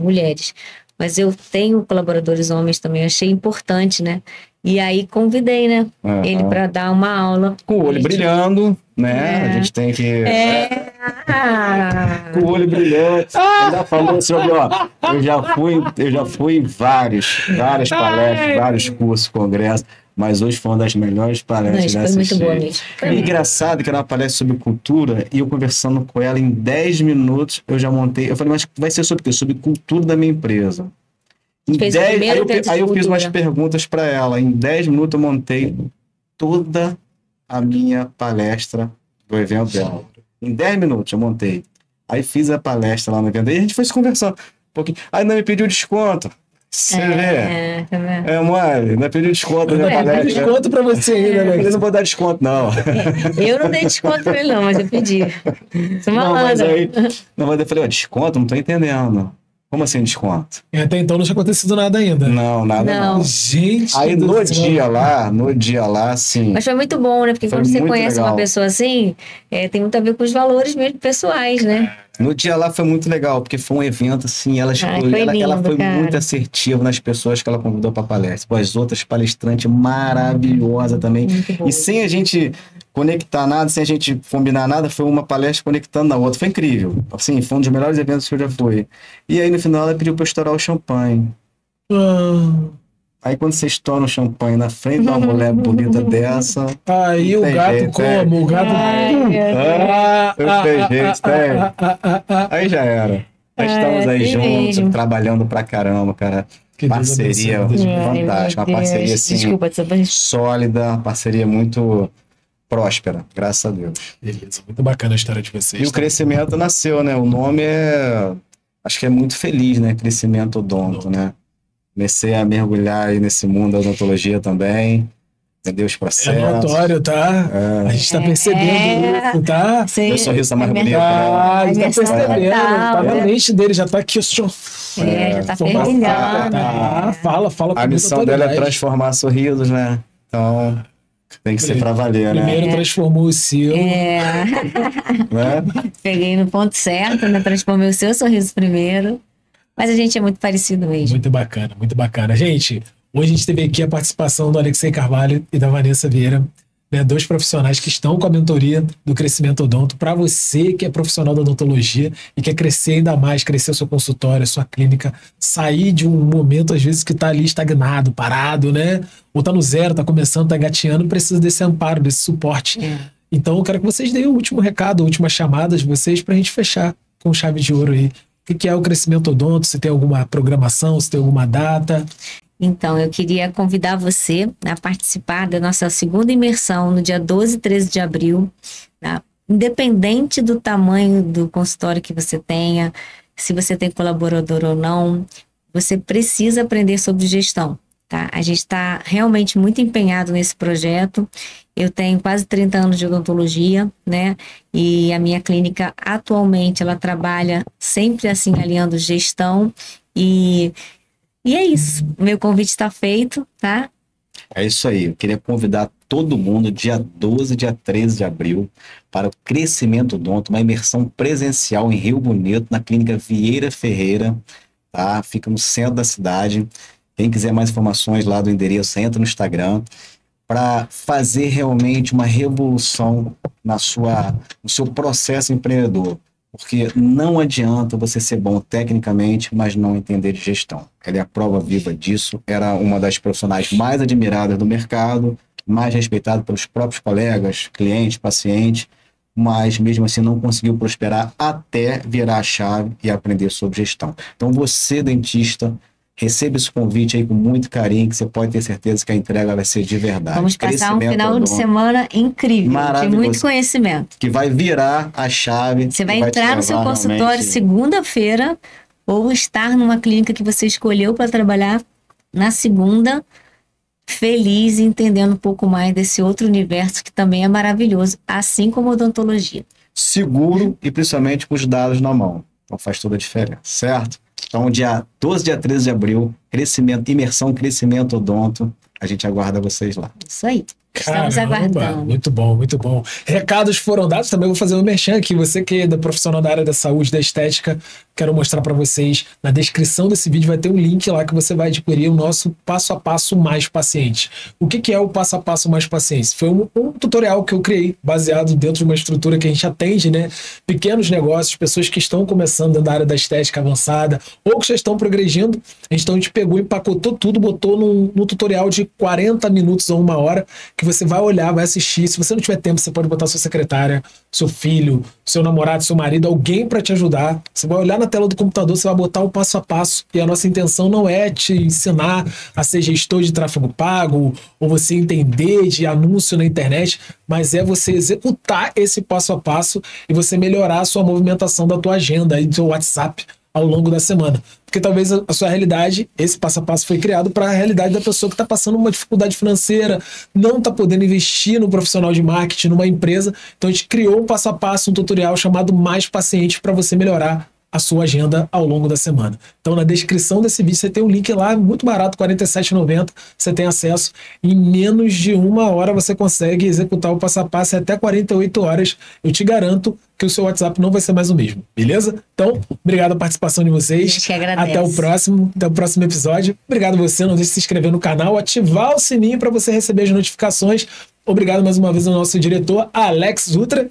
mulheres, mas eu tenho colaboradores homens também, eu achei importante, né, e aí convidei, né, ele para dar uma aula. Com o olho brilhando, né, a gente tem que... Com o olho brilhante. Ainda falou sobre, ó, eu já fui em várias palestras, vários cursos, congressos, mas hoje foi uma das melhores palestras que eu assisti. Foi muito boa mesmo. E engraçado que era uma palestra sobre cultura e eu conversando com ela em 10 minutos, eu já montei, eu falei, mas vai ser sobre o quê? Sobre cultura da minha empresa. Aí eu fiz umas perguntas para ela, em 10 minutos eu montei toda a minha palestra do evento dela. Em 10 minutos eu montei. Aí fiz a palestra lá no evento. E a gente foi se conversando um pouquinho. Aí ainda me pediu desconto. Você vê? Tá vendo? Mãe, ainda pediu desconto na palestra. Pediu desconto pra você ainda, né? Eu não vou dar desconto, não. Eu não dei desconto pra ele, não, mas eu pedi. Sou malandra. Mas eu falei, ó, desconto? Não tô entendendo. Como assim desconto? Até então não tinha acontecido nada ainda. Não, nada não. Gente. Aí no dia lá, sim. Mas foi muito bom, né? Porque quando você conhece uma pessoa assim, tem muito a ver com os valores mesmo pessoais, né? No dia lá foi muito legal, porque foi um evento assim, ela foi muito assertiva nas pessoas que ela convidou para palestra. Pô, as outras palestrantes maravilhosa também. E sem a gente conectar nada, sem a gente combinar nada, foi uma palestra conectando na outra. Foi incrível. Assim, foi um dos melhores eventos que eu já fui. E aí no final ela pediu para eu estourar o champanhe. Aí quando você estoura um champanhe na frente de uma mulher bonita dessa... Aí o gato como? O gato... Não tem jeito, tem. Aí já era. Nós estamos aí juntos, trabalhando pra caramba, cara. Que parceria fantástica. Uma parceria assim, sólida, uma parceria muito próspera, graças a Deus. Beleza, muito bacana a história de vocês. E o crescimento nasceu, né? O nome acho que é muito feliz, né? Crescimento Odonto, né? Comecei a mergulhar aí nesse mundo da odontologia também, entendeu os processos. É notório, tá? A gente tá percebendo isso, tá? Sim. Meu sorriso tá mais bonito. A gente tá percebendo, tá na mente dele, já tá aqui, já tá fervilhando. Fala. A missão dela é transformar sorrisos, né? Então, Tem que ser pra valer, né? Primeiro transformou o seu. Né? Peguei no ponto certo, né? Transformei o seu sorriso primeiro. Mas a gente é muito parecido mesmo. Muito bacana, muito bacana. Gente, hoje a gente teve aqui a participação do Alexei Carvalho e da Vanessa Vieira, né, 2 profissionais que estão com a mentoria do Crescimento Odonto. Para você que é profissional da odontologia e quer crescer ainda mais, crescer seu consultório, sua clínica, sair de um momento, às vezes, que está ali estagnado, parado, né? Ou está no zero, está começando, está engatinhando, precisa desse amparo, desse suporte. Então, eu quero que vocês deem o último recado, a última chamada de vocês para a gente fechar com chave de ouro aí. O que é o Crescimento Odonto? Se tem alguma programação, se tem alguma data? Então, eu queria convidar você a participar da nossa segunda imersão no dia 12 e 13 de abril. Tá? Independente do tamanho do consultório que você tenha, se você tem colaborador ou não, você precisa aprender sobre gestão. Tá? A gente está realmente muito empenhado nesse projeto. Eu tenho quase 30 anos de odontologia, né? E a minha clínica atualmente ela trabalha sempre assim alinhando gestão e é isso. Meu convite está feito, tá? É isso aí. Eu queria convidar todo mundo dia 12, dia 13 de abril para o Crescimento Odonto, uma imersão presencial em Rio Bonito, na clínica Vieira Ferreira, tá? Fica no centro da cidade. Quem quiser mais informações lá do endereço, entra no Instagram, para fazer realmente uma revolução no seu processo empreendedor. Porque não adianta você ser bom tecnicamente, mas não entender de gestão. Ela é a prova viva disso. Era uma das profissionais mais admiradas do mercado, mais respeitada pelos próprios colegas, clientes, pacientes, mas mesmo assim não conseguiu prosperar até virar a chave e aprender sobre gestão. Então você, dentista, receba esse convite aí com muito carinho, que você pode ter certeza que a entrega vai ser de verdade. Vamos passar um final de semana incrível, de muito conhecimento. Que vai virar a chave. Você vai entrar no seu consultório segunda-feira ou estar numa clínica que você escolheu para trabalhar na segunda, feliz e entendendo um pouco mais desse outro universo que também é maravilhoso, assim como a odontologia. Seguro e principalmente com os dados na mão. Então faz toda a diferença, certo? Então, dia 12, dia 13 de abril, imersão Crescimento Odonto. A gente aguarda vocês lá. Isso aí. Estamos aguardando. Muito bom, muito bom. Recados foram dados, também vou fazer um merchan aqui. Você que é profissional da área da saúde, da estética, quero mostrar para vocês, na descrição desse vídeo vai ter um link lá que você vai adquirir o nosso passo a passo mais paciente. O que é o passo a passo mais paciente? Foi um tutorial que eu criei, baseado dentro de uma estrutura que a gente atende, né? Pequenos negócios, pessoas que estão começando na área da estética avançada ou que já estão progredindo. Então a gente pegou, empacotou tudo, botou num tutorial de 40 minutos ou 1 hora, que você vai olhar, vai assistir. Se você não tiver tempo, você pode botar sua secretária, seu filho, seu namorado, seu marido, alguém para te ajudar. Você vai olhar na tela do computador, você vai botar o passo a passo. E a nossa intenção não é te ensinar a ser gestor de tráfego pago ou você entender de anúncio na internet, mas é você executar esse passo a passo e você melhorar a sua movimentação da tua agenda e do seu WhatsApp ao longo da semana. Porque talvez a sua realidade, esse passo a passo foi criado para a realidade da pessoa que está passando uma dificuldade financeira, não está podendo investir no profissional de marketing, numa empresa. Então a gente criou um passo a passo, um tutorial chamado Mais Paciente para você melhorar a sua agenda ao longo da semana. Então na descrição desse vídeo você tem um link lá, muito barato, R$ 47,90, você tem acesso. Em menos de 1 hora você consegue executar o passo a passo, até 48 horas. Eu te garanto que o seu WhatsApp não vai ser mais o mesmo, beleza? Então, obrigado a participação de vocês. Até o próximo episódio. Obrigado a você, não deixe de se inscrever no canal, ativar o sininho para você receber as notificações. Obrigado mais uma vez ao nosso diretor, Alex Dutra,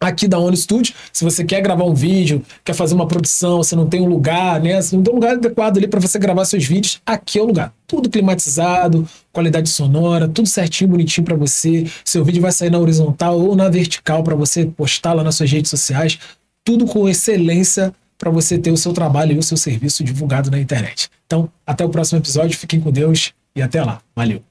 aqui da ONU Studio. Se você quer gravar um vídeo, quer fazer uma produção, você não tem um lugar, né? Você não tem um lugar adequado ali para você gravar seus vídeos, aqui é o lugar. Tudo climatizado, qualidade sonora, tudo certinho, bonitinho para você. Seu vídeo vai sair na horizontal ou na vertical para você postar lá nas suas redes sociais. Tudo com excelência para você ter o seu trabalho e o seu serviço divulgado na internet. Então, até o próximo episódio. Fiquem com Deus e até lá. Valeu!